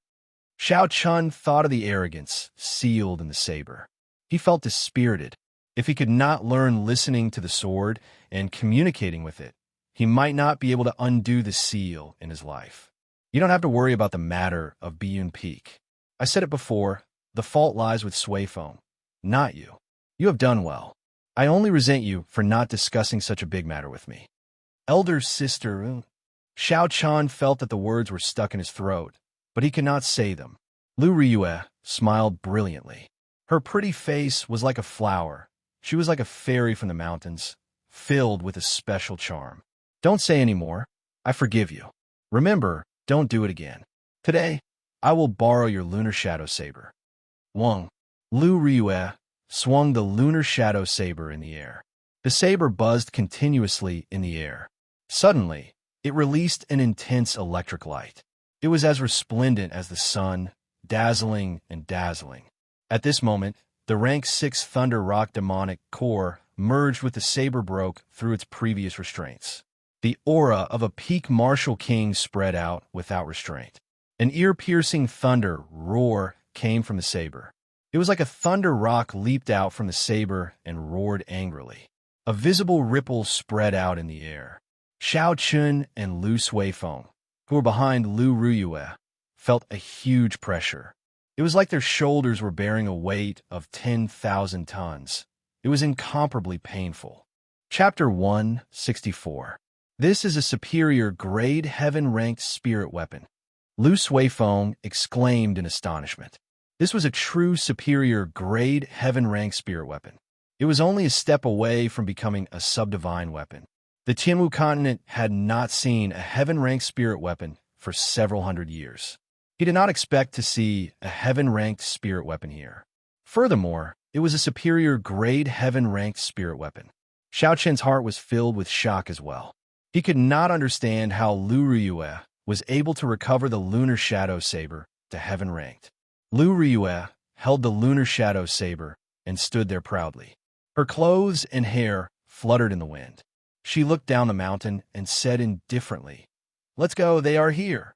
Xiao Chun thought of the arrogance sealed in the saber. He felt dispirited. If he could not learn listening to the sword and communicating with it, he might not be able to undo the seal in his life. "You don't have to worry about the matter of Biyun Peak. I said it before, the fault lies with Suifeng, not you. You have done well. I only resent you for not discussing such a big matter with me." "Elder sister..." Xiao Chun felt that the words were stuck in his throat, but he could not say them. Lu Riyue smiled brilliantly. Her pretty face was like a flower. She was like a fairy from the mountains, filled with a special charm. "Don't say any more. I forgive you. Remember, don't do it again. Today, I will borrow your lunar shadow saber." Wang. Lu Riyue swung the lunar shadow saber in the air. The saber buzzed continuously in the air. Suddenly, it released an intense electric light. It was as resplendent as the sun, dazzling and dazzling. At this moment, the rank 6 Thunder Rock demonic core merged with the saber broke through its previous restraints. The aura of a peak martial king spread out without restraint. An ear-piercing thunder roar came from the saber. It was like a thunder rock leaped out from the saber and roared angrily. A visible ripple spread out in the air. Xiao Chun and Lu Suifeng, who were behind Lu Ruyue, felt a huge pressure. It was like their shoulders were bearing a weight of 10,000 tons. It was incomparably painful. Chapter 164. This is a superior grade heaven-ranked spirit weapon. Lu Suifeng exclaimed in astonishment. This was a true superior grade heaven-ranked spirit weapon. It was only a step away from becoming a subdivine weapon. The Tianwu continent had not seen a heaven-ranked spirit weapon for several hundred years. He did not expect to see a heaven-ranked spirit weapon here. Furthermore, it was a superior grade heaven-ranked spirit weapon. Xiao Chen's heart was filled with shock as well. He could not understand how Lu Ruyue was able to recover the lunar shadow saber to heaven-ranked. Lu Ruyue held the lunar shadow saber and stood there proudly. Her clothes and hair fluttered in the wind. She looked down the mountain and said indifferently, "Let's go, they are here."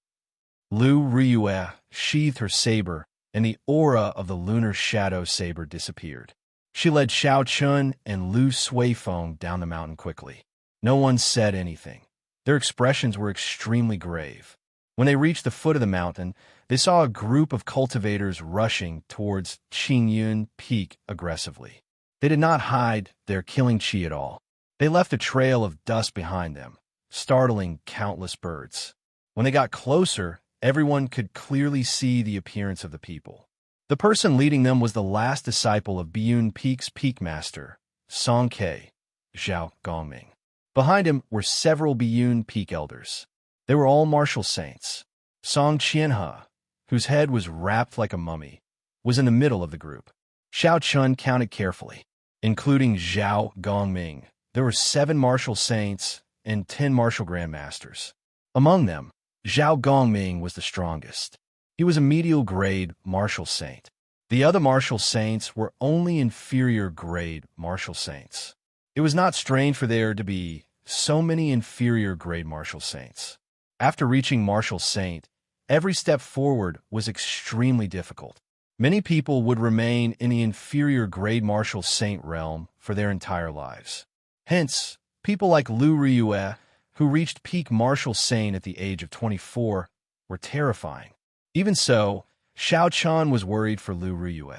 Lu Ruyue sheathed her saber, and the aura of the lunar shadow saber disappeared. She led Xiao Chun and Lu Suifeng down the mountain quickly. No one said anything. Their expressions were extremely grave. When they reached the foot of the mountain, they saw a group of cultivators rushing towards Qingyun Peak aggressively. They did not hide their killing qi at all. They left a trail of dust behind them, startling countless birds. When they got closer, everyone could clearly see the appearance of the people. The person leading them was the last disciple of Biyun Peak's peak master, Song Ke, Zhao Gongming. Behind him were several Biyun Peak elders. They were all martial saints. Song Qianhe, whose head was wrapped like a mummy, was in the middle of the group. Xiao Chun counted carefully. Including Zhao Gongming, there were 7 martial saints and 10 martial grandmasters. Among them, Zhao Gongming was the strongest. He was a medial grade martial saint. The other martial saints were only inferior grade martial saints. It was not strange for there to be so many inferior grade martial saints. After reaching martial saint, every step forward was extremely difficult. Many people would remain in the inferior grade martial saint realm for their entire lives. Hence, people like Lu Ruyue, who reached peak martial saint at the age of 24, were terrifying. Even so, Xiao Chun was worried for Lu Ruyue.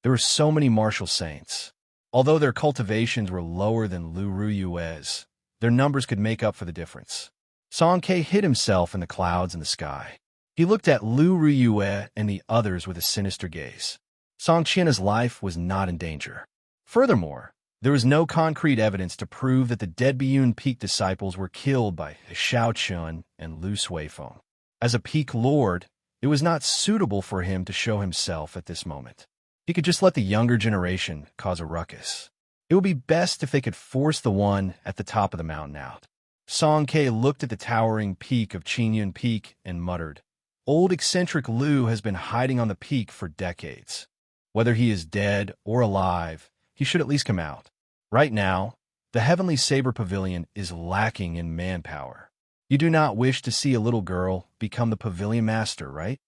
There were so many martial saints. Although their cultivations were lower than Lu Ruyue's, their numbers could make up for the difference. Song Ke hid himself in the clouds in the sky. He looked at Lu Ruyue and the others with a sinister gaze. Song Qian's life was not in danger. Furthermore, there was no concrete evidence to prove that the dead Biyun Peak disciples were killed by Xiao Chun and Lu Suifeng. As a peak lord, it was not suitable for him to show himself at this moment. He could just let the younger generation cause a ruckus. It would be best if they could force the one at the top of the mountain out. Song Ke looked at the towering peak of Qingyun Peak and muttered, "Old eccentric Lu has been hiding on the peak for decades. Whether he is dead or alive, he should at least come out. Right now, the Heavenly Saber Pavilion is lacking in manpower. You do not wish to see a little girl become the pavilion master, right?"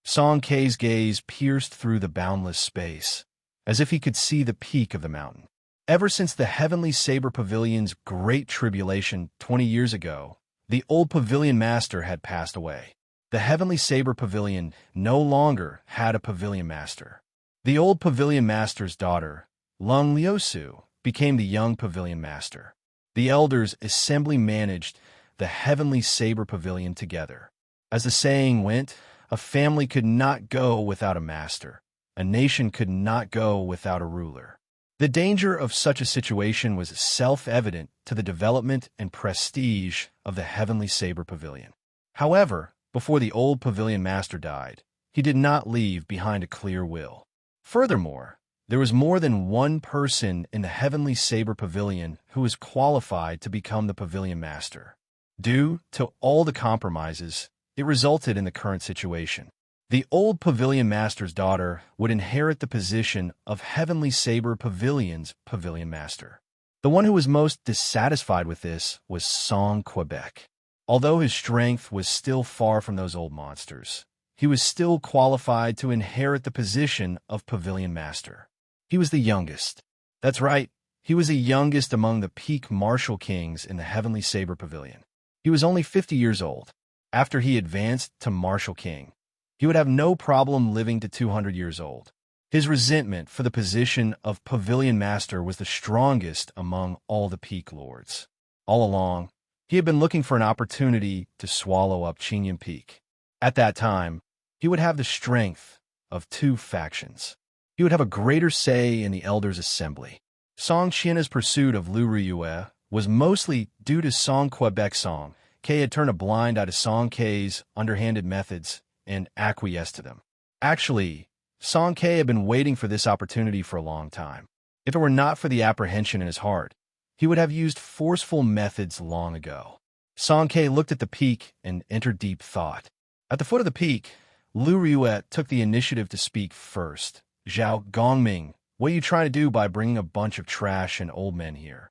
Song Ke's gaze pierced through the boundless space, as if he could see the peak of the mountain. Ever since the Heavenly Saber Pavilion's great tribulation 20 years ago, the old pavilion master had passed away. The Heavenly Saber Pavilion no longer had a pavilion master. The old pavilion master's daughter, Lung Liusu, became the young pavilion master. The elders assembly managed the Heavenly Saber Pavilion together. As the saying went, a family could not go without a master. A nation could not go without a ruler. The danger of such a situation was self-evident to the development and prestige of the Heavenly Saber Pavilion. However, before the old pavilion master died, he did not leave behind a clear will. Furthermore, there was more than one person in the Heavenly Saber Pavilion who was qualified to become the pavilion master. Due to all the compromises, it resulted in the current situation. The old pavilion master's daughter would inherit the position of Heavenly Saber Pavilion's pavilion master. The one who was most dissatisfied with this was Song Quebec. Although his strength was still far from those old monsters, he was still qualified to inherit the position of pavilion master. He was the youngest. That's right, He was the youngest among the peak martial kings in the Heavenly Saber Pavilion. He was only 50 years old. After he advanced to martial king, he would have no problem living to 200 years old. His resentment for the position of pavilion master was the strongest among all the peak lords. All along, he had been looking for an opportunity to swallow up Qingyun Peak. At that time, he would have the strength of two factions. He would have a greater say in the elders' assembly. Song Qian's pursuit of Lu Riyue was mostly due to Song Quebec Song. Kei had turned a blind eye to Song Kei's underhanded methods and acquiesced to them. Actually, Song Kei had been waiting for this opportunity for a long time. If it were not for the apprehension in his heart, he would have used forceful methods long ago. Song Kei looked at the peak and entered deep thought. At the foot of the peak, Lu Riyue took the initiative to speak first. Zhao Gongming, what are you trying to do by bringing a bunch of trash and old men here?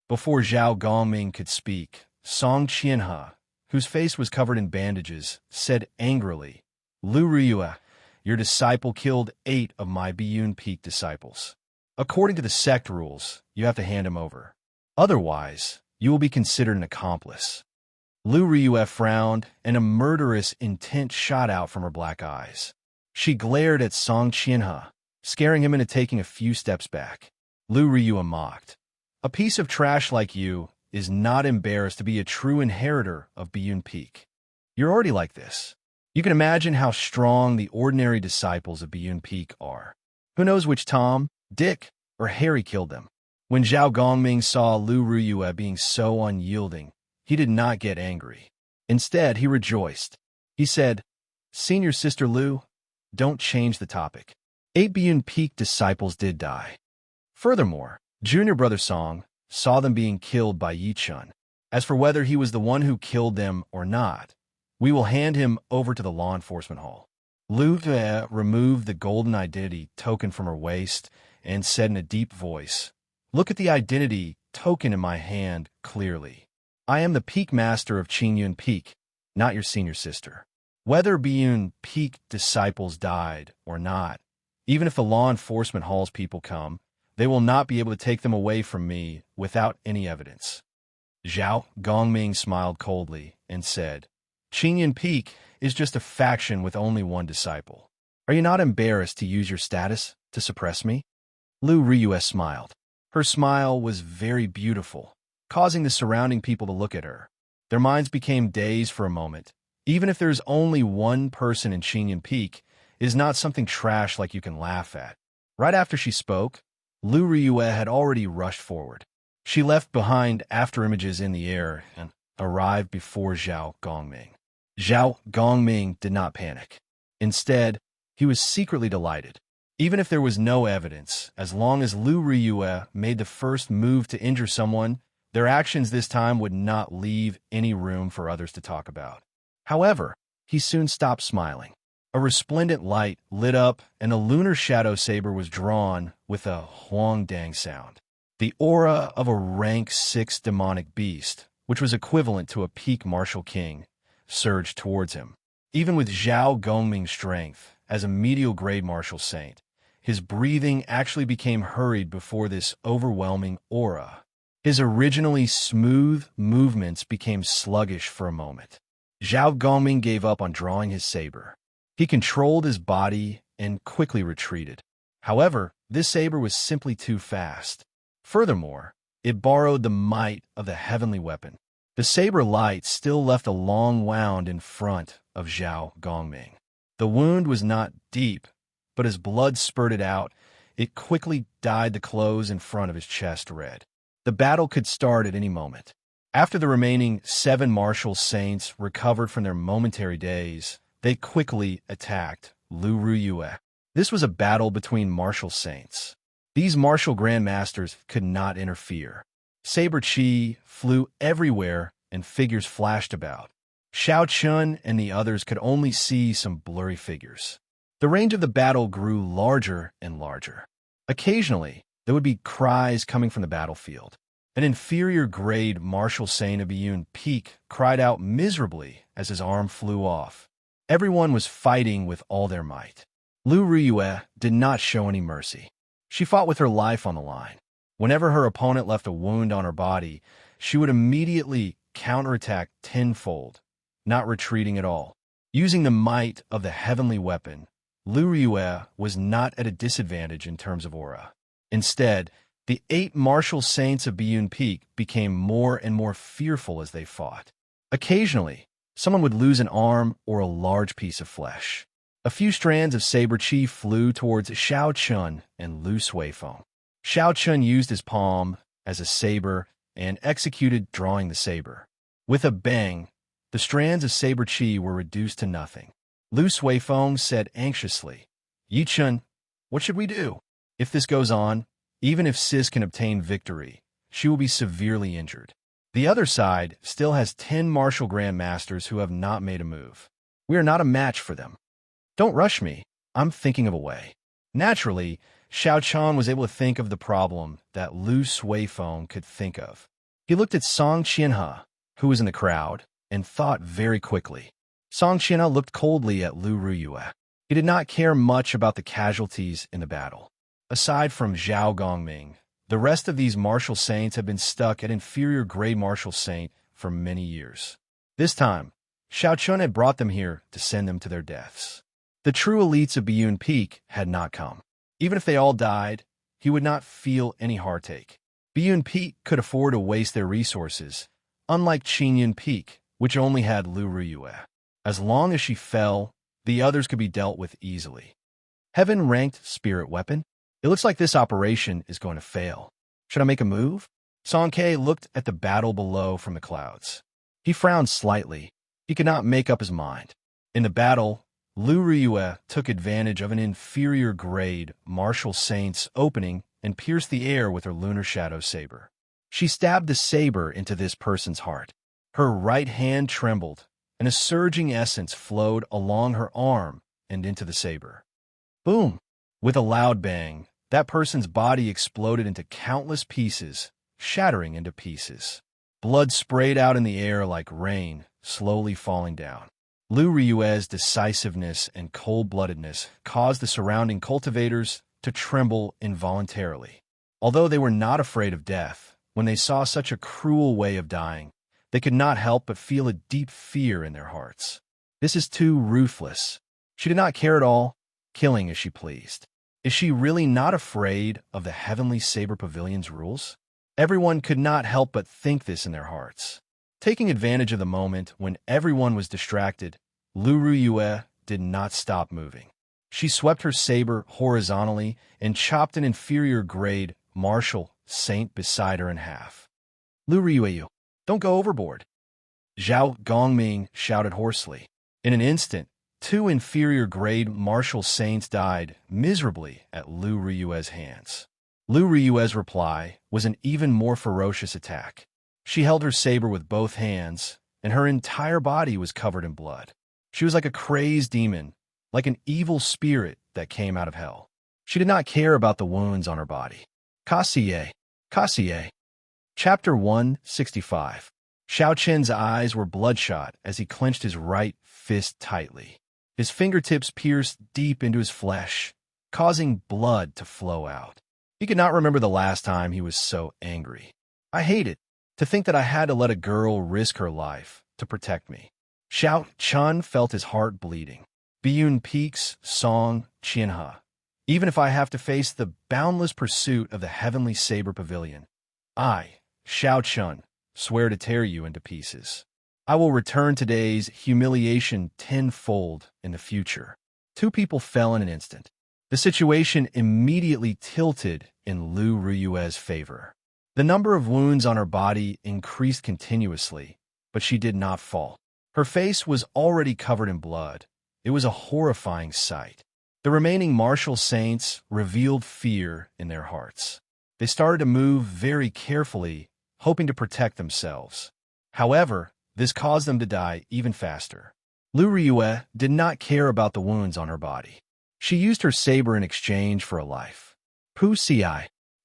Before Zhao Gongming could speak, Song Qianhe, whose face was covered in bandages, said angrily, Lu Riyue, your disciple killed 8 of my Biyun Peak disciples. According to the sect rules, you have to hand him over. Otherwise, you will be considered an accomplice. Lu Riyue frowned, and a murderous intent shot out from her black eyes. She glared at Song Qianhe, scaring him into taking a few steps back. Lu Riyue mocked. A piece of trash like you is not embarrassed to be a true inheritor of Biyun Peak. You're already like this. You can imagine how strong the ordinary disciples of Biyun Peak are. Who knows which Tom, Dick, or Harry killed them? When Zhao Gongming saw Lu Riyue being so unyielding, he did not get angry. Instead, he rejoiced. He said, Senior Sister Lu, don't change the topic. 8 Biyun Peak disciples did die. Furthermore, Junior Brother Song saw them being killed by Yi Chun. As for whether he was the one who killed them or not, we will hand him over to the law enforcement hall. Lu Riyue removed the golden identity token from her waist and said in a deep voice, Look at the identity token in my hand clearly. I am the Peak Master of Qingyun Peak, not your senior sister. Whether Biyun Peak disciples died or not, even if the law enforcement hall's people come, they will not be able to take them away from me without any evidence. Zhao Gongming smiled coldly and said, Qingyun Peak is just a faction with only one disciple. Are you not embarrassed to use your status to suppress me? Lu Riyue smiled. Her smile was very beautiful, causing the surrounding people to look at her. Their minds became dazed for a moment. Even if there's only one person in Qingyun Peak, it is not something trash like you can laugh at. Right after she spoke, Lu Riyue had already rushed forward. She left behind after images in the air and arrived before Zhao Gongming. Zhao Gongming did not panic. Instead, he was secretly delighted. Even if there was no evidence, as long as Lu Riyue made the first move to injure someone, their actions this time would not leave any room for others to talk about. However, he soon stopped smiling. A resplendent light lit up, and a lunar shadow saber was drawn with a huangdang sound. The aura of a rank 6 demonic beast, which was equivalent to a peak martial king, surged towards him. Even with Zhao Gongming's strength as a medial grade martial saint, his breathing actually became hurried before this overwhelming aura. His originally smooth movements became sluggish for a moment. Zhao Gongming gave up on drawing his saber. He controlled his body and quickly retreated. However, this saber was simply too fast. Furthermore, it borrowed the might of the heavenly weapon. The saber light still left a long wound in front of Zhao Gongming. The wound was not deep, but as blood spurted out, it quickly dyed the clothes in front of his chest red. The battle could start at any moment. After the remaining 7 martial saints recovered from their momentary daze, they quickly attacked Lu Riyue. This was a battle between martial saints. These martial grandmasters could not interfere. Saber chi flew everywhere and figures flashed about. Xiao Chun and the others could only see some blurry figures. The range of the battle grew larger and larger. Occasionally, there would be cries coming from the battlefield. An inferior-grade martial saint of Biyun Peak cried out miserably as his arm flew off. Everyone was fighting with all their might. Lu Riyue did not show any mercy. She fought with her life on the line. Whenever her opponent left a wound on her body, she would immediately counterattack tenfold, not retreating at all. Using the might of the heavenly weapon, Lu Ryue was not at a disadvantage in terms of aura. Instead, the 8 martial saints of Biyun Peak became more and more fearful as they fought. Occasionally, someone would lose an arm or a large piece of flesh. A few strands of saber chi flew towards Xiao Chun and Lu Suifeng. Xiao Chun used his palm as a saber and executed drawing the saber. With a bang, the strands of saber chi were reduced to nothing. Lu Suifeng said anxiously, "Yi Chun, what should we do? If this goes on, even if Sis can obtain victory, she will be severely injured. The other side still has 10 martial grandmasters who have not made a move. We are not a match for them. Don't rush me. I'm thinking of a way." Naturally, Xiao Chun was able to think of the problem that Lu Suifeng could think of. He looked at Song Qianhe, who was in the crowd, and thought very quickly. Song Qianhe looked coldly at Lu Ryue. He did not care much about the casualties in the battle. Aside from Zhao Gongming, the rest of these martial saints have been stuck at inferior grade martial saint for many years. This time, Xiao Chun had brought them here to send them to their deaths. The true elites of Biyun Peak had not come. Even if they all died, he would not feel any heartache. Biyun Peak could afford to waste their resources, unlike Qingyun Peak, which only had Lu Ryue. As long as she fell, the others could be dealt with easily. Heaven-ranked spirit weapon? It looks like this operation is going to fail. Should I make a move? Song Ke looked at the battle below from the clouds. He frowned slightly. He could not make up his mind. In the battle, Lu Ryue took advantage of an inferior grade martial saint's opening and pierced the air with her lunar shadow saber. She stabbed the saber into this person's heart. Her right hand trembled, and a surging essence flowed along her arm and into the saber. Boom! With a loud bang, that person's body exploded into countless pieces, shattering into pieces. Blood sprayed out in the air like rain, slowly falling down. Lu Ryue's decisiveness and cold-bloodedness caused the surrounding cultivators to tremble involuntarily. Although they were not afraid of death, when they saw such a cruel way of dying, they could not help but feel a deep fear in their hearts. This is too ruthless. She did not care at all, killing as she pleased. Is she really not afraid of the Heavenly Saber Pavilion's rules? Everyone could not help but think this in their hearts. Taking advantage of the moment when everyone was distracted, Lu Ryue did not stop moving. She swept her saber horizontally and chopped an inferior grade martial saint beside her in half. Lu Ryue, don't go overboard. Zhao Gongming shouted hoarsely. In an instant, 2 inferior grade martial saints died miserably at Lu Ryue's hands. Lu Ryue's reply was an even more ferocious attack. She held her saber with both hands, and her entire body was covered in blood. She was like a crazed demon, like an evil spirit that came out of hell. She did not care about the wounds on her body. Kassier. Chapter 165. Xiao Chen's eyes were bloodshot as he clenched his right fist tightly. His fingertips pierced deep into his flesh, causing blood to flow out. He could not remember the last time he was so angry. I hate it. To think that I had to let a girl risk her life to protect me. Xiao Chun felt his heart bleeding. Biyun Peak's Song Qianhe. Even if I have to face the boundless pursuit of the Heavenly Saber Pavilion, I, Xiao Chun, swear to tear you into pieces. I will return today's humiliation tenfold in the future. 2 people fell in an instant. The situation immediately tilted in Lu Ryue's favor. The number of wounds on her body increased continuously, but she did not fall. Her face was already covered in blood. It was a horrifying sight. The remaining martial saints revealed fear in their hearts. They started to move very carefully, hoping to protect themselves. However, this caused them to die even faster. Lu Ryue did not care about the wounds on her body. She used her saber in exchange for a life. Pu Si.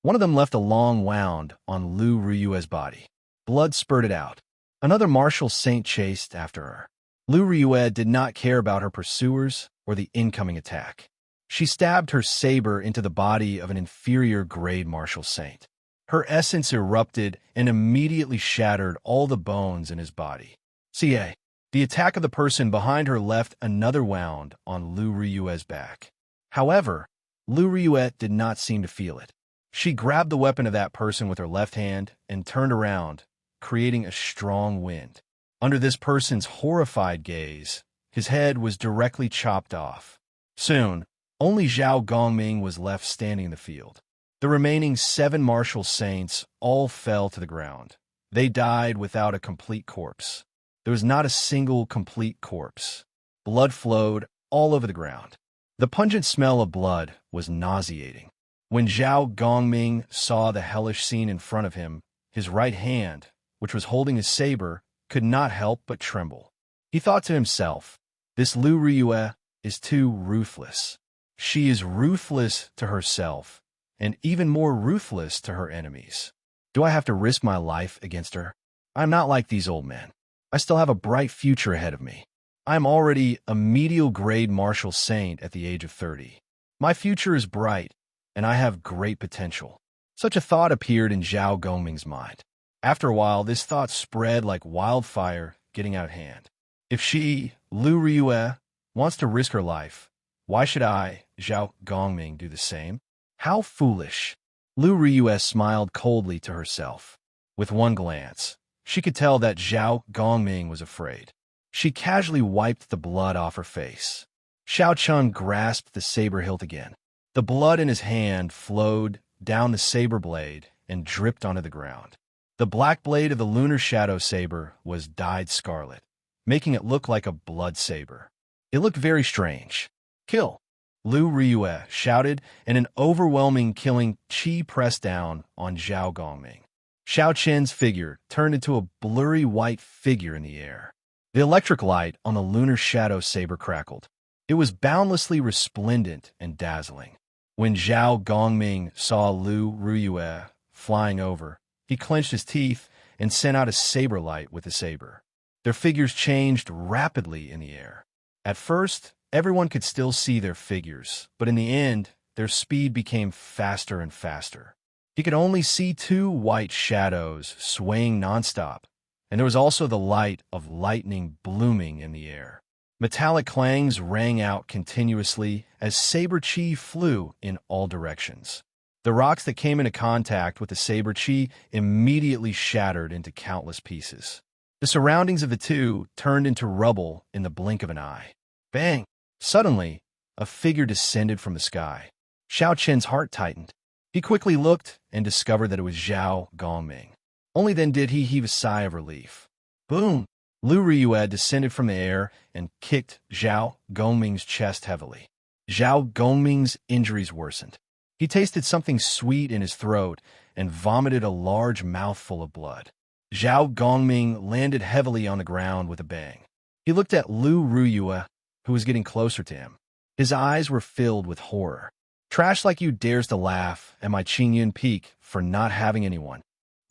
One of them left a long wound on Lu Ryue's body. Blood spurted out. Another martial saint chased after her. Lu Ryue did not care about her pursuers or the incoming attack. She stabbed her saber into the body of an inferior grade martial saint. Her essence erupted and immediately shattered all the bones in his body. CA. The attack of the person behind her left another wound on Lu Ryue's back. However, Lu Ryue did not seem to feel it. She grabbed the weapon of that person with her left hand and turned around, creating a strong wind. Under this person's horrified gaze, his head was directly chopped off. Soon, only Zhao Gongming was left standing in the field. The remaining 7 martial saints all fell to the ground. They died without a complete corpse. There was not a single complete corpse. Blood flowed all over the ground. The pungent smell of blood was nauseating. When Zhao Gongming saw the hellish scene in front of him, his right hand, which was holding his saber, could not help but tremble. He thought to himself, "This Lu Ryue is too ruthless. She is ruthless to herself, and even more ruthless to her enemies. Do I have to risk my life against her? I'm not like these old men. I still have a bright future ahead of me. I'm already a medial grade martial saint at the age of 30. My future is bright, and I have great potential." Such a thought appeared in Zhao Gongming's mind. After a while, this thought spread like wildfire, getting out of hand. If she, Lu Ryue, wants to risk her life, why should I, Zhao Gongming, do the same? How foolish. Lu Ryue smiled coldly to herself. With one glance, she could tell that Zhao Gongming was afraid. She casually wiped the blood off her face. Xiao Chun grasped the saber hilt again. The blood in his hand flowed down the saber blade and dripped onto the ground. The black blade of the lunar shadow saber was dyed scarlet, making it look like a blood saber. It looked very strange. "Kill!" Lu Ryue shouted, and an overwhelming killing chi pressed down on Zhao Gongming. Xiao Chen's figure turned into a blurry white figure in the air. The electric light on the lunar shadow saber crackled. It was boundlessly resplendent and dazzling. When Zhao Gongming saw Lu Ryue flying over, he clenched his teeth and sent out a saber light with the saber. Their figures changed rapidly in the air. At first, everyone could still see their figures, but in the end, their speed became faster and faster. He could only see 2 white shadows swaying nonstop, and there was also the light of lightning blooming in the air. Metallic clangs rang out continuously as saber chi flew in all directions. The rocks that came into contact with the saber chi immediately shattered into countless pieces. The surroundings of the two turned into rubble in the blink of an eye. Bang! Suddenly, a figure descended from the sky. Xiao Chen's heart tightened. He quickly looked and discovered that it was Zhao Gongming. Only then did he heave a sigh of relief. Boom! Lu Ryue descended from the air and kicked Zhao Gongming's chest heavily. Zhao Gongming's injuries worsened. He tasted something sweet in his throat and vomited a large mouthful of blood. Zhao Gongming landed heavily on the ground with a bang. He looked at Lu Ryue, who was getting closer to him. His eyes were filled with horror. Trash like you dares to laugh at my Qingyun Peak for not having anyone.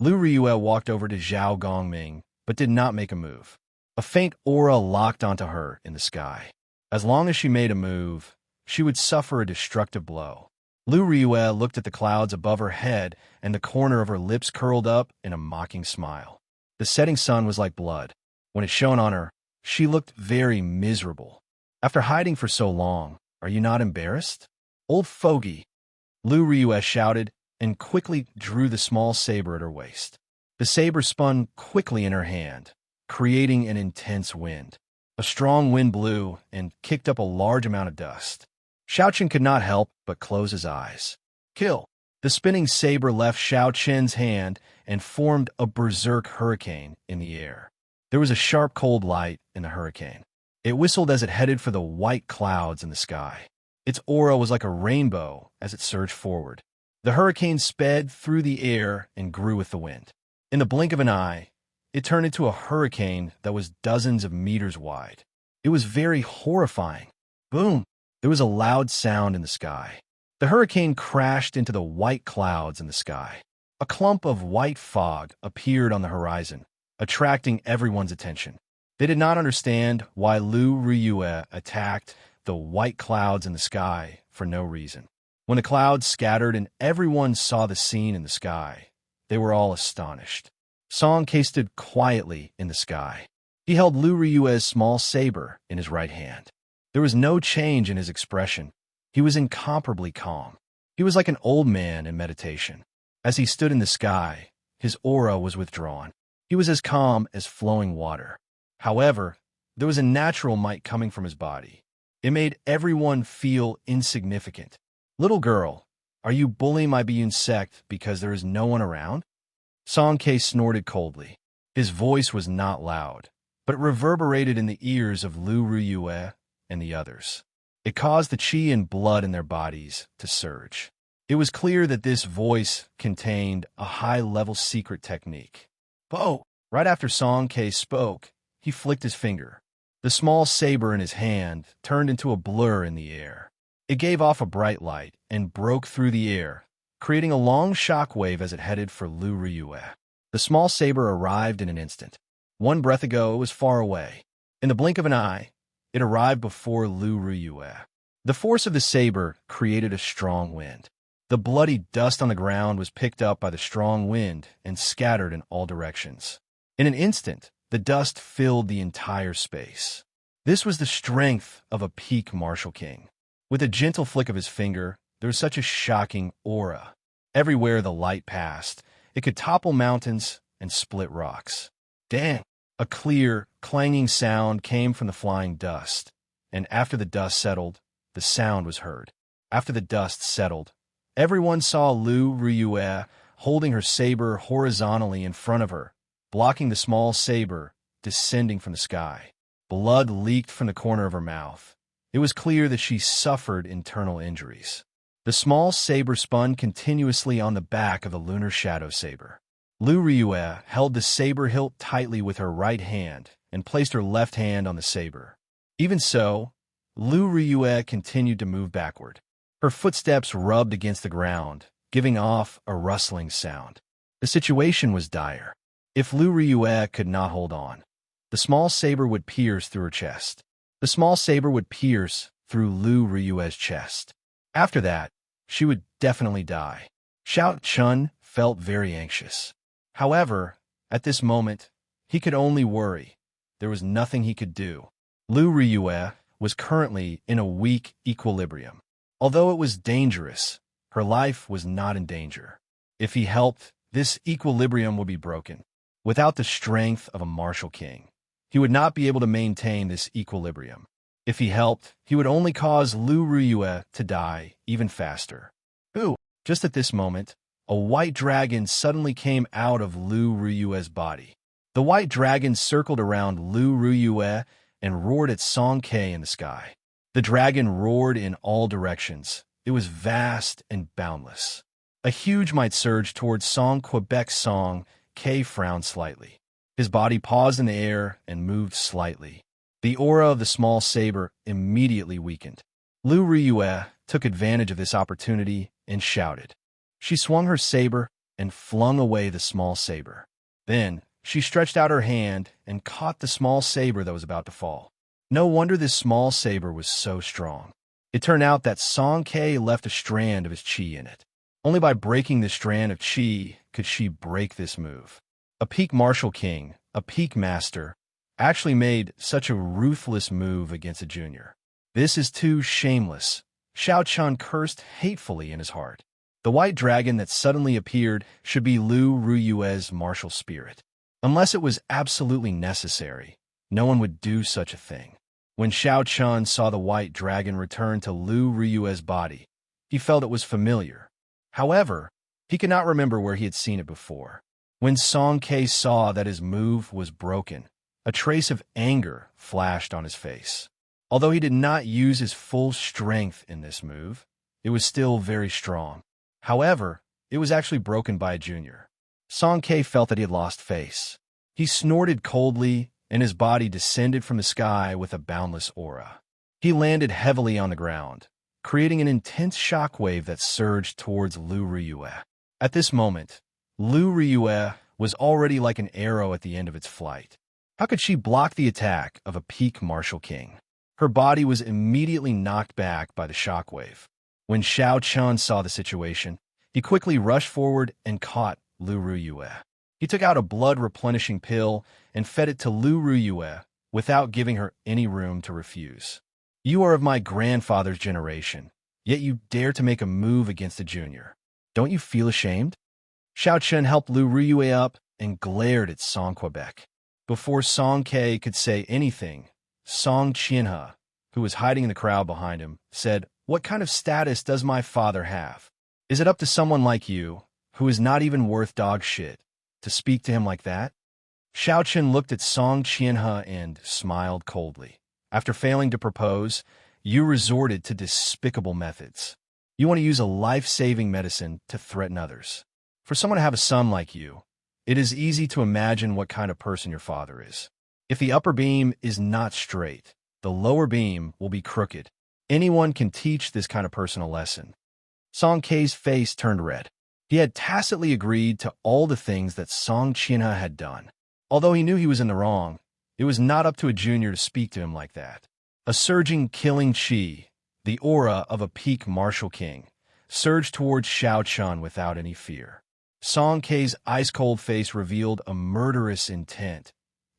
Lu Ryue walked over to Zhao Gongming, but did not make a move. A faint aura locked onto her in the sky. As long as she made a move, she would suffer a destructive blow. Lu Ryue looked at the clouds above her head, and the corner of her lips curled up in a mocking smile. The setting sun was like blood. When it shone on her, she looked very miserable. After hiding for so long, are you not embarrassed? Old fogey! Lu Ryue shouted, and quickly drew the small saber at her waist. The saber spun quickly in her hand, creating an intense wind. A strong wind blew and kicked up a large amount of dust. Xiao Chen could not help but close his eyes. Kill! The spinning saber left Xiao Chen's hand and formed a berserk hurricane in the air. There was a sharp cold light in the hurricane. It whistled as it headed for the white clouds in the sky. Its aura was like a rainbow as it surged forward. The hurricane sped through the air and grew with the wind. In the blink of an eye, it turned into a hurricane that was dozens of meters wide. It was very horrifying. Boom! There was a loud sound in the sky. The hurricane crashed into the white clouds in the sky. A clump of white fog appeared on the horizon, attracting everyone's attention. They did not understand why Lu Ryue attacked the white clouds in the sky for no reason. When the clouds scattered and everyone saw the scene in the sky, They were all astonished. Song Ke stood quietly in the sky. He held Lu Ryue's small saber in his right hand. There was no change in his expression. He was incomparably calm. He was like an old man in meditation. As he stood in the sky, his aura was withdrawn. He was as calm as flowing water. However, there was a natural might coming from his body. It made everyone feel insignificant. "Little girl, are you bullying my Biyun sect because there is no one around?" Song Ke snorted coldly. His voice was not loud, but it reverberated in the ears of Lu Ryue and the others. It caused the qi and blood in their bodies to surge. It was clear that this voice contained a high-level secret technique. "Bo!" Right after Song Ke spoke, he flicked his finger. The small saber in his hand turned into a blur in the air. It gave off a bright light and broke through the air, creating a long shockwave as it headed for Lu Ryue. The small saber arrived in an instant. One breath ago, it was far away. In the blink of an eye, it arrived before Lu Ryue. The force of the saber created a strong wind. The bloody dust on the ground was picked up by the strong wind and scattered in all directions. In an instant, the dust filled the entire space. This was the strength of a peak martial king. With a gentle flick of his finger, there was such a shocking aura. Everywhere the light passed, it could topple mountains and split rocks. Dang! A clear, clanging sound came from the flying dust, and after the dust settled, the sound was heard. After the dust settled, everyone saw Lu Ryue holding her saber horizontally in front of her, blocking the small saber descending from the sky. Blood leaked from the corner of her mouth. It was clear that she suffered internal injuries. The small saber spun continuously on the back of the lunar shadow saber. Lu Ryue held the saber hilt tightly with her right hand and placed her left hand on the saber. Even so, Lu Ryue continued to move backward. Her footsteps rubbed against the ground, giving off a rustling sound. The situation was dire. If Lu Ryue could not hold on, the small saber would pierce through her chest. The small saber would pierce through Lu Ryue's chest. After that, she would definitely die. Xiao Chun felt very anxious. However, at this moment, he could only worry. There was nothing he could do. Lu Ryue was currently in a weak equilibrium. Although it was dangerous, her life was not in danger. If he helped, this equilibrium would be broken. Without the strength of a martial king, he would not be able to maintain this equilibrium. If he helped, he would only cause Lu Ryue to die even faster. Ooh! Just at this moment, a white dragon suddenly came out of Lu Ryue's body. The white dragon circled around Lu Ryue and roared at Song Ke in the sky. The dragon roared in all directions. It was vast and boundless. A huge might surged towards Song Quebec. Song Ke frowned slightly. His body paused in the air and moved slightly. The aura of the small saber immediately weakened. Lu Ryue took advantage of this opportunity and shouted. She swung her saber and flung away the small saber. Then, she stretched out her hand and caught the small saber that was about to fall. No wonder this small saber was so strong. It turned out that Song Ke left a strand of his qi in it. Only by breaking this strand of qi could she break this move. A peak martial king, a peak master, actually made such a ruthless move against a junior. This is too shameless. Xiao Chun cursed hatefully in his heart. The white dragon that suddenly appeared should be Lu Ryue's martial spirit. Unless it was absolutely necessary, no one would do such a thing. When Xiao Chun saw the white dragon return to Lu Ryue's body, he felt it was familiar. However, he could not remember where he had seen it before. When Song Ke saw that his move was broken, a trace of anger flashed on his face. Although he did not use his full strength in this move, it was still very strong. However, it was actually broken by a junior. Song Ke felt that he had lost face. He snorted coldly, and his body descended from the sky with a boundless aura. He landed heavily on the ground, creating an intense shockwave that surged towards Lu Ryue. At this moment, Lu Ryue was already like an arrow at the end of its flight. How could she block the attack of a peak martial king? Her body was immediately knocked back by the shockwave. When Xiao Chun saw the situation, he quickly rushed forward and caught Lu Ruyue. He took out a blood-replenishing pill and fed it to Lu Ruyue without giving her any room to refuse. You are of my grandfather's generation, yet you dare to make a move against a junior. Don't you feel ashamed? Xiao Chen helped Lu Ruyue up and glared at Song Quebec. Before Song Ke could say anything, Song Qianhe, who was hiding in the crowd behind him, said, "What kind of status does my father have? Is it up to someone like you, who is not even worth dog shit, to speak to him like that?" Xiao Chen looked at Song Qianhe and smiled coldly. After failing to propose, you resorted to despicable methods. You want to use a life-saving medicine to threaten others. For someone to have a son like you, it is easy to imagine what kind of person your father is. If the upper beam is not straight, the lower beam will be crooked. Anyone can teach this kind of person a lesson. Song Ke's face turned red. He had tacitly agreed to all the things that Song Qianhe had done. Although he knew he was in the wrong, it was not up to a junior to speak to him like that. A surging, killing chi, the aura of a peak martial king, surged towards Xiao Chen without any fear. Song Ke's ice-cold face revealed a murderous intent.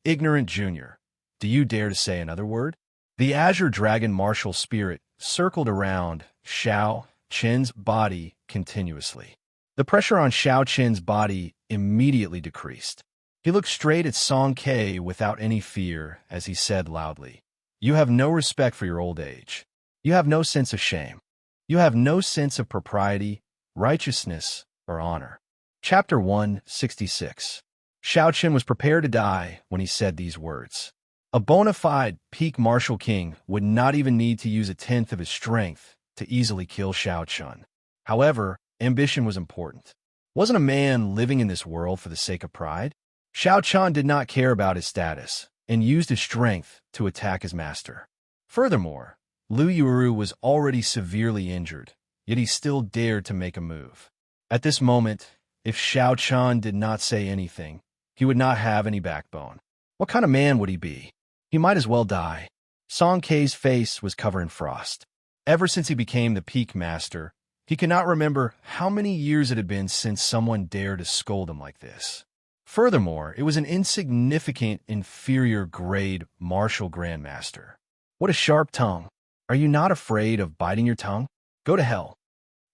Ignorant junior, do you dare to say another word? The azure dragon martial spirit circled around Xiao Chen's body continuously. The pressure on Xiao Chen's body immediately decreased. He looked straight at Song Ke without any fear as he said loudly, "You have no respect for your old age. You have no sense of shame. You have no sense of propriety, righteousness, or honor." Chapter 166. Xiao Chen was prepared to die when he said these words. A bona fide peak martial king would not even need to use a tenth of his strength to easily kill Xiao Chen. However, ambition was important. Wasn't a man living in this world for the sake of pride? Xiao Chen did not care about his status and used his strength to attack his master. Furthermore, Lu Yuru was already severely injured, yet he still dared to make a move. At this moment, if Xiao Chen did not say anything, he would not have any backbone. What kind of man would he be? He might as well die. Song Ke's face was covered in frost. Ever since he became the peak master, he could not remember how many years it had been since someone dared to scold him like this. Furthermore, it was an insignificant, inferior grade martial grandmaster. What a sharp tongue. Are you not afraid of biting your tongue? Go to hell.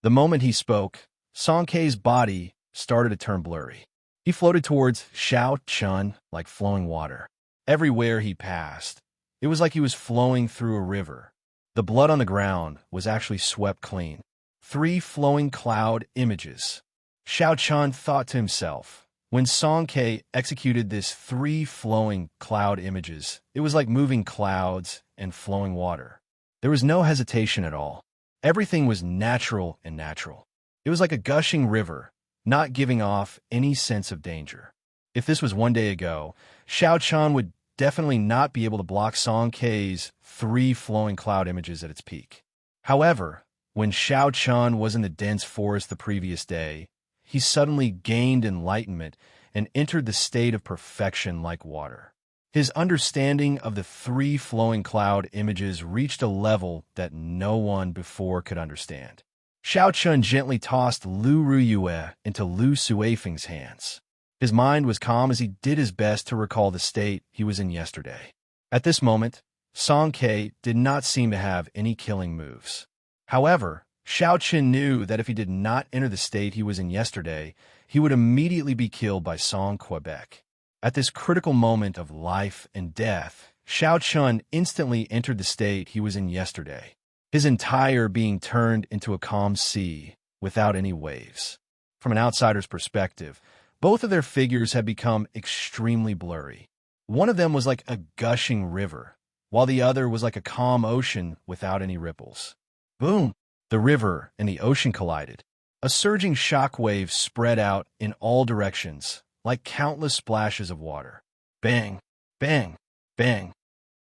The moment he spoke, Song Ke's body started to turn blurry. He floated towards Xiao Chen like flowing water. Everywhere he passed, it was like he was flowing through a river. The blood on the ground was actually swept clean. 3 flowing cloud images. Xiao Chen thought to himself, when Song Ke executed this 3 flowing cloud images, it was like moving clouds and flowing water. There was no hesitation at all. Everything was natural and natural. It was like a gushing river, not giving off any sense of danger. If this was one day ago, Xiao Chen would definitely not be able to block Song Ke's 3 flowing cloud images at its peak. However, when Xiao Chen was in the dense forest the previous day, he suddenly gained enlightenment and entered the state of perfection like water. His understanding of the 3 flowing cloud images reached a level that no one before could understand. Xiao Chen gently tossed Lu Ruyue into Lu Suifeng's hands. His mind was calm as he did his best to recall the state he was in yesterday. At this moment, Song Ke did not seem to have any killing moves. However, Xiao Chen knew that if he did not enter the state he was in yesterday, he would immediately be killed by Song Quebec. At this critical moment of life and death, Xiao Chen instantly entered the state he was in yesterday, his entire being turned into a calm sea without any waves. From an outsider's perspective, both of their figures had become extremely blurry. One of them was like a gushing river, while the other was like a calm ocean without any ripples. Boom! The river and the ocean collided. A surging shock wave spread out in all directions, like countless splashes of water. Bang! Bang! Bang!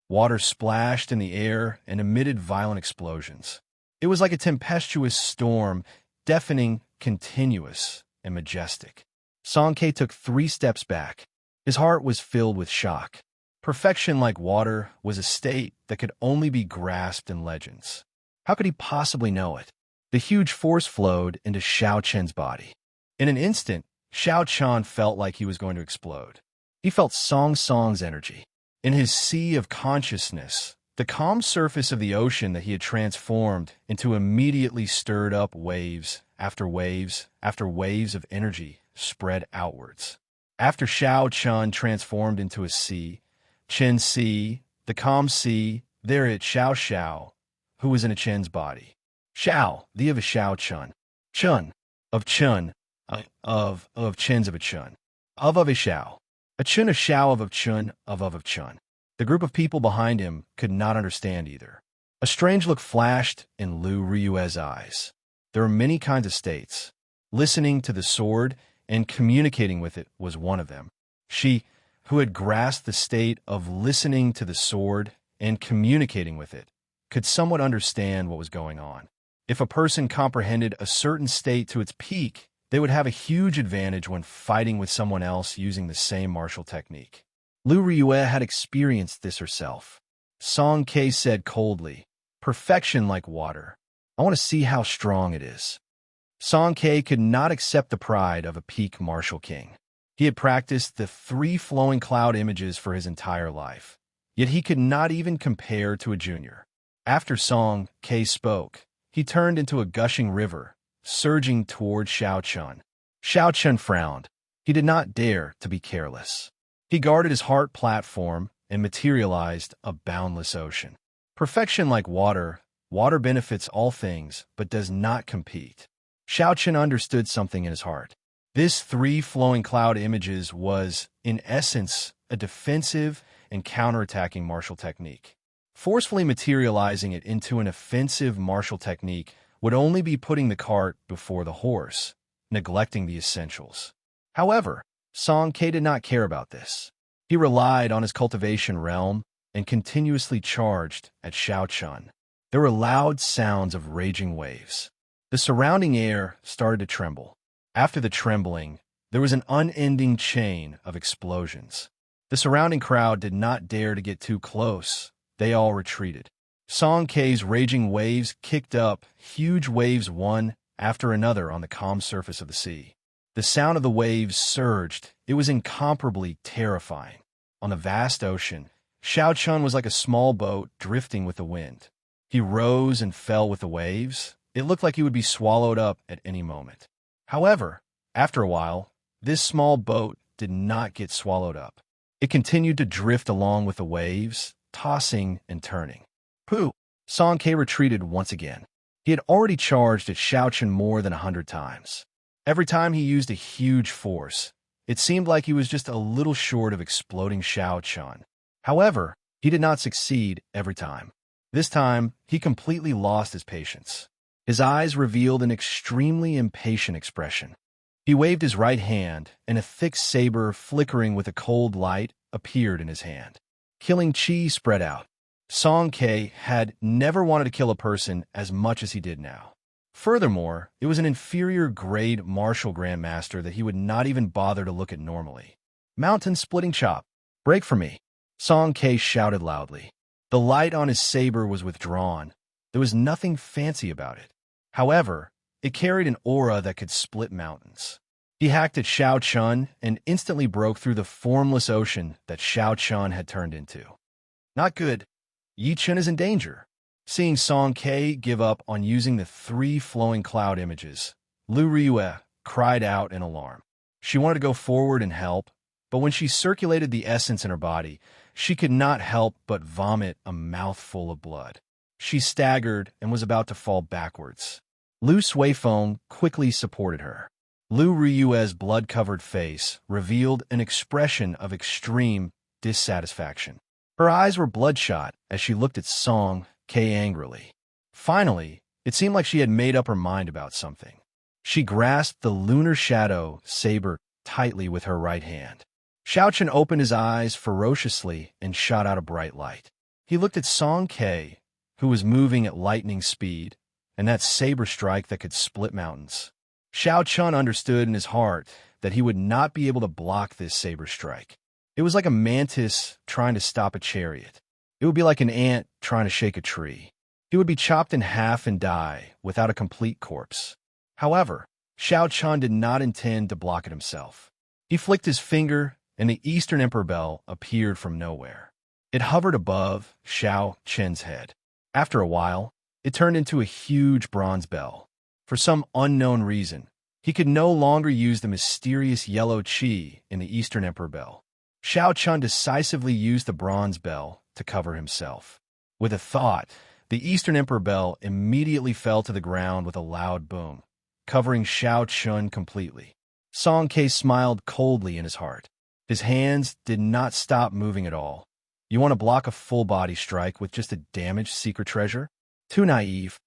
Water splashed in the air and emitted violent explosions. It was like a tempestuous storm, deafening, continuous, and majestic. Song Ke took 3 steps back. His heart was filled with shock. Perfection like water was a state that could only be grasped in legends. How could he possibly know it? The huge force flowed into Xiao Chen's body. In an instant, Xiao Chan felt like he was going to explode. He felt Song's energy. In his sea of consciousness, the calm surface of the ocean that he had transformed into immediately stirred up waves after waves after waves of energy spread outwards. After Xiao Chun transformed into a sea, Chen Sea, the calm sea, there it Xiao Xiao, who was in a Chen's body. Xiao, the of a Xiao Chun. Chun, of Chun, of Chen's of a Chun. Of a Xiao. A Chun of Xiao of Chun of Chun. The group of people behind him could not understand either. A strange look flashed in Lu Ryue's eyes. There are many kinds of states. Listening to the sword and communicating with it was one of them. She, who had grasped the state of listening to the sword and communicating with it, could somewhat understand what was going on. If a person comprehended a certain state to its peak, they would have a huge advantage when fighting with someone else using the same martial technique. Lu Ryue had experienced this herself. Song Ke said coldly, "Perfection like water. I want to see how strong it is." Song Ke could not accept the pride of a peak martial king. He had practiced the 3 flowing cloud images for his entire life, yet he could not even compare to a junior. After Song Ke spoke, he turned into a gushing river, surging toward Xiao Chun. Xiao Chun frowned. He did not dare to be careless. He guarded his heart platform and materialized a boundless ocean. Perfection like water, water benefits all things but does not compete. Xiao Chun understood something in his heart. This 3 flowing cloud images was, in essence, a defensive and counterattacking martial technique. Forcefully materializing it into an offensive martial technique would only be putting the cart before the horse, neglecting the essentials. However, Song Ke did not care about this. He relied on his cultivation realm and continuously charged at Xiao Chun. There were loud sounds of raging waves. The surrounding air started to tremble. After the trembling, there was an unending chain of explosions. The surrounding crowd did not dare to get too close. They all retreated. Song Ke's raging waves kicked up, huge waves one after another on the calm surface of the sea. The sound of the waves surged. It was incomparably terrifying. On the vast ocean, Xiao Chun was like a small boat drifting with the wind. He rose and fell with the waves. It looked like he would be swallowed up at any moment. However, after a while, this small boat did not get swallowed up. It continued to drift along with the waves, tossing and turning. Pooh! Song Ke retreated once again. He had already charged at Xiao Chun more than 100 times. Every time he used a huge force, it seemed like he was just a little short of exploding Xiao Chun. However, he did not succeed every time. This time, he completely lost his patience. His eyes revealed an extremely impatient expression. He waved his right hand, and a thick saber flickering with a cold light appeared in his hand. Killing chi spread out. Song Ke had never wanted to kill a person as much as he did now. Furthermore, it was an inferior grade martial grandmaster that he would not even bother to look at normally. Mountain-splitting chop. Break for me. Song Ke shouted loudly. The light on his saber was withdrawn. There was nothing fancy about it. However, it carried an aura that could split mountains. He hacked at Xiao Chun and instantly broke through the formless ocean that Xiao Chun had turned into. Not good. Yi Chun is in danger. Seeing Song Ke give up on using the 3 flowing cloud images, Lu Ryue cried out in alarm. She wanted to go forward and help, but when she circulated the essence in her body, she could not help but vomit a mouthful of blood. She staggered and was about to fall backwards. Lu Suifeng quickly supported her. Lu Ryue's blood-covered face revealed an expression of extreme dissatisfaction. Her eyes were bloodshot as she looked at Song Ke angrily. Finally, it seemed like she had made up her mind about something. She grasped the lunar shadow saber tightly with her right hand. Xiao Chun opened his eyes ferociously and shot out a bright light. He looked at Song Ke, who was moving at lightning speed, and that saber strike that could split mountains. Xiao Chun understood in his heart that he would not be able to block this saber strike. It was like a mantis trying to stop a chariot. It would be like an ant trying to shake a tree. He would be chopped in half and die without a complete corpse. However, Xiao Chun did not intend to block it himself. He flicked his finger, and the Eastern Emperor Bell appeared from nowhere. It hovered above Xiao Chen's head. After a while, it turned into a huge bronze bell. For some unknown reason, he could no longer use the mysterious yellow qi in the Eastern Emperor Bell. Xiao Chun decisively used the bronze bell to cover himself. With a thought, the Eastern Emperor Bell immediately fell to the ground with a loud boom, covering Xiao Chun completely. Song Ke smiled coldly in his heart. His hands did not stop moving at all. You want to block a full-body strike with just a damaged secret treasure? Too naive.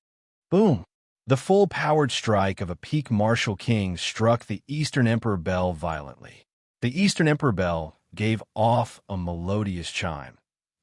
Boom! The full-powered strike of a peak martial king struck the Eastern Emperor Bell violently. The Eastern Emperor Bell gave off a melodious chime.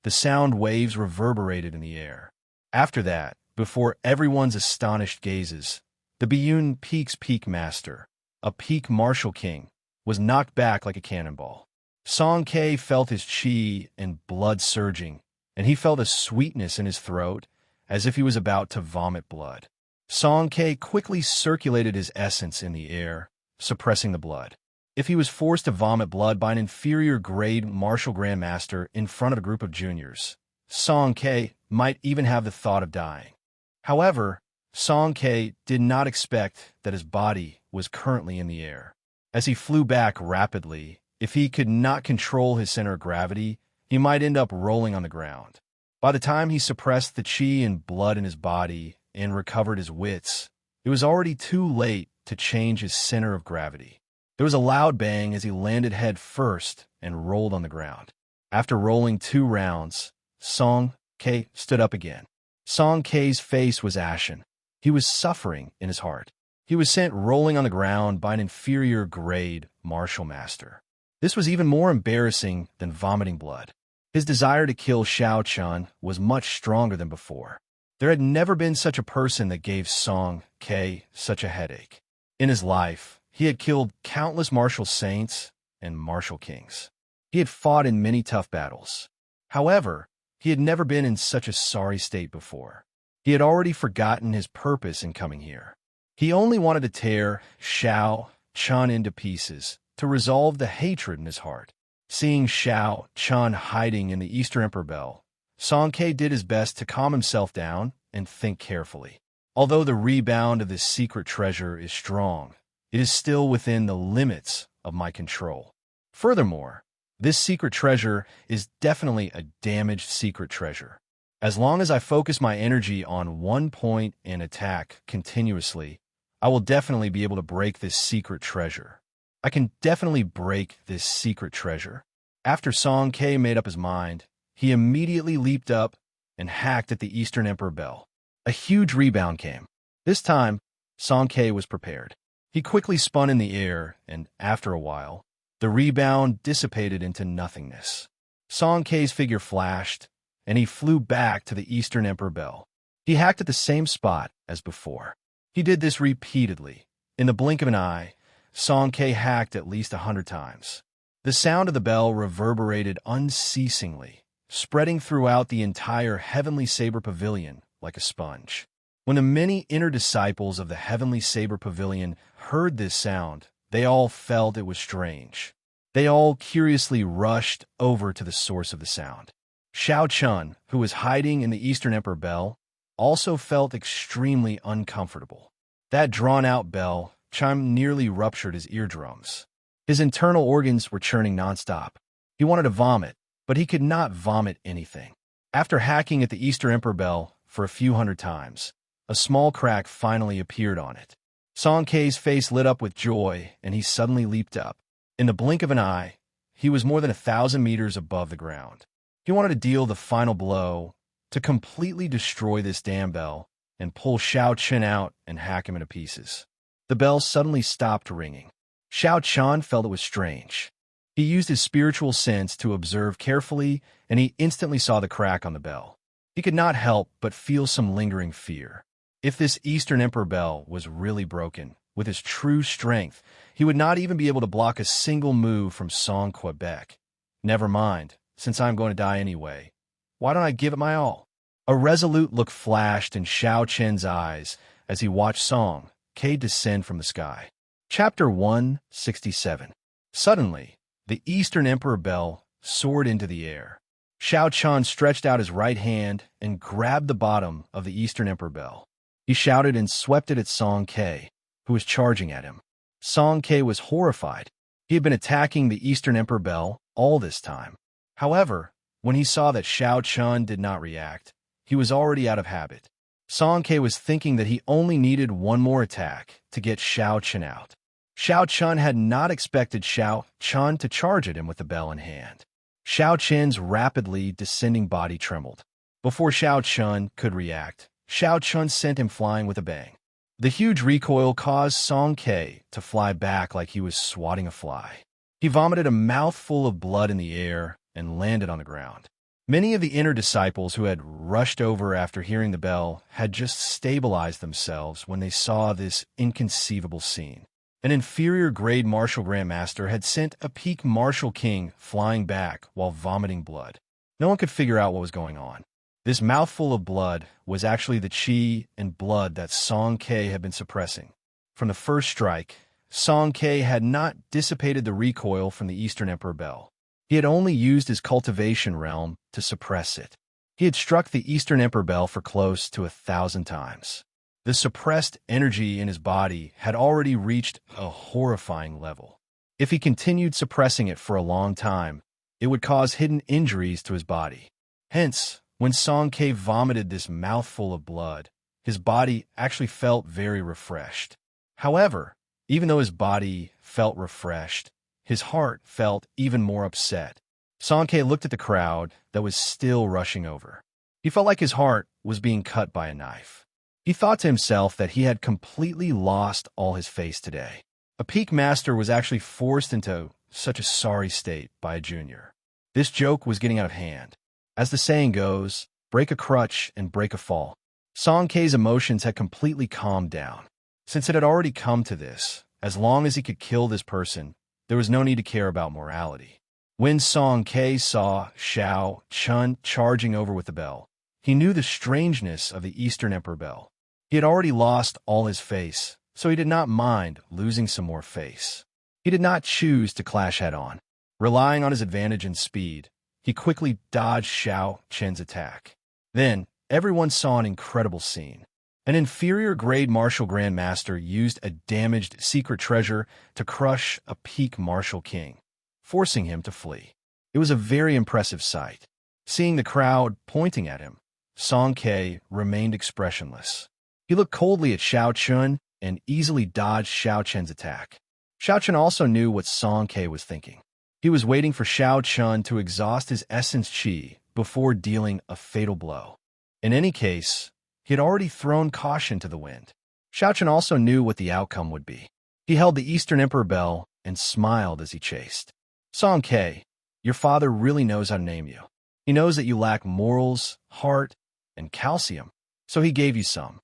The sound waves reverberated in the air. After that, before everyone's astonished gazes, the Biyun Peak's peak master, a peak martial king, was knocked back like a cannonball. Song Ke felt his chi and blood surging, and he felt a sweetness in his throat as if he was about to vomit blood. Song Ke quickly circulated his essence in the air, suppressing the blood. If he was forced to vomit blood by an inferior-grade martial grandmaster in front of a group of juniors, Song Ke might even have the thought of dying. However, Song Ke did not expect that his body was currently in the air. As he flew back rapidly, if he could not control his center of gravity, he might end up rolling on the ground. By the time he suppressed the chi and blood in his body and recovered his wits, it was already too late to change his center of gravity. There was a loud bang as he landed head first and rolled on the ground. After rolling 2 rounds, Song Ke stood up again. Song Ke's face was ashen. He was suffering in his heart. He was sent rolling on the ground by an inferior-grade martial master. This was even more embarrassing than vomiting blood. His desire to kill Xiao Chun was much stronger than before. There had never been such a person that gave Song Ke such a headache. In his life, he had killed countless martial saints and martial kings. He had fought in many tough battles. However, he had never been in such a sorry state before. He had already forgotten his purpose in coming here. He only wanted to tear Xiao Chun into pieces to resolve the hatred in his heart. Seeing Xiao Chun hiding in the Eastern Emperor Bell, Song Ke did his best to calm himself down and think carefully. Although the rebound of this secret treasure is strong, it is still within the limits of my control. Furthermore, this secret treasure is definitely a damaged secret treasure. As long as I focus my energy on one point and attack continuously, I will definitely be able to break this secret treasure. I can definitely break this secret treasure. After Song Ke made up his mind, he immediately leaped up and hacked at the Eastern Emperor Bell. A huge rebound came. This time, Song Ke was prepared. He quickly spun in the air, and after a while, the rebound dissipated into nothingness. Song Ke's figure flashed, and he flew back to the Eastern Emperor Bell. He hacked at the same spot as before. He did this repeatedly. In the blink of an eye, Song Ke hacked at least 100 times. The sound of the bell reverberated unceasingly, spreading throughout the entire Heavenly Saber Pavilion like a sponge. When the many inner disciples of the Heavenly Saber Pavilion heard this sound, they all felt it was strange. They all curiously rushed over to the source of the sound. Xiao Chun, who was hiding in the Eastern Emperor Bell, also felt extremely uncomfortable. That drawn-out bell chime nearly ruptured his eardrums. His internal organs were churning nonstop. He wanted to vomit, but he could not vomit anything. After hacking at the Eastern Emperor Bell for a few hundred times, a small crack finally appeared on it. Song Ke's face lit up with joy, and he suddenly leaped up. In the blink of an eye, he was more than 1,000 meters above the ground. He wanted to deal the final blow to completely destroy this damn bell and pull Xiao Chun out and hack him into pieces. The bell suddenly stopped ringing. Xiao Chun felt it was strange. He used his spiritual sense to observe carefully, and he instantly saw the crack on the bell. He could not help but feel some lingering fear. If this Eastern Emperor Bell was really broken, with his true strength, he would not even be able to block a single move from Song Quebec. Never mind, since I'm going to die anyway. Why don't I give it my all? A resolute look flashed in Xiao Chen's eyes as he watched Song Ke descend from the sky. Chapter 167. Suddenly, the Eastern Emperor Bell soared into the air. Shao Chun stretched out his right hand and grabbed the bottom of the Eastern Emperor Bell. He shouted and swept it at Song Ke, who was charging at him. Song Ke was horrified. He had been attacking the Eastern Emperor Bell all this time. However, when he saw that Shao Chun did not react, he was already out of habit. Song Ke was thinking that he only needed one more attack to get Shao Chun out. Shao Chun had not expected Shao Chun to charge at him with the bell in hand. Shao Chun's rapidly descending body trembled. Before Shao Chun could react, Shao Chun sent him flying with a bang. The huge recoil caused Song Ke to fly back like he was swatting a fly. He vomited a mouthful of blood in the air and landed on the ground. Many of the inner disciples who had rushed over after hearing the bell had just stabilized themselves when they saw this inconceivable scene. An inferior-grade martial grandmaster had sent a peak martial king flying back while vomiting blood. No one could figure out what was going on. This mouthful of blood was actually the chi and blood that Song Ke had been suppressing. From the first strike, Song Ke had not dissipated the recoil from the Eastern Emperor Bell. He had only used his cultivation realm to suppress it. He had struck the Eastern Emperor Bell for close to 1,000 times. The suppressed energy in his body had already reached a horrifying level. If he continued suppressing it for a long time, it would cause hidden injuries to his body. Hence, when Song Ke vomited this mouthful of blood, his body actually felt very refreshed. However, even though his body felt refreshed, his heart felt even more upset. Song Ke looked at the crowd that was still rushing over. He felt like his heart was being cut by a knife. He thought to himself that he had completely lost all his face today. A peak master was actually forced into such a sorry state by a junior. This joke was getting out of hand. As the saying goes, break a crutch and break a fall. Song Ke's emotions had completely calmed down. Since it had already come to this, as long as he could kill this person, there was no need to care about morality. When Song Ke saw Shao Chun charging over with the bell, he knew the strangeness of the Eastern Emperor Bell. He had already lost all his face, so he did not mind losing some more face. He did not choose to clash head-on. Relying on his advantage in speed, he quickly dodged Shao Chun's attack. Then, everyone saw an incredible scene. An inferior-grade martial grandmaster used a damaged secret treasure to crush a peak martial king, forcing him to flee. It was a very impressive sight. Seeing the crowd pointing at him, Song Ke remained expressionless. He looked coldly at Shao Chun and easily dodged Shao Chun's attack. Shao Chun also knew what Song Ke was thinking. He was waiting for Shao Chun to exhaust his essence chi before dealing a fatal blow. In any case, he had already thrown caution to the wind. Shao Chun also knew what the outcome would be. He held the Eastern Emperor Bell and smiled as he chased. Song Ke, your father really knows how to name you. He knows that you lack morals, heart, and calcium, so he gave you some.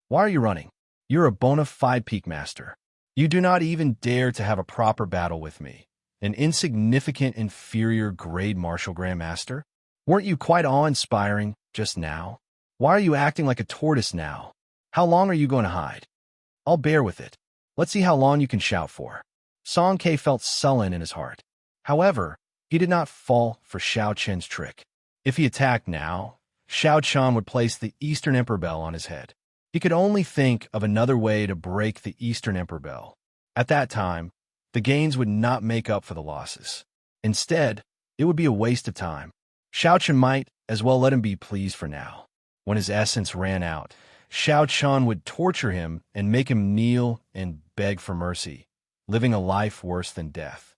Why are you running? You're a bona fide peak master. You do not even dare to have a proper battle with me, an insignificant inferior grade martial grandmaster. Weren't you quite awe-inspiring just now? Why are you acting like a tortoise now? How long are you going to hide? I'll bear with it. Let's see how long you can shout for. Song Ke felt sullen in his heart. However, he did not fall for Shao Chun's trick. If he attacked now, Shao Chun would place the Eastern Emperor Bell on his head. He could only think of another way to break the Eastern Emperor Bell. At that time, the gains would not make up for the losses. Instead, it would be a waste of time. Shao Chun might as well let him be pleased for now. When his essence ran out, Shao Chun would torture him and make him kneel and beg for mercy, living a life worse than death.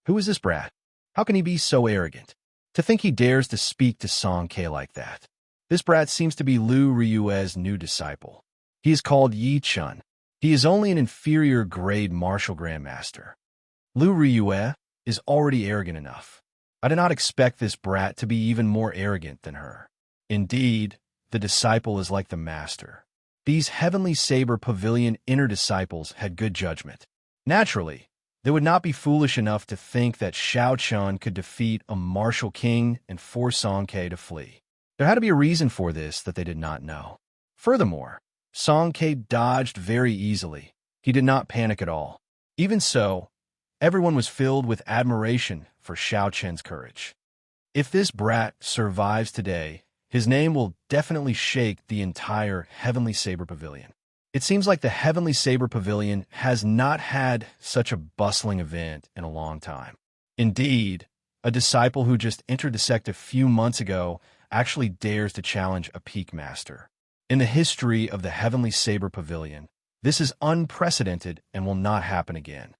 Who is this brat? How can he be so arrogant? To think he dares to speak to Song Ke like that. This brat seems to be Lu Ryue's new disciple. He is called Yi Chun. He is only an inferior grade martial grandmaster. Lu Ryue is already arrogant enough. I did not expect this brat to be even more arrogant than her. Indeed, the disciple is like the master. These Heavenly Saber Pavilion inner disciples had good judgment. Naturally, they would not be foolish enough to think that Shao Chun could defeat a martial king and force Song Ke to flee. There had to be a reason for this that they did not know. Furthermore, Song Ke dodged very easily. He did not panic at all. Even so, everyone was filled with admiration for Xiao Chen's courage. If this brat survives today, his name will definitely shake the entire Heavenly Saber Pavilion. It seems like the Heavenly Saber Pavilion has not had such a bustling event in a long time. Indeed, a disciple who just entered the sect a few months ago actually dares to challenge a peak master. In the history of the Heavenly Saber Pavilion, this is unprecedented and will not happen again.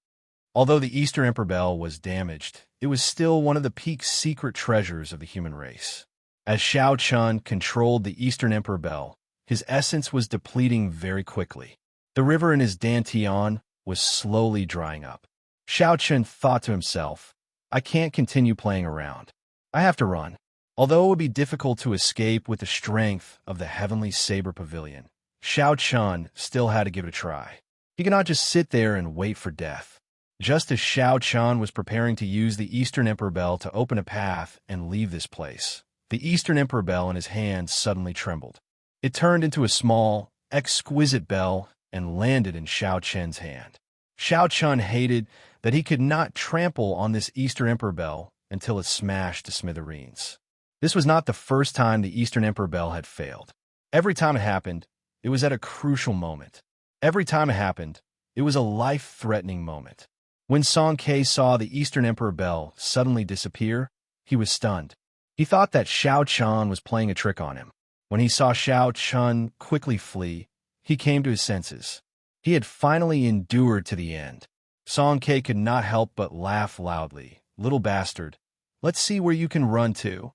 Although the Eastern Emperor Bell was damaged, it was still one of the peak secret treasures of the human race. As Xiao Chun controlled the Eastern Emperor Bell, his essence was depleting very quickly. The river in his dantian was slowly drying up. Xiao Chun thought to himself, I can't continue playing around. I have to run. Although it would be difficult to escape with the strength of the Heavenly Saber Pavilion, Xiao Chun still had to give it a try. He could not just sit there and wait for death. Just as Xiao Chun was preparing to use the Eastern Emperor Bell to open a path and leave this place, the Eastern Emperor Bell in his hand suddenly trembled. It turned into a small, exquisite bell and landed in Xiao Chen's hand. Xiao Chun hated that he could not trample on this Eastern Emperor Bell until it smashed to smithereens. This was not the first time the Eastern Emperor Bell had failed. Every time it happened, it was at a crucial moment. Every time it happened, it was a life-threatening moment. When Song Ke saw the Eastern Emperor Bell suddenly disappear, he was stunned. He thought that Xiao Chun was playing a trick on him. When he saw Xiao Chun quickly flee, he came to his senses. He had finally endured to the end. Song Ke could not help but laugh loudly. Little bastard, let's see where you can run to.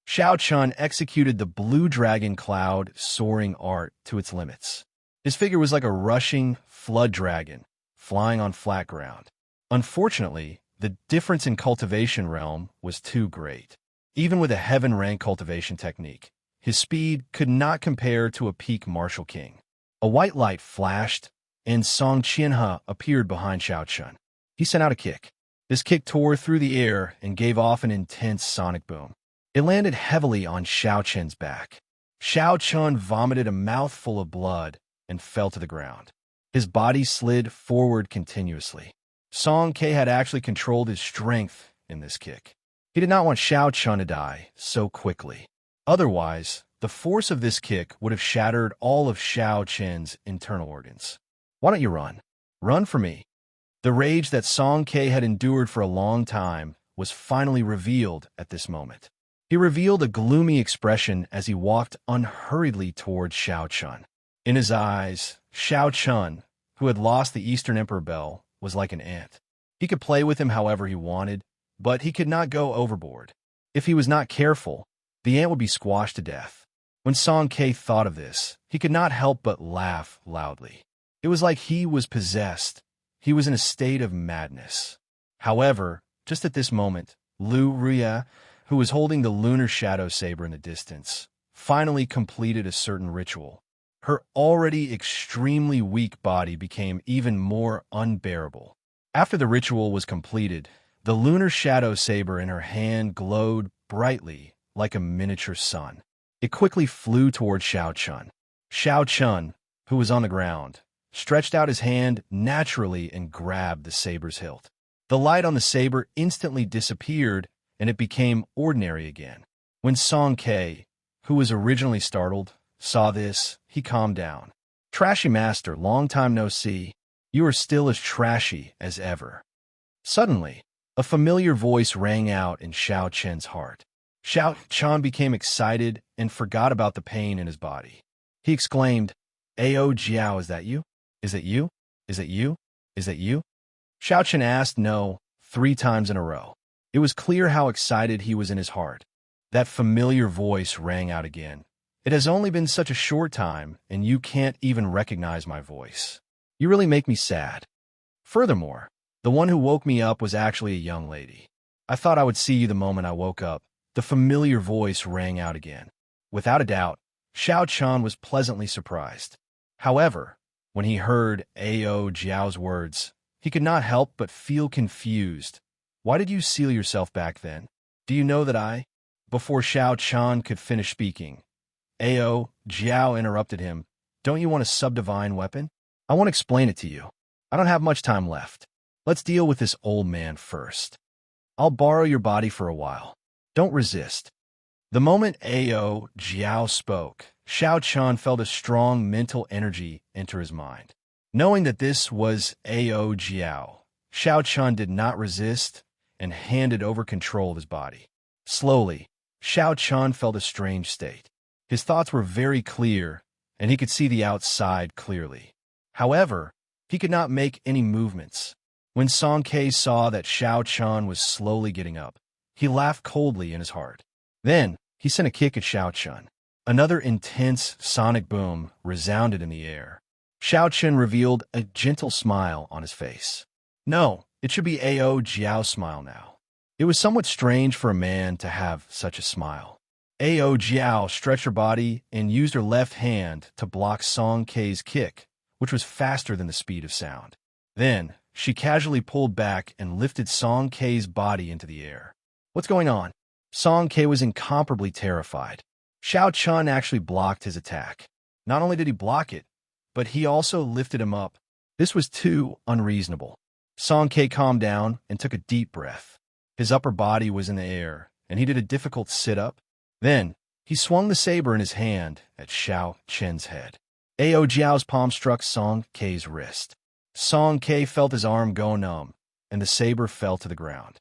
Xiao Chun executed the blue dragon cloud soaring art to its limits. His figure was like a rushing flood dragon, flying on flat ground. Unfortunately, the difference in cultivation realm was too great. Even with a heaven-rank cultivation technique, his speed could not compare to a peak martial king. A white light flashed, and Song Qianhe appeared behind Xiao Chun. He sent out a kick. This kick tore through the air and gave off an intense sonic boom. It landed heavily on Xiao Chen's back. Xiao Chun vomited a mouthful of blood and fell to the ground. His body slid forward continuously. Song Ke had actually controlled his strength in this kick. He did not want Xiao Chun to die so quickly. Otherwise, the force of this kick would have shattered all of Xiao Chen's internal organs. Why don't you run? Run for me. The rage that Song Ke had endured for a long time was finally revealed at this moment. He revealed a gloomy expression as he walked unhurriedly towards Xiao Chun. In his eyes, Xiao Chun, who had lost the Eastern Emperor Bell, was like an ant. He could play with him however he wanted, but he could not go overboard. If he was not careful, the ant would be squashed to death. When Song Ke thought of this, he could not help but laugh loudly. It was like he was possessed. He was in a state of madness. However, just at this moment, Lu Ruya, who was holding the lunar shadow saber in the distance, finally completed a certain ritual. Her already extremely weak body became even more unbearable. After the ritual was completed, the lunar shadow saber in her hand glowed brightly like a miniature sun. It quickly flew toward Xiao Chun. Xiao Chun, who was on the ground, stretched out his hand naturally and grabbed the saber's hilt. The light on the saber instantly disappeared, and it became ordinary again. When Song Ke, who was originally startled, saw this, he calmed down. Trashy master, long time no see. You are still as trashy as ever. Suddenly, a familiar voice rang out in Xiao Chen's heart. Xiao Chun became excited and forgot about the pain in his body. He exclaimed, Ao Jiao, is that you? Is it you? Is it you? Is it you? Xiao Chen asked no 3 times in a row. It was clear how excited he was in his heart. That familiar voice rang out again. It has only been such a short time, and you can't even recognize my voice. You really make me sad. Furthermore, the one who woke me up was actually a young lady. I thought I would see you the moment I woke up. The familiar voice rang out again. Without a doubt, Xiao Chun was pleasantly surprised. However, when he heard Ao Jiao's words, he could not help but feel confused. Why did you seal yourself back then? Do you know that I? Before Xiao Chun could finish speaking, Ao Jiao interrupted him. Don't you want a subdivine weapon? I want to explain it to you. I don't have much time left. Let's deal with this old man first. I'll borrow your body for a while. Don't resist. The moment Ao Jiao spoke, Xiao Chun felt a strong mental energy enter his mind. Knowing that this was Ao Jiao, Xiao Chun did not resist and handed over control of his body. Slowly, Xiao Chun felt a strange state. His thoughts were very clear, and he could see the outside clearly. However, he could not make any movements. When Song Ke saw that Xiao Chun was slowly getting up, he laughed coldly in his heart. Then, he sent a kick at Xiao Chun. Another intense sonic boom resounded in the air. Xiao Chun revealed a gentle smile on his face. No, it should be Ao Jiao's smile now. It was somewhat strange for a man to have such a smile. Ao Jiao stretched her body and used her left hand to block Song Ke's kick, which was faster than the speed of sound. Then, she casually pulled back and lifted Song Ke's body into the air. What's going on? Song Ke was incomparably terrified. Xiao Chun actually blocked his attack. Not only did he block it, but he also lifted him up. This was too unreasonable. Song Ke calmed down and took a deep breath. His upper body was in the air, and he did a difficult sit-up. Then, he swung the saber in his hand at Xiao Chen's head. Ao Jiao's palm struck Song Ke's wrist. Song Ke felt his arm go numb, and the saber fell to the ground.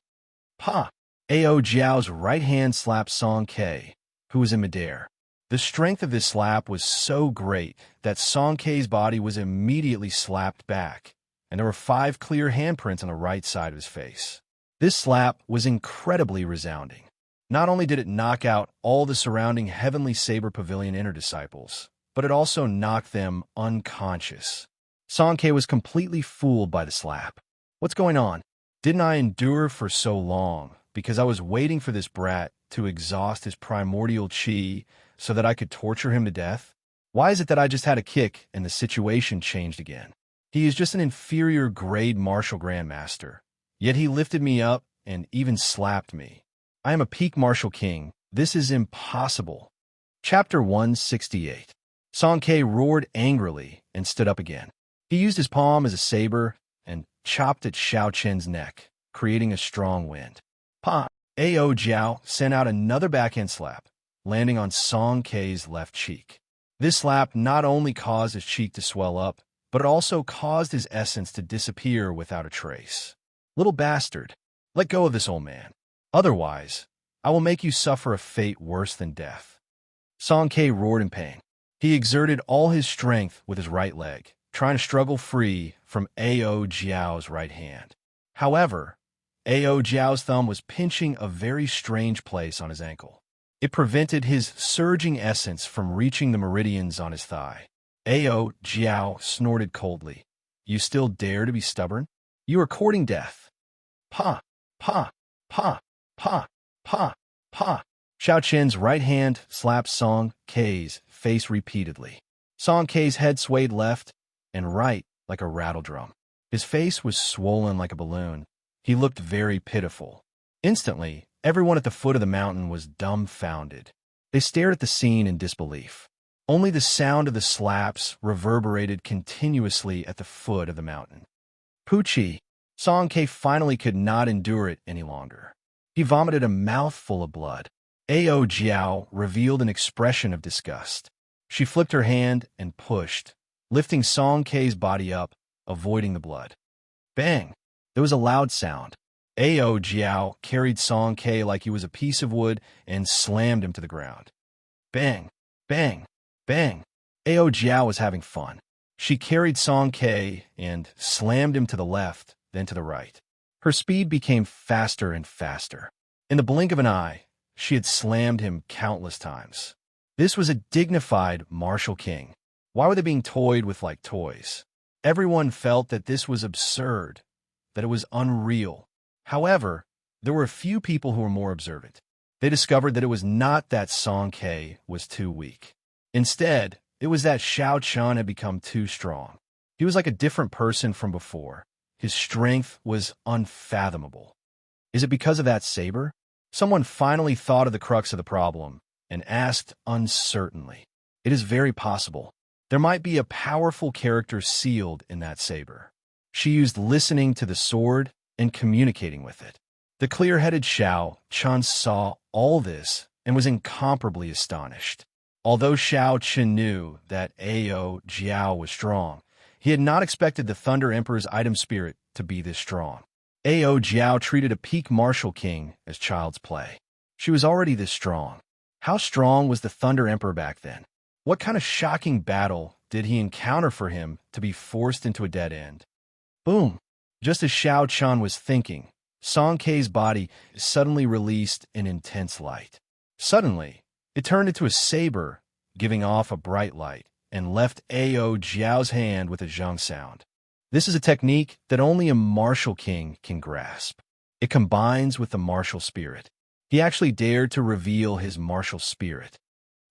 Pa! Ao Jiao's right hand slapped Song Ke, who was in midair. The strength of this slap was so great that Song Ke's body was immediately slapped back, and there were 5 clear handprints on the right side of his face. This slap was incredibly resounding. Not only did it knock out all the surrounding Heavenly Saber Pavilion inner disciples, but it also knocked them unconscious. Song Ke was completely fooled by the slap. What's going on? Didn't I endure for so long because I was waiting for this brat to exhaust his primordial chi so that I could torture him to death? Why is it that I just had a kick and the situation changed again? He is just an inferior grade martial grandmaster, yet he lifted me up and even slapped me. I am a peak martial king. This is impossible. Chapter 168. Song Ke roared angrily and stood up again. He used his palm as a saber and chopped at Xiao Chen's neck, creating a strong wind. Pa! Ao Jiao sent out another backhand slap, landing on Song Ke's left cheek. This slap not only caused his cheek to swell up, but it also caused his essence to disappear without a trace. Little bastard, let go of this old man. Otherwise, I will make you suffer a fate worse than death. Song Ke roared in pain. He exerted all his strength with his right leg, trying to struggle free from Ao Jiao's right hand. However, Ao Jiao's thumb was pinching a very strange place on his ankle. It prevented his surging essence from reaching the meridians on his thigh. Ao Jiao snorted coldly. You still dare to be stubborn? You are courting death. Pa! Pa! Pa! Pa! Pa! Pa! Xiao Chen's right hand slapped Song Ke's face repeatedly. Song Ke's head swayed left and right like a rattle drum. His face was swollen like a balloon. He looked very pitiful. Instantly, everyone at the foot of the mountain was dumbfounded. They stared at the scene in disbelief. Only the sound of the slaps reverberated continuously at the foot of the mountain. Poochie! Song Ke finally could not endure it any longer. He vomited a mouthful of blood. Ao Jiao revealed an expression of disgust. She flipped her hand and pushed, lifting Song Ke's body up, avoiding the blood. Bang! There was a loud sound. Ao Jiao carried Song Ke like he was a piece of wood and slammed him to the ground. Bang! Bang! Bang! Ao Jiao was having fun. She carried Song Ke and slammed him to the left, then to the right. Her speed became faster and faster. In the blink of an eye, she had slammed him countless times. This was a dignified martial king. Why were they being toyed with like toys? Everyone felt that this was absurd, that it was unreal. However, there were a few people who were more observant. They discovered that it was not that Song Ke was too weak. Instead, it was that Xiao Chun had become too strong. He was like a different person from before. His strength was unfathomable. Is it because of that saber? Someone finally thought of the crux of the problem and asked uncertainly. It is very possible. There might be a powerful character sealed in that saber. She used listening to the sword and communicating with it. The clear-headed Xiao Chun saw all this and was incomparably astonished. Although Xiao Chun knew that Ao Jiao was strong, he had not expected the Thunder Emperor's item spirit to be this strong. Ao Jiao treated a peak martial king as child's play. She was already this strong. How strong was the Thunder Emperor back then? What kind of shocking battle did he encounter for him to be forced into a dead end? Boom! Just as Xiao Chun was thinking, Song Kei's body suddenly released an intense light. Suddenly, it turned into a saber, giving off a bright light, and left Ao Jiao's hand with a zhung sound. This is a technique that only a martial king can grasp. It combines with the martial spirit. He actually dared to reveal his martial spirit.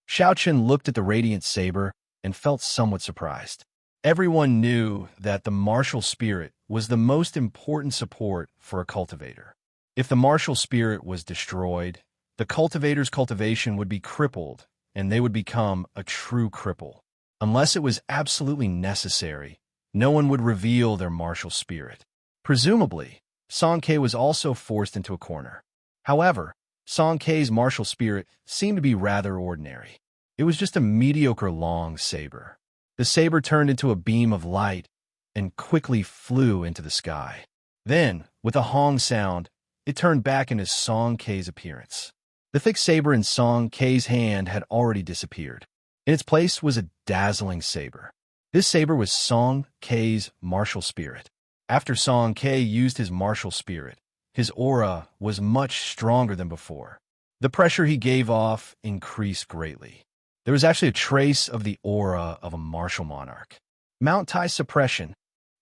Xiao Chun looked at the radiant saber and felt somewhat surprised. Everyone knew that the martial spirit was the most important support for a cultivator. If the martial spirit was destroyed, the cultivator's cultivation would be crippled, and they would become a true cripple. Unless it was absolutely necessary, no one would reveal their martial spirit. Presumably, Song Kei was also forced into a corner. However, Song Kei's martial spirit seemed to be rather ordinary. It was just a mediocre long saber. The saber turned into a beam of light and quickly flew into the sky. Then, with a hong sound, it turned back into Song Kei's appearance. The thick saber in Song Kei's hand had already disappeared. In its place was a dazzling saber. This saber was Song Kei's martial spirit. After Song Kei used his martial spirit, his aura was much stronger than before. The pressure he gave off increased greatly. There was actually a trace of the aura of a martial monarch. Mount Tai suppression.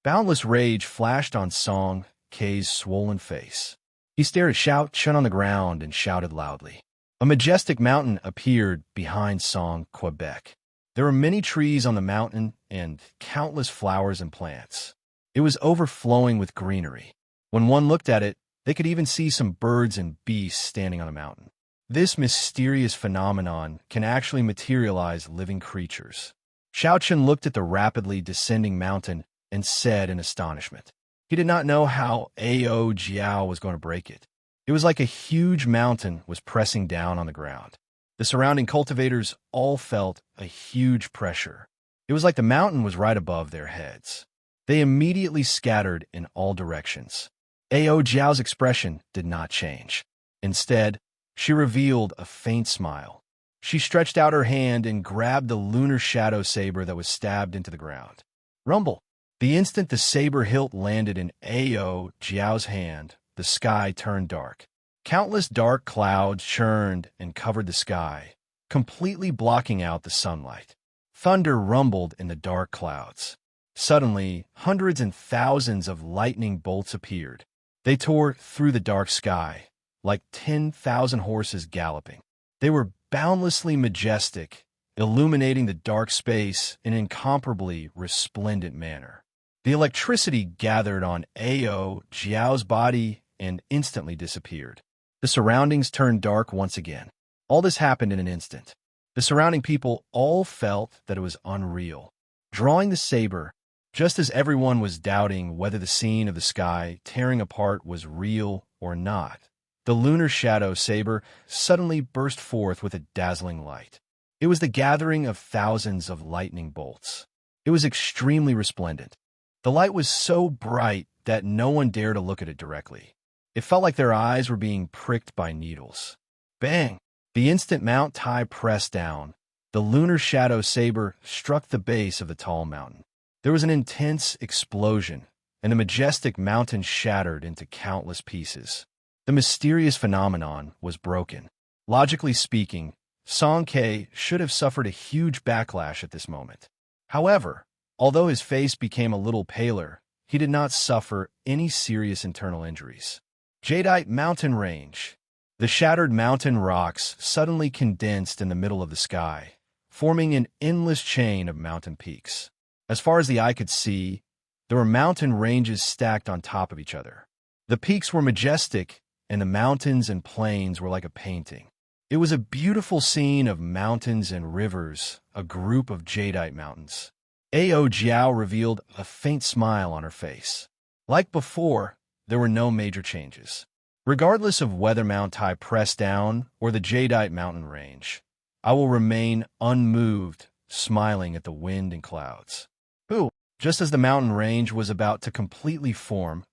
Boundless rage flashed on Song Kei's swollen face. He stared at Xiao Chun on the ground and shouted loudly. A majestic mountain appeared behind Song Quebec. There were many trees on the mountain and countless flowers and plants. It was overflowing with greenery. When one looked at it, they could even see some birds and beasts standing on the mountain. This mysterious phenomenon can actually materialize living creatures. Xiao Chun looked at the rapidly descending mountain and said in astonishment. He did not know how Ao Jiao was going to break it. It was like a huge mountain was pressing down on the ground. The surrounding cultivators all felt a huge pressure. It was like the mountain was right above their heads. They immediately scattered in all directions. Ao Jiao's expression did not change. Instead, she revealed a faint smile. She stretched out her hand and grabbed the lunar shadow saber that was stabbed into the ground. Rumble! The instant the saber hilt landed in Ao Jiao's hand, the sky turned dark. Countless dark clouds churned and covered the sky, completely blocking out the sunlight. Thunder rumbled in the dark clouds. Suddenly, hundreds and thousands of lightning bolts appeared. They tore through the dark sky, like 10,000 horses galloping. They were boundlessly majestic, illuminating the dark space in an incomparably resplendent manner. The electricity gathered on Ao Jiao's body and instantly disappeared. The surroundings turned dark once again. All this happened in an instant. The surrounding people all felt that it was unreal. Drawing the saber, just as everyone was doubting whether the scene of the sky tearing apart was real or not, the lunar shadow saber suddenly burst forth with a dazzling light. It was the gathering of thousands of lightning bolts. It was extremely resplendent. The light was so bright that no one dared to look at it directly. It felt like their eyes were being pricked by needles. Bang! The instant Mount Tai pressed down, the lunar shadow saber struck the base of the tall mountain. There was an intense explosion, and the majestic mountain shattered into countless pieces. The mysterious phenomenon was broken. Logically speaking, Song Kei should have suffered a huge backlash at this moment. However, although his face became a little paler, he did not suffer any serious internal injuries. Jadeite Mountain Range. The shattered mountain rocks suddenly condensed in the middle of the sky, forming an endless chain of mountain peaks. As far as the eye could see, there were mountain ranges stacked on top of each other. The peaks were majestic, and the mountains and plains were like a painting. It was a beautiful scene of mountains and rivers, a group of jadeite mountains. Ao Jiao revealed a faint smile on her face. Like before, there were no major changes. Regardless of whether Mount Tai pressed down or the jadeite mountain range, I will remain unmoved, smiling at the wind and clouds. Boo! Just as the mountain range was about to completely form,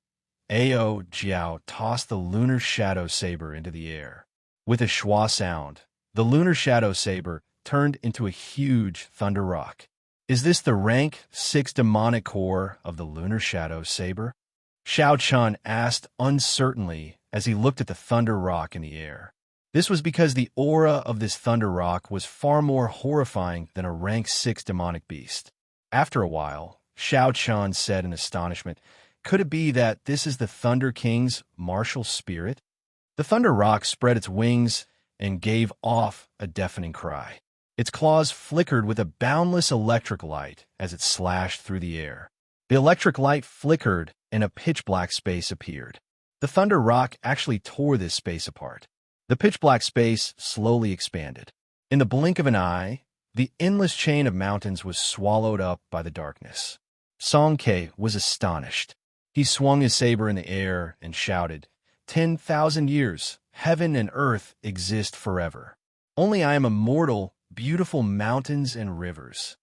Ao Jiao tossed the lunar shadow saber into the air. With a schwa sound, the lunar shadow saber turned into a huge thunder rock. Is this the rank 6 demonic core of the lunar shadow saber? Xiao Chun asked uncertainly as he looked at the thunder rock in the air. This was because the aura of this thunder rock was far more horrifying than a rank 6 demonic beast. After a while, Xiao Chun said in astonishment, "Could it be that this is the Thunder King's martial spirit?" The thunder rock spread its wings and gave off a deafening cry. Its claws flickered with a boundless electric light as it slashed through the air. The electric light flickered and a pitch-black space appeared. The thunder rock actually tore this space apart. The pitch-black space slowly expanded. In the blink of an eye, the endless chain of mountains was swallowed up by the darkness. Song Ke was astonished. He swung his saber in the air and shouted, 10,000 years, heaven and earth exist forever. Only I am immortal, beautiful mountains and rivers."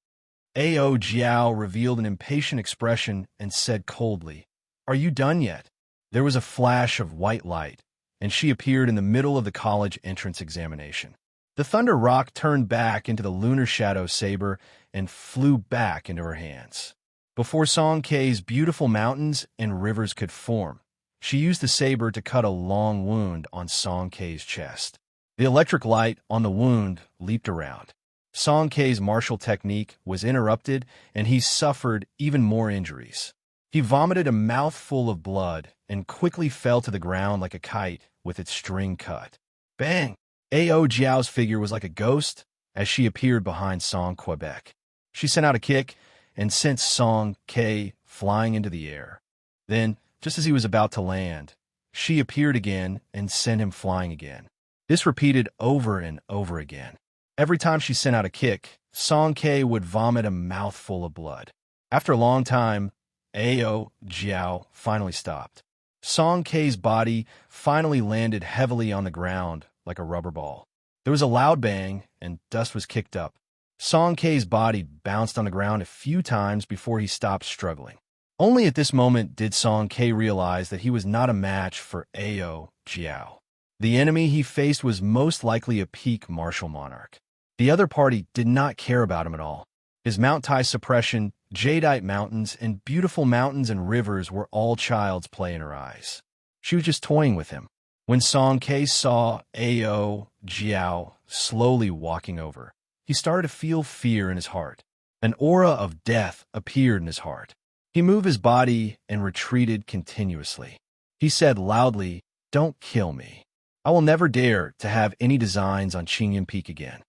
Ao Jiao revealed an impatient expression and said coldly, "Are you done yet?" There was a flash of white light, and she appeared in the middle of the college entrance examination. The thunder rock turned back into the lunar shadow saber and flew back into her hands. Before Song Ke's beautiful mountains and rivers could form, she used the saber to cut a long wound on Song Ke's chest. The electric light on the wound leaped around. Song Ke's martial technique was interrupted, and he suffered even more injuries. He vomited a mouthful of blood and quickly fell to the ground like a kite with its string cut. Bang! Ao Jiao's figure was like a ghost as she appeared behind Song Quebec. She sent out a kick and sent Song Ke flying into the air. Then, just as he was about to land, she appeared again and sent him flying again. This repeated over and over again. Every time she sent out a kick, Song Ke would vomit a mouthful of blood. After a long time, Ao Jiao finally stopped. Song Ke's body finally landed heavily on the ground like a rubber ball. There was a loud bang, and dust was kicked up. Song Ke's body bounced on the ground a few times before he stopped struggling. Only at this moment did Song Ke realize that he was not a match for Ao Jiao. The enemy he faced was most likely a peak martial monarch. The other party did not care about him at all. His Mount Tai suppression, jadeite mountains, and beautiful mountains and rivers were all child's play in her eyes. She was just toying with him. When Song Ke saw Ao Jiao slowly walking over, he started to feel fear in his heart. An aura of death appeared in his heart. He moved his body and retreated continuously. He said loudly, "Don't kill me. I will never dare to have any designs on Qingyan Peak again."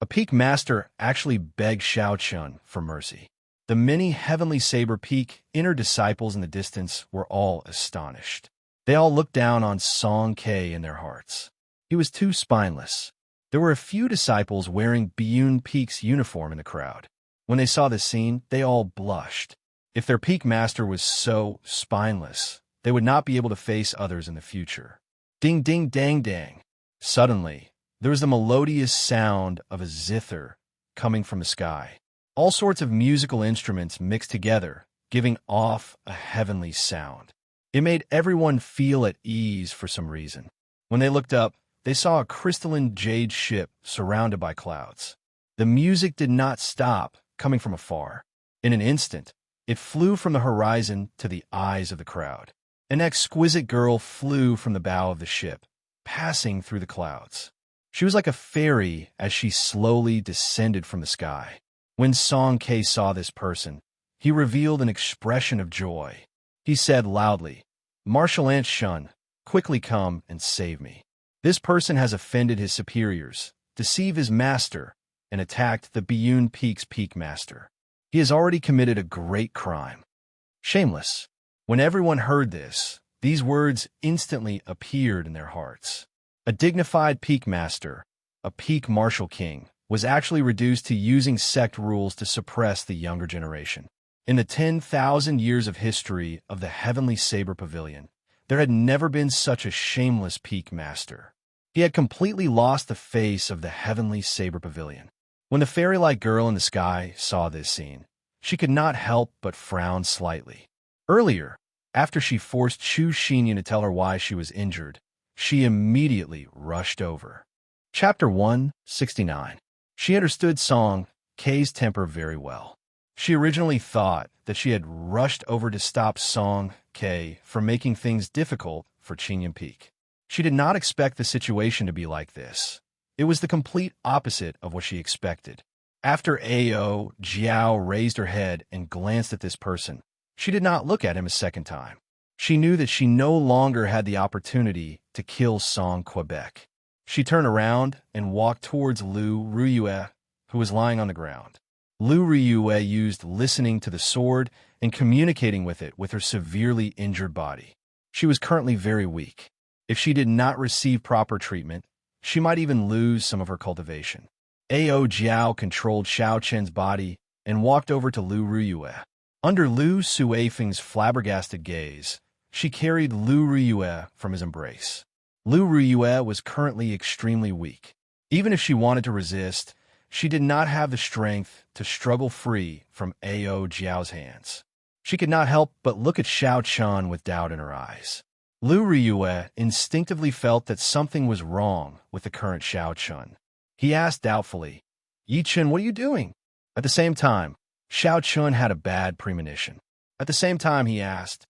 A peak master actually begged Xiao Chun for mercy. The many heavenly saber peak inner disciples in the distance were all astonished. They all looked down on Song Ke in their hearts. He was too spineless. There were a few disciples wearing Biyun Peak's uniform in the crowd. When they saw this scene, they all blushed. If their peak master was so spineless, they would not be able to face others in the future. Ding ding dang dang. Suddenly, there was the melodious sound of a zither coming from the sky. All sorts of musical instruments mixed together, giving off a heavenly sound. It made everyone feel at ease for some reason. When they looked up, they saw a crystalline jade ship surrounded by clouds. The music did not stop, coming from afar. In an instant, it flew from the horizon to the eyes of the crowd. An exquisite girl flew from the bow of the ship, passing through the clouds. She was like a fairy as she slowly descended from the sky. When Song Ke saw this person, he revealed an expression of joy. He said loudly, "Martial Ant Shun, quickly come and save me. This person has offended his superiors, deceived his master, and attacked the Biyun Peak's peak master. He has already committed a great crime." Shameless. When everyone heard this, these words instantly appeared in their hearts. A dignified peak master, a peak martial king, was actually reduced to using sect rules to suppress the younger generation. In the 10,000 years of history of the Heavenly Saber Pavilion, there had never been such a shameless peak master. He had completely lost the face of the Heavenly Saber Pavilion. When the fairy-like girl in the sky saw this scene, she could not help but frown slightly. Earlier, after she forced Chu Xinyan to tell her why she was injured, she immediately rushed over. Chapter 169. She understood Song K's temper very well. She originally thought that she had rushed over to stop Song K from making things difficult for Qinyan Peak. She did not expect the situation to be like this. It was the complete opposite of what she expected. After Ao Jiao raised her head and glanced at this person, she did not look at him a second time. She knew that she no longer had the opportunity to kill Song Quebec. She turned around and walked towards Lu Ruyue, who was lying on the ground. Lu Ruyue used listening to the sword and communicating with it with her severely injured body. She was currently very weak. If she did not receive proper treatment, she might even lose some of her cultivation. Ao Jiao controlled Xiao Chen's body and walked over to Lu Ruyue. Under Lu Suifeng's flabbergasted gaze, she carried Lu Ruyue from his embrace. Lu Ruyue was currently extremely weak. Even if she wanted to resist, she did not have the strength to struggle free from Ao Jiao's hands. She could not help but look at Xiao Chen with doubt in her eyes. Lu Ruyue instinctively felt that something was wrong with the current Xiao Chen. He asked doubtfully, "Yi Chen, what are you doing?" At the same time, Xiao Chen had a bad premonition. At the same time, he asked,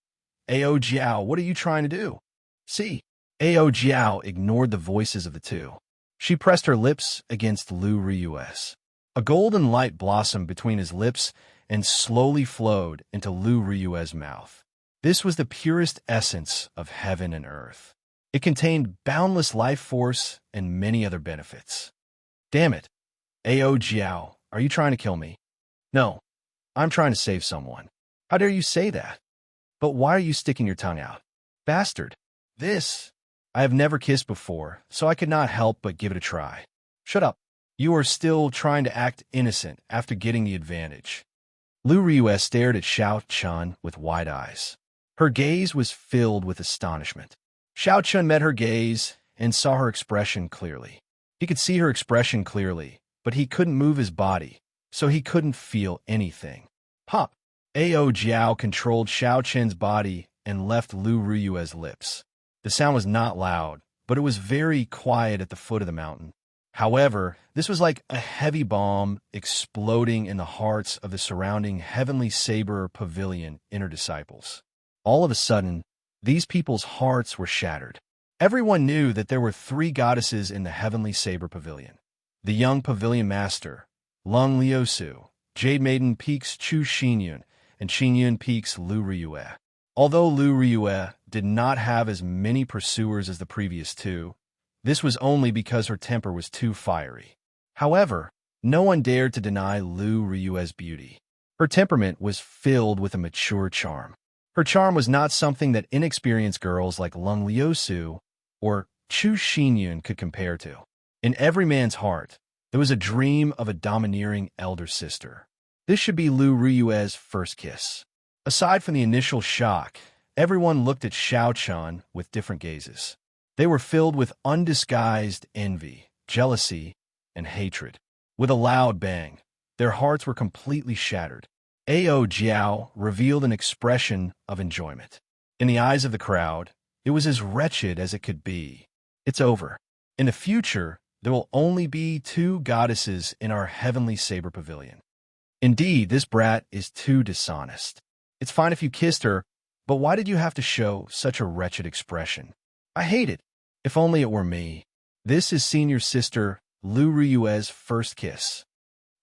"Ao Jiao, what are you trying to do?" See, Ao Jiao ignored the voices of the two. She pressed her lips against Lu Ruyue's. A golden light blossomed between his lips and slowly flowed into Lu Ruyue's mouth. This was the purest essence of heaven and earth. It contained boundless life force and many other benefits. Damn it. Ao Jiao, are you trying to kill me? No, I'm trying to save someone. How dare you say that? But why are you sticking your tongue out? Bastard. This. I have never kissed before, so I could not help but give it a try. Shut up. You are still trying to act innocent after getting the advantage. Lu Riyue stared at Xiao Chen with wide eyes. Her gaze was filled with astonishment. Xiao Chen met her gaze and saw her expression clearly. He could see her expression clearly, but he couldn't move his body, so he couldn't feel anything. Pop! Ao Jiao controlled Xiao Chen's body and left Lu Riyue's lips. The sound was not loud, but it was very quiet at the foot of the mountain. However, this was like a heavy bomb exploding in the hearts of the surrounding Heavenly Saber Pavilion inner disciples. All of a sudden, these people's hearts were shattered. Everyone knew that there were three goddesses in the Heavenly Saber Pavilion. The young pavilion master, Lung Liusu, Jade Maiden Peak's Chu Xinyun, and Xinyun Peak's Lu Riyue. Although Lu Riyue did not have as many pursuers as the previous two, this was only because her temper was too fiery. However, no one dared to deny Lu Riyue's beauty. Her temperament was filled with a mature charm. Her charm was not something that inexperienced girls like Lung Liusu or Chu Xinyun could compare to. In every man's heart, there was a dream of a domineering elder sister. This should be Lu Riyue's first kiss. Aside from the initial shock, everyone looked at Xiao Chen with different gazes. They were filled with undisguised envy, jealousy, and hatred. With a loud bang, their hearts were completely shattered. Ao Jiao revealed an expression of enjoyment. In the eyes of the crowd, it was as wretched as it could be. It's over. In the future, there will only be two goddesses in our Heavenly Saber Pavilion. Indeed, this brat is too dishonest. It's fine if you kissed her, but why did you have to show such a wretched expression? I hate it. If only it were me. This is senior sister Lu Riyue's first kiss.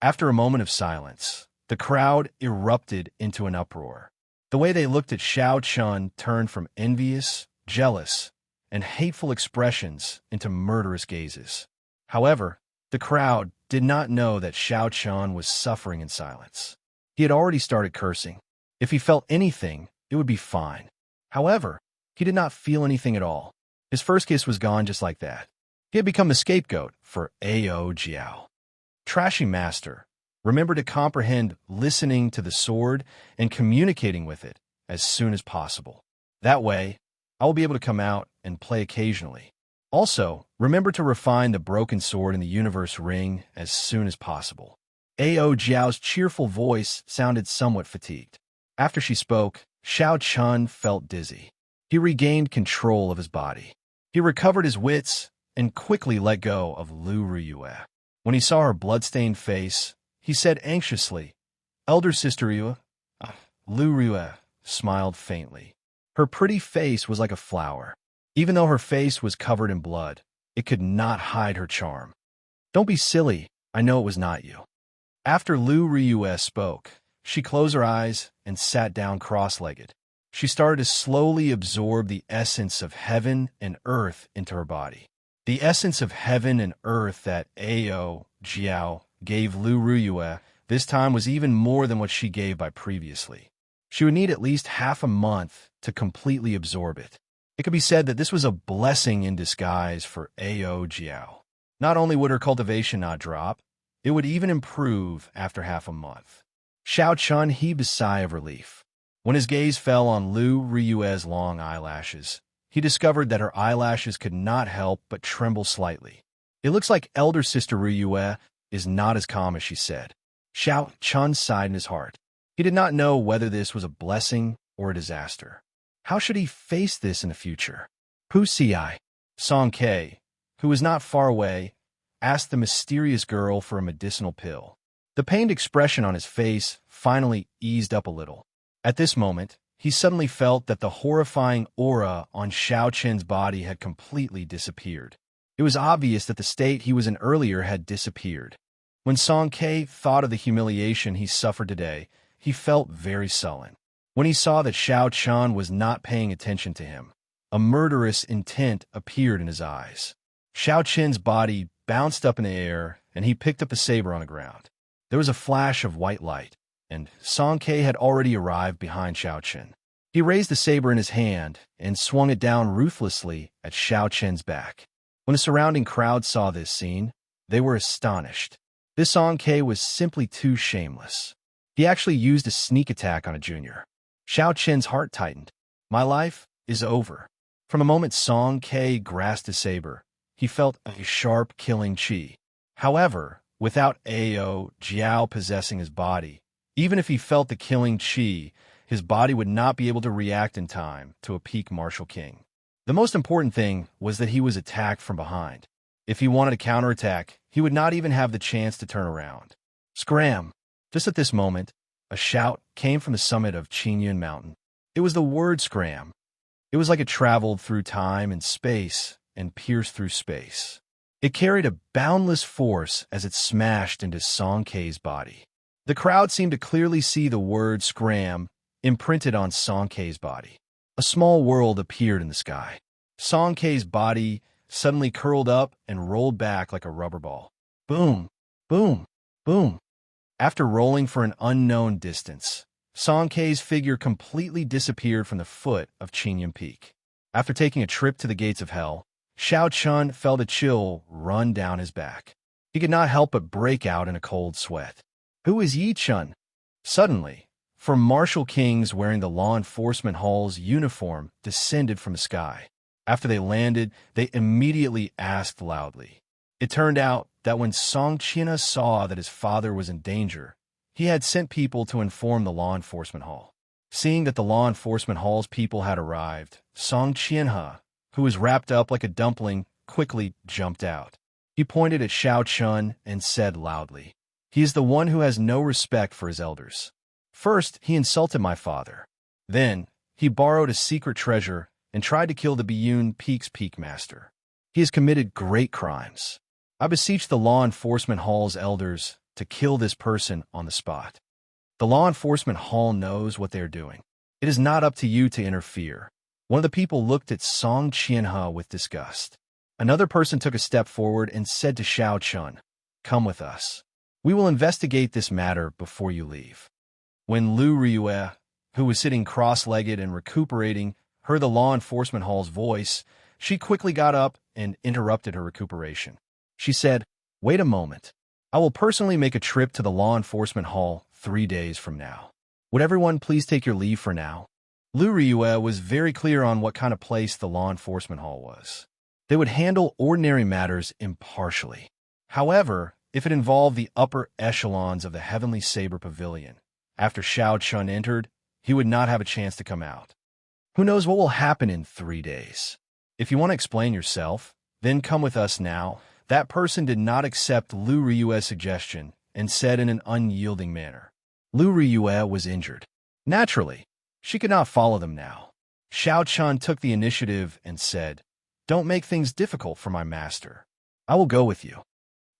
After a moment of silence, the crowd erupted into an uproar. The way they looked at Xiao Chen turned from envious, jealous, and hateful expressions into murderous gazes. However, the crowd did not know that Xiao Chen was suffering in silence. He had already started cursing. If he felt anything, it would be fine. However, he did not feel anything at all. His first kiss was gone just like that. He had become the scapegoat for Ao Jiao. Trashy master, Remember to comprehend listening to the sword and communicating with it as soon as possible. That way, I will be able to come out and play occasionally. Also, remember to refine the broken sword in the universe ring as soon as possible. Ao Jiao's cheerful voice sounded somewhat fatigued. After she spoke, Xiao Chun felt dizzy. He regained control of his body. He recovered his wits and quickly let go of Lu Riyue. When he saw her blood-stained face, he said anxiously, "Elder Sister Riyue." Lu Riyue smiled faintly. Her pretty face was like a flower. Even though her face was covered in blood, it could not hide her charm. "Don't be silly. I know it was not you." After Lu Riyue spoke, she closed her eyes and sat down cross-legged. She started to slowly absorb the essence of heaven and earth into her body. The essence of heaven and earth that Ao Jiao gave Lu Riyue this time was even more than what she gave by previously. She would need at least half a month to completely absorb it. It could be said that this was a blessing in disguise for Ao Jiao. Not only would her cultivation not drop, it would even improve after half a month. Xiao Chun heaved a sigh of relief. When his gaze fell on Lu Riyue's long eyelashes, he discovered that her eyelashes could not help but tremble slightly. "It looks like Elder Sister Riyue is not as calm as she said." Xiao Chun sighed in his heart. He did not know whether this was a blessing or a disaster. How should he face this in the future? Pu Ci, Song Ke, who was not far away, asked the mysterious girl for a medicinal pill. The pained expression on his face finally eased up a little. At this moment, he suddenly felt that the horrifying aura on Xiao Chen's body had completely disappeared. It was obvious that the state he was in earlier had disappeared. When Song Ke thought of the humiliation he suffered today, he felt very sullen. When he saw that Xiao Chun was not paying attention to him, a murderous intent appeared in his eyes. Xiao Chen's body bounced up in the air, and he picked up the saber on the ground. There was a flash of white light, and Song Ke had already arrived behind Xiao Chen. He raised the saber in his hand and swung it down ruthlessly at Xiao Chen's back. When the surrounding crowd saw this scene, they were astonished. This Song Ke was simply too shameless. He actually used a sneak attack on a junior. Xiao Chen's heart tightened. "My life is over." From the moment Song Ke grasped his saber, he felt a sharp, killing chi. However, without Ao Jiao possessing his body, even if he felt the killing chi, his body would not be able to react in time to a peak martial king. The most important thing was that he was attacked from behind. If he wanted to counterattack, he would not even have the chance to turn around. Scram! Just at this moment, a shout came from the summit of Qingyun Mountain. It was the word scram. It was like it traveled through time and space and pierced through space. It carried a boundless force as it smashed into Song Ke's body. The crowd seemed to clearly see the word scram imprinted on Song Ke's body. A small world appeared in the sky. Song Ke's body suddenly curled up and rolled back like a rubber ball. Boom, boom, boom. After rolling for an unknown distance, Song Ke's figure completely disappeared from the foot of Qingyun Peak. After taking a trip to the gates of hell, Xiao Chun felt a chill run down his back. He could not help but break out in a cold sweat. "Who is Yi Chun?" Suddenly, four martial kings wearing the law enforcement hall's uniform descended from the sky. After they landed, they immediately asked loudly. It turned out that when Song Qianhe saw that his father was in danger, he had sent people to inform the law enforcement hall. Seeing that the law enforcement hall's people had arrived, Song Qianhe, who was wrapped up like a dumpling, quickly jumped out. He pointed at Xiao Chun and said loudly, "He is the one who has no respect for his elders. First, he insulted my father. Then, he borrowed a secret treasure and tried to kill the Biyun Peak's peak master. He has committed great crimes. I beseech the law enforcement hall's elders to kill this person on the spot. The law enforcement hall knows what they are doing. It is not up to you to interfere." One of the people looked at Song Qianhe with disgust. Another person took a step forward and said to Xiao Chun, "Come with us. We will investigate this matter before you leave." When Lu Riyue, who was sitting cross-legged and recuperating, heard the law enforcement hall's voice, she quickly got up and interrupted her recuperation. She said, "Wait a moment. I will personally make a trip to the law enforcement hall 3 days from now. Would everyone please take your leave for now? Lu Ryue was very clear on what kind of place the law enforcement hall was. They would handle ordinary matters impartially. However, if it involved the upper echelons of the Heavenly Saber Pavilion, after Xiao Chun entered, he would not have a chance to come out. Who knows what will happen in 3 days? If you want to explain yourself, then come with us now. That person did not accept Lu Ryue's suggestion and said in an unyielding manner. Lu Ryue was injured. Naturally, she could not follow them now. Xiao Chun took the initiative and said, "Don't make things difficult for my master. I will go with you."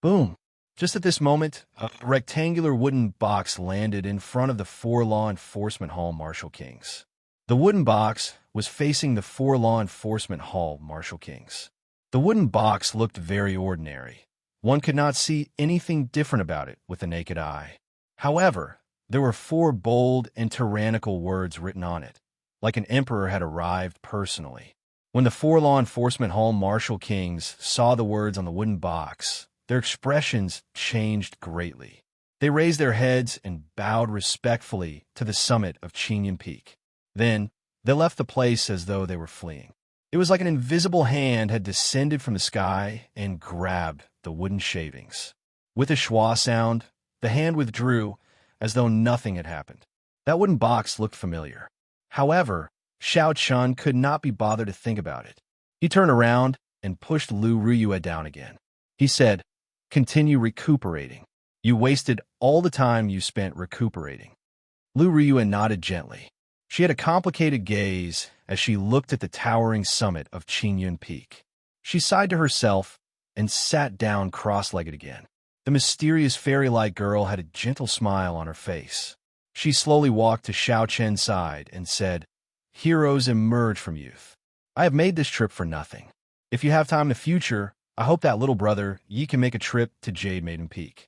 Boom. Just at this moment, a rectangular wooden box landed in front of the 4 law enforcement hall Marshal Kings. The wooden box was facing the 4 law enforcement hall Marshal Kings. The wooden box looked very ordinary. One could not see anything different about it with the naked eye. However, there were 4 bold and tyrannical words written on it, like an emperor had arrived personally. When the 4 law enforcement hall Marshal Kings saw the words on the wooden box, their expressions changed greatly. They raised their heads and bowed respectfully to the summit of Qingyun Peak. Then, they left the place as though they were fleeing. It was like an invisible hand had descended from the sky and grabbed the wooden shavings. With a schwa sound, the hand withdrew as though nothing had happened. That wooden box looked familiar. However, Xiao Chun could not be bothered to think about it. He turned around and pushed Lu Ryue down again. He said, "Continue recuperating. You wasted all the time you spent recuperating." Lu Ryue nodded gently. She had a complicated gaze as she looked at the towering summit of Qingyun Peak. She sighed to herself and sat down cross-legged again. The mysterious fairy-like girl had a gentle smile on her face. She slowly walked to Xiao Chen's side and said, "Heroes emerge from youth. I have made this trip for nothing. If you have time in the future, I hope that little brother Yi can make a trip to Jade Maiden Peak."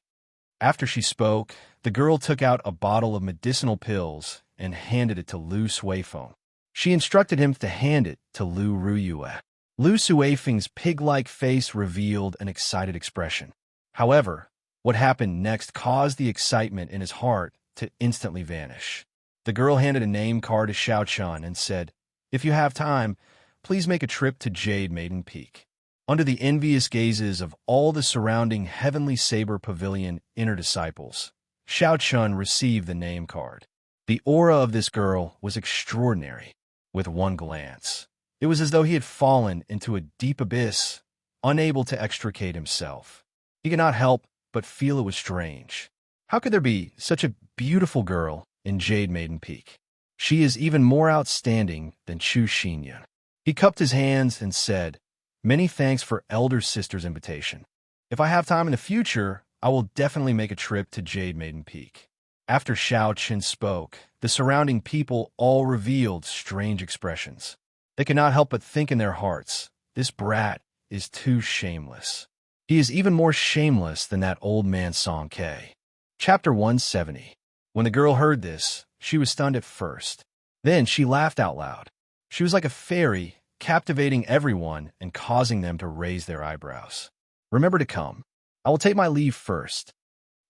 After she spoke, the girl took out a bottle of medicinal pills and handed it to Lu Suifeng. She instructed him to hand it to Lu Ryue. Lu Suifeng's pig-like face revealed an excited expression. However, what happened next caused the excitement in his heart to instantly vanish. The girl handed a name card to Xiao Chun and said, "If you have time, please make a trip to Jade Maiden Peak." Under the envious gazes of all the surrounding Heavenly Saber Pavilion inner disciples, Xiao Chun received the name card. The aura of this girl was extraordinary. With one glance, it was as though he had fallen into a deep abyss, unable to extricate himself. He could not help but feel it was strange. How could there be such a beautiful girl in Jade Maiden Peak? She is even more outstanding than Chu Xinyun. He cupped his hands and said, "Many thanks for Elder Sister's invitation. If I have time in the future, I will definitely make a trip to Jade Maiden Peak." After Xiao Chen spoke, the surrounding people all revealed strange expressions. They could not help but think in their hearts, "This brat is too shameless. He is even more shameless than that old man Song Ke." Chapter 170. When the girl heard this, she was stunned at first. Then she laughed out loud. She was like a fairy, captivating everyone and causing them to raise their eyebrows. "Remember to come. I will take my leave first."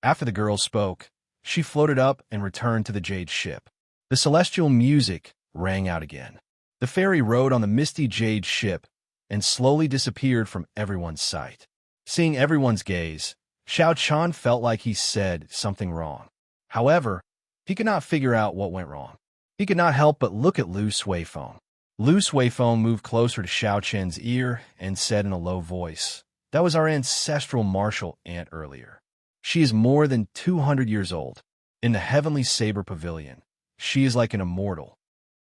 After the girl spoke, she floated up and returned to the jade ship. The celestial music rang out again. The fairy rode on the misty jade ship and slowly disappeared from everyone's sight. Seeing everyone's gaze, Xiao Chun felt like he said something wrong. However, he could not figure out what went wrong. He could not help but look at Lu Suifeng. Lu Suifeng moved closer to Xiao Chen's ear and said in a low voice, "That was our ancestral martial aunt earlier. She is more than 200 years old. In the Heavenly Saber Pavilion, she is like an immortal."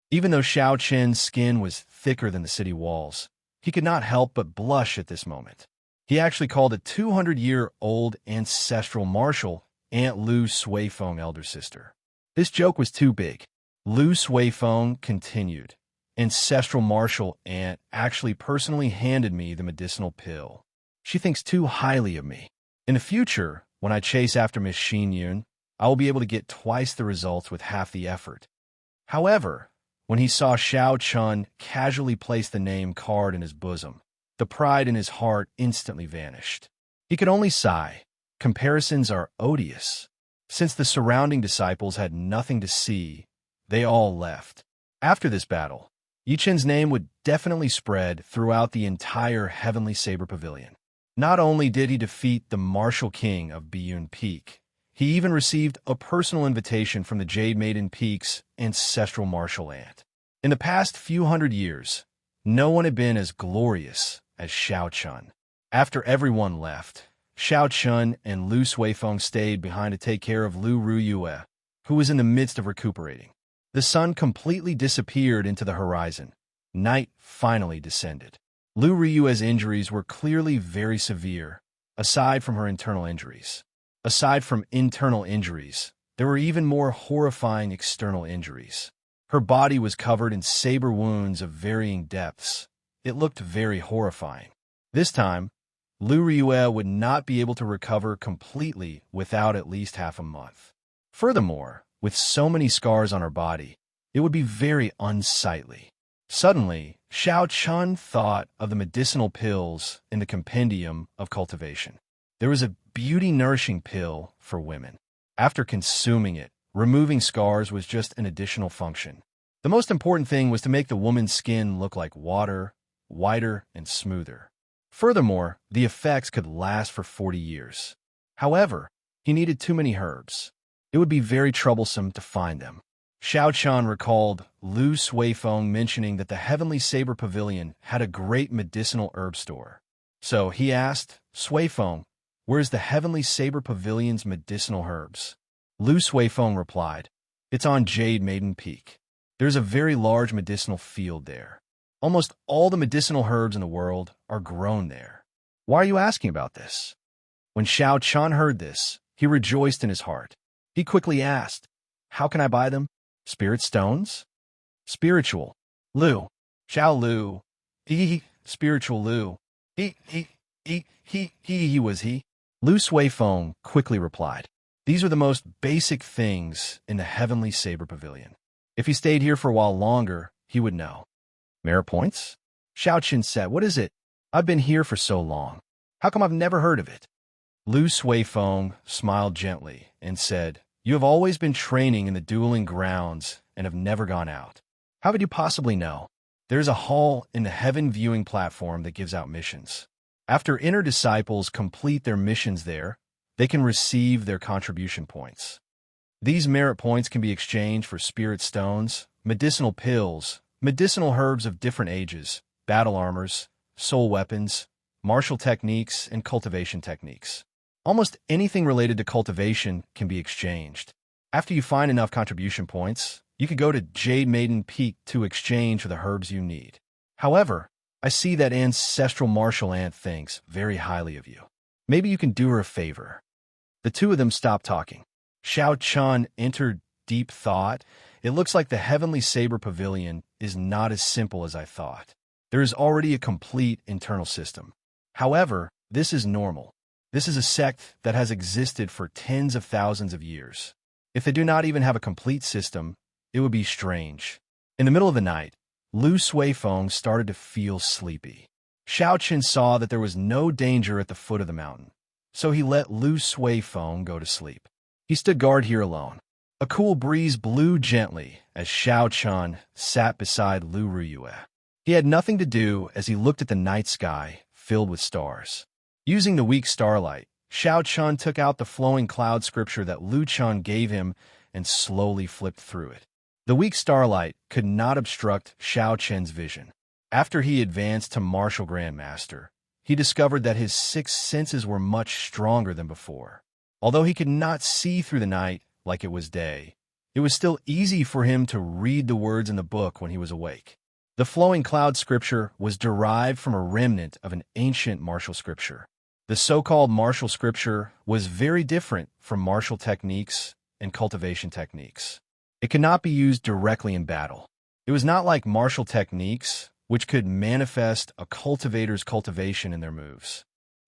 Even though Xiao Chen's skin was thicker than the city walls, he could not help but blush at this moment. He actually called a 200-year-old ancestral martial Aunt Lu Suifeng elder sister. This joke was too big. Lu Suifeng continued, "Ancestral martial aunt actually personally handed me the medicinal pill. She thinks too highly of me. In the future, when I chase after Miss Xinyun, I will be able to get twice the results with half the effort." However, when he saw Xiao Chun casually place the name card in his bosom, the pride in his heart instantly vanished. He could only sigh. Comparisons are odious. Since the surrounding disciples had nothing to see, they all left. After this battle, Yi Chen's name would definitely spread throughout the entire Heavenly Saber Pavilion. Not only did he defeat the martial king of Biyun Peak, he even received a personal invitation from the Jade Maiden Peak's ancestral martial ant. In the past few hundred years, no one had been as glorious as Xiao Chun. After everyone left, Xiao Chun and Lu Suifeng stayed behind to take care of Lu Ruyue, who was in the midst of recuperating. The sun completely disappeared into the horizon. Night finally descended. Lu Ruyue's injuries were clearly very severe, aside from her internal injuries. Aside from internal injuries, there were even more horrifying external injuries. Her body was covered in saber wounds of varying depths. It looked very horrifying. This time, Lu Ruyue would not be able to recover completely without at least half a month. Furthermore, with so many scars on her body, it would be very unsightly. Suddenly, Xiao Chun thought of the medicinal pills in the Compendium of Cultivation. There was a beauty-nourishing pill for women. After consuming it, removing scars was just an additional function. The most important thing was to make the woman's skin look like water, whiter and smoother. Furthermore, the effects could last for 40 years. However, he needed too many herbs. It would be very troublesome to find them. Xiao Chun recalled Lu Suifeng mentioning that the Heavenly Saber Pavilion had a great medicinal herb store. So he asked, Suifeng, where's the Heavenly Saber Pavilion's medicinal herbs? Lu Suifeng replied, it's on Jade Maiden Peak. There's a very large medicinal field there. Almost all the medicinal herbs in the world are grown there. Why are you asking about this? When Xiao Chun heard this, he rejoiced in his heart. He quickly asked, how can I buy them? Spirit stones? Spiritual. Lu. Xiao Lu. Spiritual Lu. He was he. Lu Suifeng quickly replied, these are the most basic things in the Heavenly Saber Pavilion. If he stayed here for a while longer, he would know. Merit points? Xiao Chun said, what is it? I've been here for so long. How come I've never heard of it? Lu Suifeng smiled gently and said, you have always been training in the dueling grounds and have never gone out. How could you possibly know? There's a hall in the heaven viewing platform that gives out missions. After inner disciples complete their missions there, they can receive their contribution points. These merit points can be exchanged for spirit stones, medicinal pills, medicinal herbs of different ages, battle armors, soul weapons, martial techniques, and cultivation techniques. Almost anything related to cultivation can be exchanged. After you find enough contribution points, you could go to Jade Maiden Peak to exchange for the herbs you need. However, I see that ancestral martial ant thinks very highly of you. Maybe you can do her a favor. The two of them stopped talking. Xiao Chun entered deep thought. It looks like the Heavenly Saber Pavilion is not as simple as I thought. There is already a complete internal system. However, this is normal. This is a sect that has existed for tens of thousands of years. If they do not even have a complete system, it would be strange. In the middle of the night, Lu Suifeng started to feel sleepy. Xiao Chun saw that there was no danger at the foot of the mountain, so he let Lu Suifeng go to sleep. He stood guard here alone. A cool breeze blew gently as Xiao Chun sat beside Lu Ruyue. He had nothing to do as he looked at the night sky filled with stars. Using the weak starlight, Xiao Chun took out the flowing cloud scripture that Lu Chun gave him and slowly flipped through it. The weak starlight could not obstruct Xiao Chun's vision. After he advanced to Martial Grandmaster, he discovered that his six senses were much stronger than before. Although he could not see through the night like it was day, it was still easy for him to read the words in the book when he was awake. The flowing cloud scripture was derived from a remnant of an ancient martial scripture. The so-called martial scripture was very different from martial techniques and cultivation techniques. It could not be used directly in battle. It was not like martial techniques, which could manifest a cultivator's cultivation in their moves.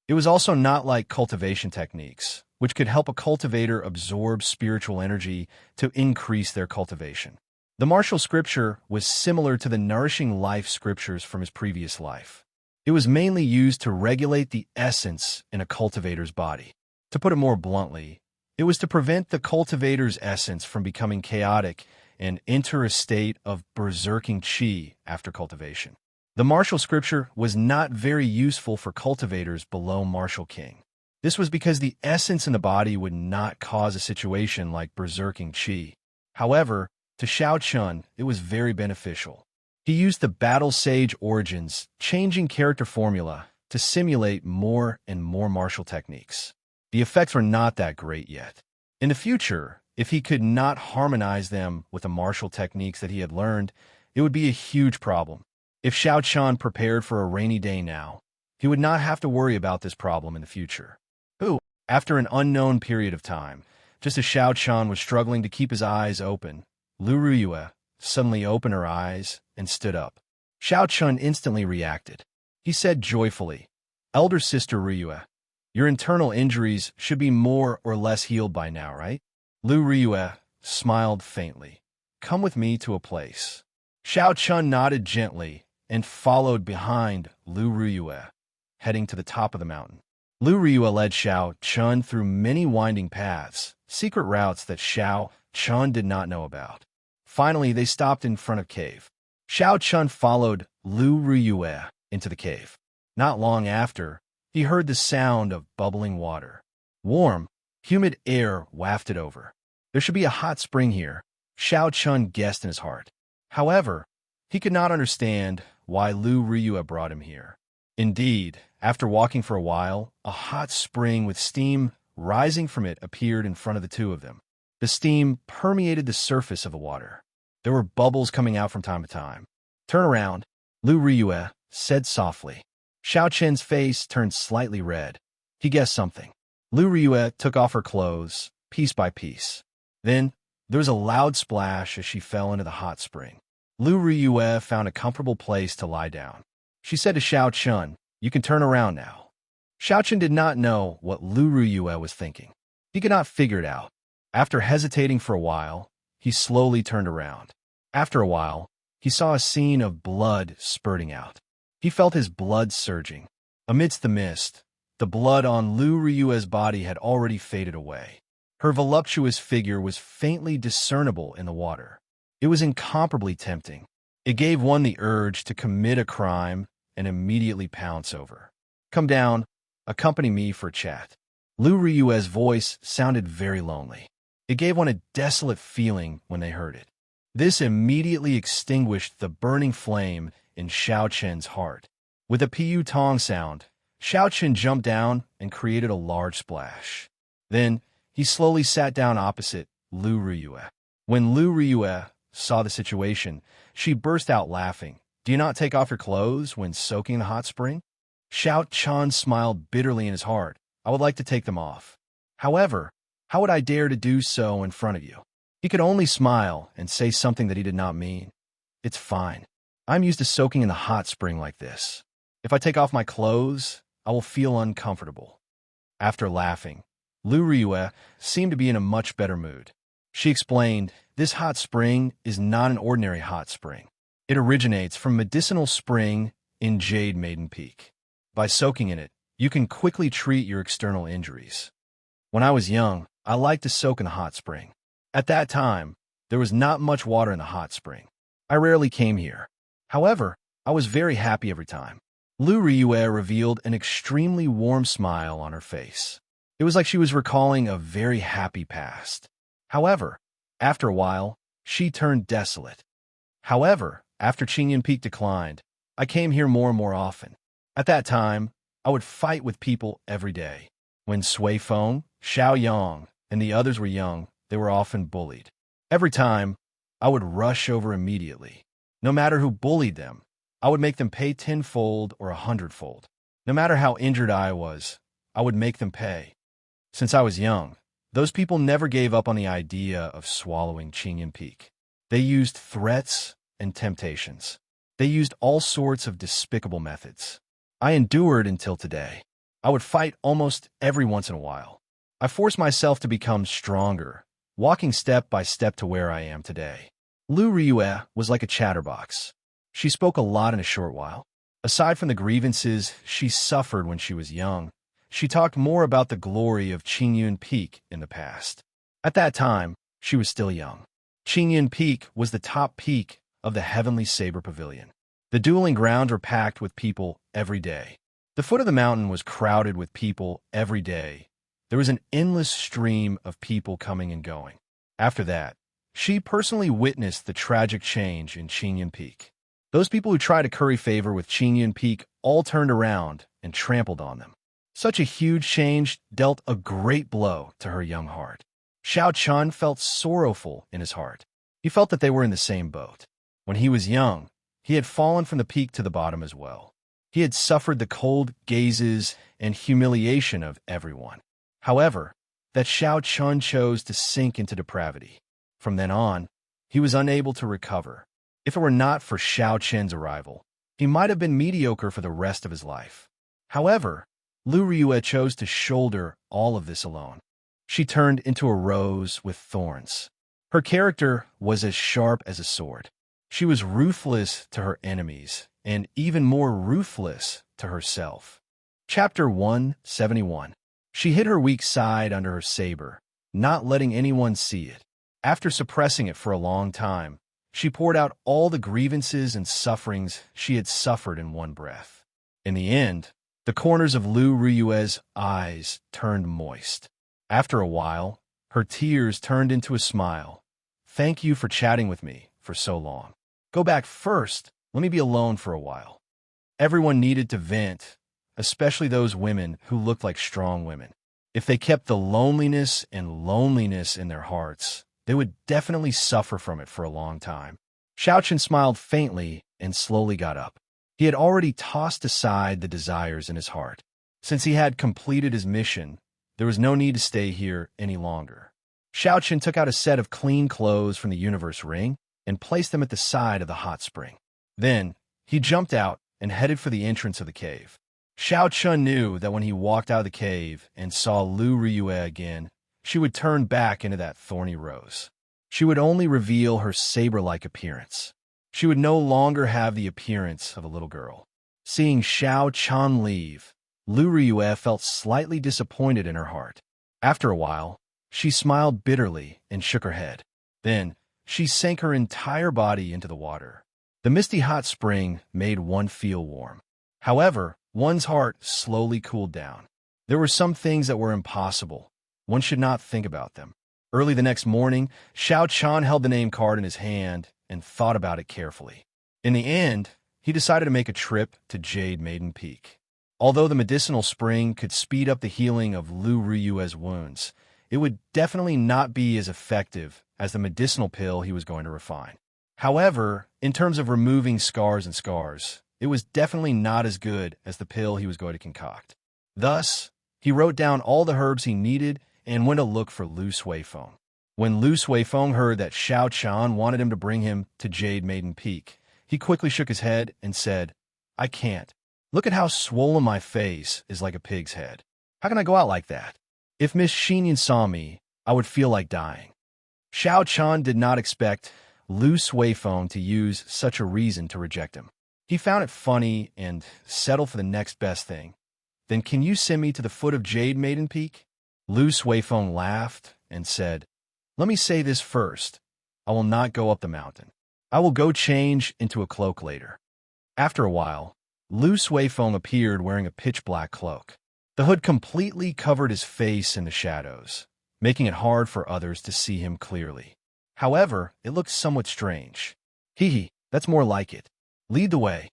It was also not like cultivation techniques, which could help a cultivator absorb spiritual energy to increase their cultivation. The martial scripture was similar to the nourishing life scriptures from his previous life. It was mainly used to regulate the essence in a cultivator's body. To put it more bluntly, it was to prevent the cultivator's essence from becoming chaotic and enter a state of berserking chi after cultivation. The martial scripture was not very useful for cultivators below martial king. This was because the essence in the body would not cause a situation like berserking chi. However, to Shao Chun, it was very beneficial. He used the battle sage origins, changing character formula to simulate more and more martial techniques. The effects were not that great yet. In the future, if he could not harmonize them with the martial techniques that he had learned, it would be a huge problem. If Shao Chun prepared for a rainy day now, he would not have to worry about this problem in the future. After an unknown period of time, just as Shao Chun was struggling to keep his eyes open, Lu Ruyue suddenly opened her eyes and stood up. Shao Chun instantly reacted. He said joyfully, "Elder sister Ruyue, your internal injuries should be more or less healed by now, right?" Lu Ruyue smiled faintly. "Come with me to a place." Shao Chun nodded gently and followed behind Lu Ruyue, heading to the top of the mountain. Lu Ruyue led Shao Chun through many winding paths, secret routes that Shao Chun did not know about. Finally, they stopped in front of a cave. Shao Chun followed Lu Ruyue into the cave. Not long after, he heard the sound of bubbling water. Warm, humid air wafted over. There should be a hot spring here, Shao Chun guessed in his heart. However, he could not understand why Lu Ruyue brought him here. Indeed, after walking for a while, a hot spring with steam rising from it appeared in front of the two of them. The steam permeated the surface of the water. There were bubbles coming out from time to time. "Turn around," Lu Ruyue said softly. Shao Chun's face turned slightly red. He guessed something. Lu Ruyue took off her clothes, piece by piece. Then, there was a loud splash as she fell into the hot spring. Lu Ruyue found a comfortable place to lie down. She said to Shao Chun, "You can turn around now." Shao Chun did not know what Lu Ruyue was thinking. He could not figure it out. After hesitating for a while, he slowly turned around. After a while, he saw a scene of blood spurting out. He felt his blood surging. Amidst the mist, the blood on Lu Ruyue's body had already faded away. Her voluptuous figure was faintly discernible in the water. It was incomparably tempting. It gave one the urge to commit a crime and immediately pounce over. "Come down, accompany me for a chat." Lu Ruyue's voice sounded very lonely. It gave one a desolate feeling when they heard it. This immediately extinguished the burning flame in Shao Chun's heart. With a piu tong sound, Shao Chun jumped down and created a large splash. Then, he slowly sat down opposite Lu Ruyue. When Lu Ruyue saw the situation, she burst out laughing. "Do you not take off your clothes when soaking in the hot spring?" Shao Chun smiled bitterly in his heart. "I would like to take them off. However, how would I dare to do so in front of you?" He could only smile and say something that he did not mean. "It's fine. I'm used to soaking in the hot spring like this. If I take off my clothes, I will feel uncomfortable." After laughing, Lu Ruyue seemed to be in a much better mood. She explained, "This hot spring is not an ordinary hot spring. It originates from medicinal spring in Jade Maiden Peak. By soaking in it, you can quickly treat your external injuries. When I was young, I liked to soak in the hot spring. At that time, there was not much water in the hot spring. I rarely came here. However, I was very happy every time." Lu Ruyue revealed an extremely warm smile on her face. It was like she was recalling a very happy past. However, after a while, she turned desolate. "However, after Qingyan Peak declined, I came here more and more often. At that time, I would fight with people every day. When Sui Feng, Xiao Yang, and the others were young, they were often bullied. Every time, I would rush over immediately. No matter who bullied them, I would make them pay tenfold or 100-fold. No matter how injured I was, I would make them pay. Since I was young, those people never gave up on the idea of swallowing Qingyan Peak. They used threats and temptations. They used all sorts of despicable methods. I endured until today. I would fight almost every once in a while. I forced myself to become stronger, walking step by step to where I am today." Lu Ruyue was like a chatterbox. She spoke a lot in a short while. Aside from the grievances she suffered when she was young, she talked more about the glory of Qingyun Peak in the past. At that time, she was still young. Qingyun Peak was the top peak of the Heavenly Saber Pavilion. The dueling grounds were packed with people every day. The foot of the mountain was crowded with people every day. There was an endless stream of people coming and going. After that, she personally witnessed the tragic change in Qingyun Peak. Those people who tried to curry favor with Qingyun Peak all turned around and trampled on them. Such a huge change dealt a great blow to her young heart. Xiao Chun felt sorrowful in his heart. He felt that they were in the same boat. When he was young, he had fallen from the peak to the bottom as well. He had suffered the cold gazes and humiliation of everyone. However, that Xiao Chun chose to sink into depravity. From then on, he was unable to recover. If it were not for Xiao Chen's arrival, he might have been mediocre for the rest of his life. However, Lu Ryue chose to shoulder all of this alone. She turned into a rose with thorns. Her character was as sharp as a sword. She was ruthless to her enemies, and even more ruthless to herself. Chapter 171. She hid her weak side under her saber, not letting anyone see it. After suppressing it for a long time, she poured out all the grievances and sufferings she had suffered in one breath. In the end, the corners of Lu Ryue's eyes turned moist. After a while, her tears turned into a smile. "Thank you for chatting with me for so long. Go back first. Let me be alone for a while." Everyone needed to vent, especially those women who looked like strong women. If they kept the loneliness in their hearts, they would definitely suffer from it for a long time. Xiao Chen smiled faintly and slowly got up. He had already tossed aside the desires in his heart. Since he had completed his mission, there was no need to stay here any longer. Xiao Chen took out a set of clean clothes from the universe ring and placed them at the side of the hot spring. Then, he jumped out and headed for the entrance of the cave. Xiao Chun knew that when he walked out of the cave and saw Lu Ryue again, she would turn back into that thorny rose. She would only reveal her saber-like appearance. She would no longer have the appearance of a little girl. Seeing Xiao Chun leave, Lu Ryue felt slightly disappointed in her heart. After a while, she smiled bitterly and shook her head. Then, she sank her entire body into the water. The misty hot spring made one feel warm. However, one's heart slowly cooled down. There were some things that were impossible. One should not think about them. Early the next morning, Xiao Chun held the name card in his hand and thought about it carefully. In the end, he decided to make a trip to Jade Maiden Peak. Although the medicinal spring could speed up the healing of Lu Ryue's wounds, it would definitely not be as effective as the medicinal pill he was going to refine. However, in terms of removing scars, it was definitely not as good as the pill he was going to concoct. Thus, he wrote down all the herbs he needed and went to look for Lu Suifeng. When Lu Suifeng heard that Xiao Chun wanted him to bring him to Jade Maiden Peak, he quickly shook his head and said, "I can't. Look at how swollen my face is like a pig's head. How can I go out like that? If Miss Xinyan saw me, I would feel like dying." Xiao Chun did not expect Lu Suifeng to use such a reason to reject him. He found it funny and settled for the next best thing. "Then can you send me to the foot of Jade Maiden Peak?" Lu Suifeng laughed and said, "Let me say this first. I will not go up the mountain. I will go change into a cloak later." After a while, Lu Suifeng appeared wearing a pitch-black cloak. The hood completely covered his face in the shadows, making it hard for others to see him clearly. However, it looked somewhat strange. "Hee, that's more like it. Lead the way,"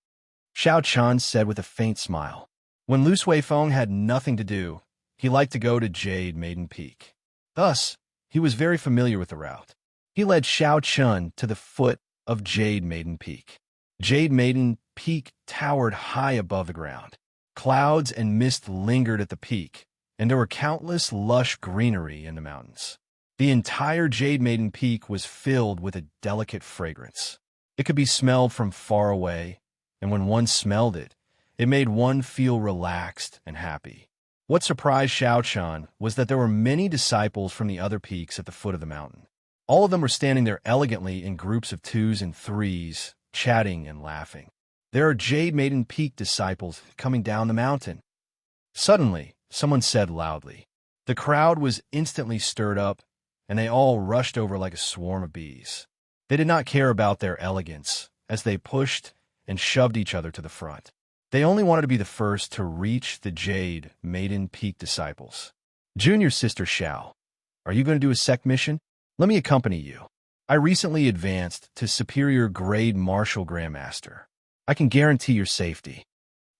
Xiao Chun said with a faint smile. When Lu Suifeng had nothing to do, he liked to go to Jade Maiden Peak. Thus, he was very familiar with the route. He led Xiao Chun to the foot of Jade Maiden Peak. Jade Maiden Peak towered high above the ground. Clouds and mist lingered at the peak, and there were countless lush greenery in the mountains. The entire Jade Maiden Peak was filled with a delicate fragrance. It could be smelled from far away, and when one smelled it, it made one feel relaxed and happy. What surprised Xiao Chun was that there were many disciples from the other peaks at the foot of the mountain. All of them were standing there elegantly in groups of twos and threes, chatting and laughing. There are Jade Maiden Peak disciples coming down the mountain. Suddenly, someone said loudly. The crowd was instantly stirred up, and they all rushed over like a swarm of bees. They did not care about their elegance, as they pushed and shoved each other to the front. They only wanted to be the first to reach the Jade Maiden Peak disciples. Junior Sister Xiao, are you going to do a sect mission? Let me accompany you. I recently advanced to Superior Grade Martial Grandmaster. I can guarantee your safety.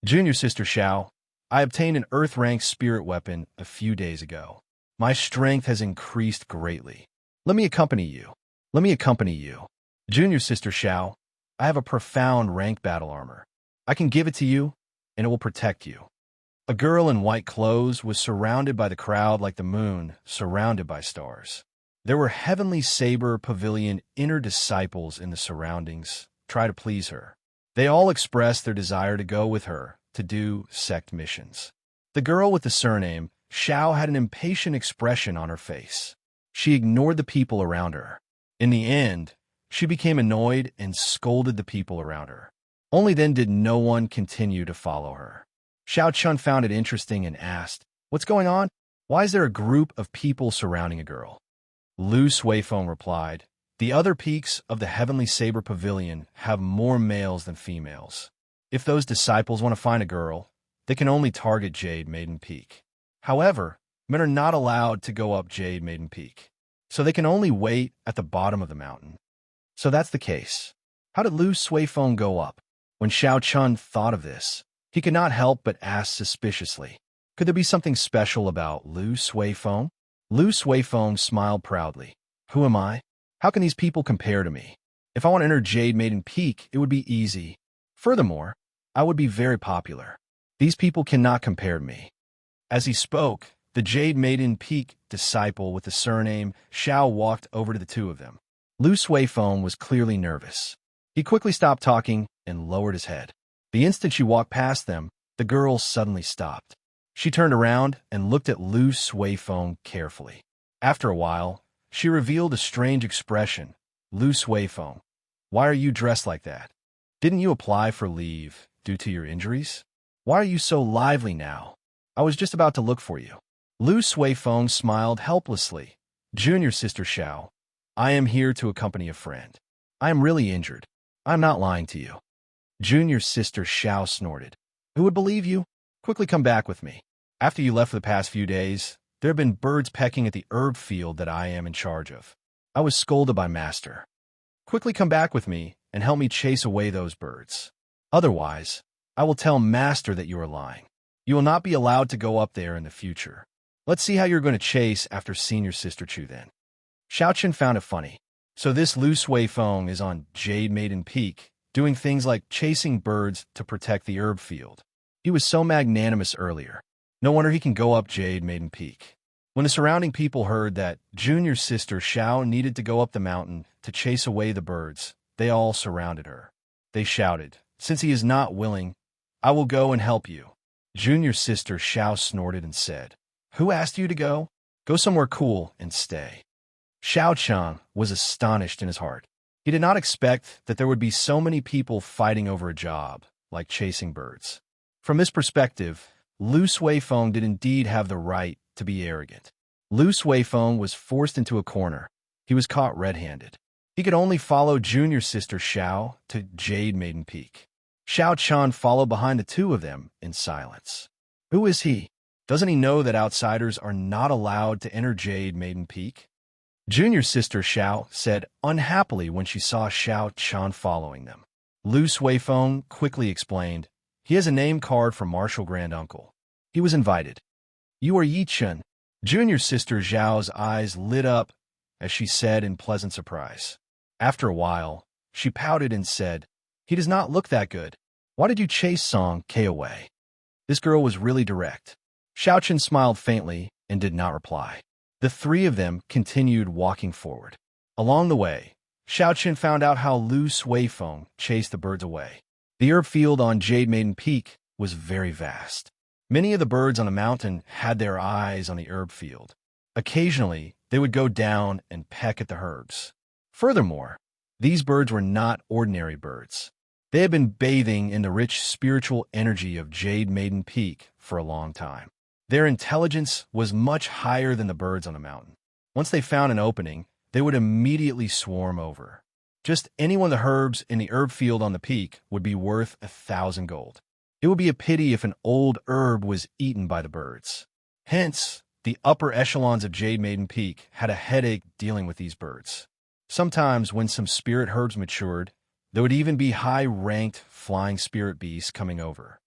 Junior Sister Xiao, I obtained an Earth-rank spirit weapon a few days ago. My strength has increased greatly. Let me accompany you. Let me accompany you. Junior Sister Xiao, I have a profound rank battle armor. I can give it to you, and it will protect you. A girl in white clothes was surrounded by the crowd like the moon, surrounded by stars. There were Heavenly Saber Pavilion inner disciples in the surroundings, try to please her. They all expressed their desire to go with her to do sect missions. The girl with the surname, Xiao, had an impatient expression on her face. She ignored the people around her. In the end, she became annoyed and scolded the people around her. Only then did no one continue to follow her. Xiao Chun found it interesting and asked, "What's going on? Why is there a group of people surrounding a girl?" Lu Suifeng replied, "The other peaks of the Heavenly Saber Pavilion have more males than females. If those disciples want to find a girl, they can only target Jade Maiden Peak. However, men are not allowed to go up Jade Maiden Peak, so they can only wait at the bottom of the mountain." So that's the case. How did Lu Suifeng go up? When Xiao Chun thought of this, he could not help but ask suspiciously, could there be something special about Lu Suifeng? Lu Suifeng smiled proudly. Who am I? How can these people compare to me? If I want to enter Jade Maiden Peak, it would be easy. Furthermore, I would be very popular. These people cannot compare to me. As he spoke, the Jade Maiden Peak disciple with the surname Xiao walked over to the two of them. Lu Suifeng was clearly nervous. He quickly stopped talking and lowered his head. The instant she walked past them, the girl suddenly stopped. She turned around and looked at Lu Suifeng carefully. After a while, she revealed a strange expression. Lu Suifeng, why are you dressed like that? Didn't you apply for leave due to your injuries? Why are you so lively now? I was just about to look for you. Lu Suifeng smiled helplessly. Junior Sister Xiao, I am here to accompany a friend. I am really injured. I'm not lying to you. Junior Sister Xiao snorted. Who would believe you? Quickly come back with me. After you left for the past few days, there have been birds pecking at the herb field that I am in charge of. I was scolded by Master. Quickly come back with me and help me chase away those birds. Otherwise, I will tell Master that you are lying. You will not be allowed to go up there in the future. Let's see how you're going to chase after Senior Sister Chu then. Xiaoqin found it funny. So this Lu Suifeng is on Jade Maiden Peak, doing things like chasing birds to protect the herb field. He was so magnanimous earlier. No wonder he can go up Jade Maiden Peak. When the surrounding people heard that Junior Sister Xiao needed to go up the mountain to chase away the birds, they all surrounded her. They shouted, "Since he is not willing, I will go and help you." Junior Sister Xiao snorted and said, "Who asked you to go? Go somewhere cool and stay." Xiao Chang was astonished in his heart. He did not expect that there would be so many people fighting over a job, like chasing birds. From this perspective, Lu Suifeng did indeed have the right to be arrogant. Lu Suifeng was forced into a corner. He was caught red-handed. He could only follow Junior Sister Xiao to Jade Maiden Peak. Xiao Chan followed behind the two of them in silence. Who is he? Doesn't he know that outsiders are not allowed to enter Jade Maiden Peak? Junior Sister Xiao said unhappily when she saw Xiao Chan following them. Lu Suifeng quickly explained, he has a name card from Martial Grand Uncle. He was invited. You are Yi Chen. Junior Sister Zhao's eyes lit up as she said in pleasant surprise. After a while, she pouted and said, he does not look that good. Why did you chase Song K away? This girl was really direct. Xiaoqin smiled faintly and did not reply. The three of them continued walking forward. Along the way, Xiaoqin found out how Lu Suifeng chased the birds away. The herb field on Jade Maiden Peak was very vast. Many of the birds on the mountain had their eyes on the herb field. Occasionally, they would go down and peck at the herbs. Furthermore, these birds were not ordinary birds. They had been bathing in the rich spiritual energy of Jade Maiden Peak for a long time. Their intelligence was much higher than the birds on the mountain. Once they found an opening, they would immediately swarm over. Just any one of the herbs in the herb field on the peak would be worth 1,000 gold. It would be a pity if an old herb was eaten by the birds. Hence, the upper echelons of Jade Maiden Peak had a headache dealing with these birds. Sometimes, when some spirit herbs matured, there would even be high-ranked flying spirit beasts coming over.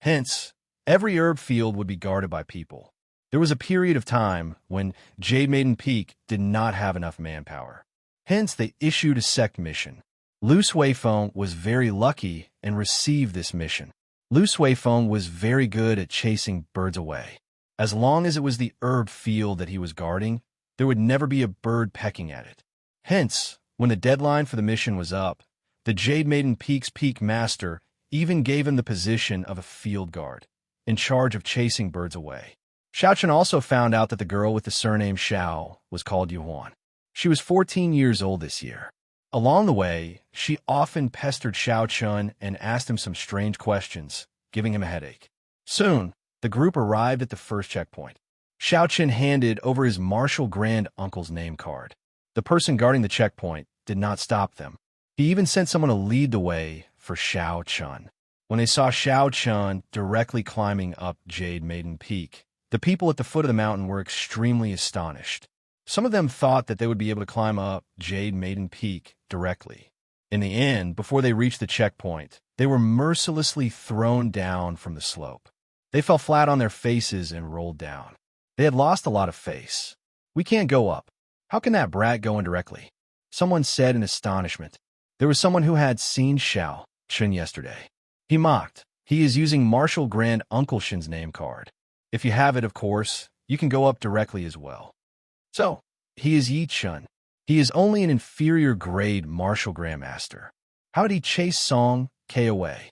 Hence, every herb field would be guarded by people. There was a period of time when Jade Maiden Peak did not have enough manpower. Hence, they issued a sect mission. Lu Suifeng was very lucky and received this mission. Lu Suifeng was very good at chasing birds away. As long as it was the herb field that he was guarding, there would never be a bird pecking at it. Hence, when the deadline for the mission was up, the Jade Maiden Peak's peak master even gave him the position of a field guard, in charge of chasing birds away. Xiaochun also found out that the girl with the surname Xiao was called Yuan. She was 14 years old this year. Along the way, she often pestered Xiaochun and asked him some strange questions, giving him a headache. Soon, the group arrived at the first checkpoint. Xiaochun handed over his martial grand uncle's name card. The person guarding the checkpoint did not stop them. He even sent someone to lead the way for Xiaochun. When they saw Xiaochun directly climbing up Jade Maiden Peak, the people at the foot of the mountain were extremely astonished. Some of them thought that they would be able to climb up Jade Maiden Peak directly. In the end, before they reached the checkpoint, they were mercilessly thrown down from the slope. They fell flat on their faces and rolled down. They had lost a lot of face. "We can't go up. How can that brat go in directly?" someone said in astonishment. There was someone who had seen Xiao Chun yesterday. He mocked. "He is using Martial Grand Uncle Shin's name card. If you have it, of course, you can go up directly as well." So, he is Yi Chun. He is only an inferior grade martial grandmaster. How did he chase Song K away?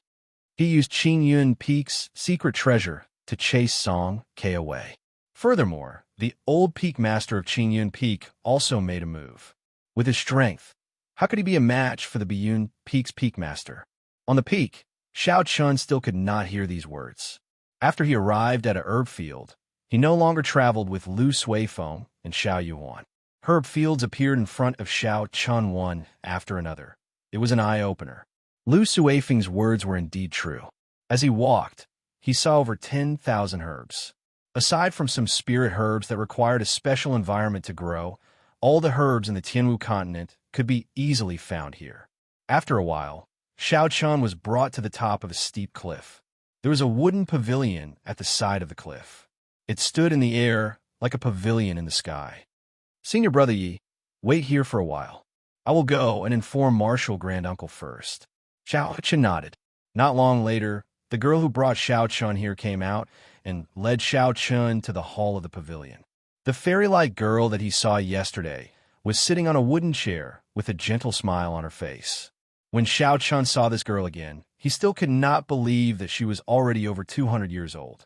He used Qing Yun Peak's secret treasure to chase Song K away. Furthermore, the old peak master of Qing Yun Peak also made a move. With his strength, how could he be a match for the Biyun Peak's peak master? On the peak, Xiao Chun still could not hear these words. After he arrived at a herb field, he no longer traveled with Lu Suifeng and Xiao Yuan. Herb fields appeared in front of Xiao Chun one after another. It was an eye-opener. Lu Suifeng's words were indeed true. As he walked, he saw over 10,000 herbs. Aside from some spirit herbs that required a special environment to grow, all the herbs in the Tianwu continent could be easily found here. After a while, Xiao Chun was brought to the top of a steep cliff. There was a wooden pavilion at the side of the cliff. It stood in the air like a pavilion in the sky. "Senior Brother Yi, wait here for a while. I will go and inform Martial Grand Uncle first." Xiao Chun nodded. Not long later, the girl who brought Xiao Chun here came out and led Xiao Chun to the hall of the pavilion. The fairy-like girl that he saw yesterday was sitting on a wooden chair with a gentle smile on her face. When Xiao Chun saw this girl again, he still could not believe that she was already over 200 years old.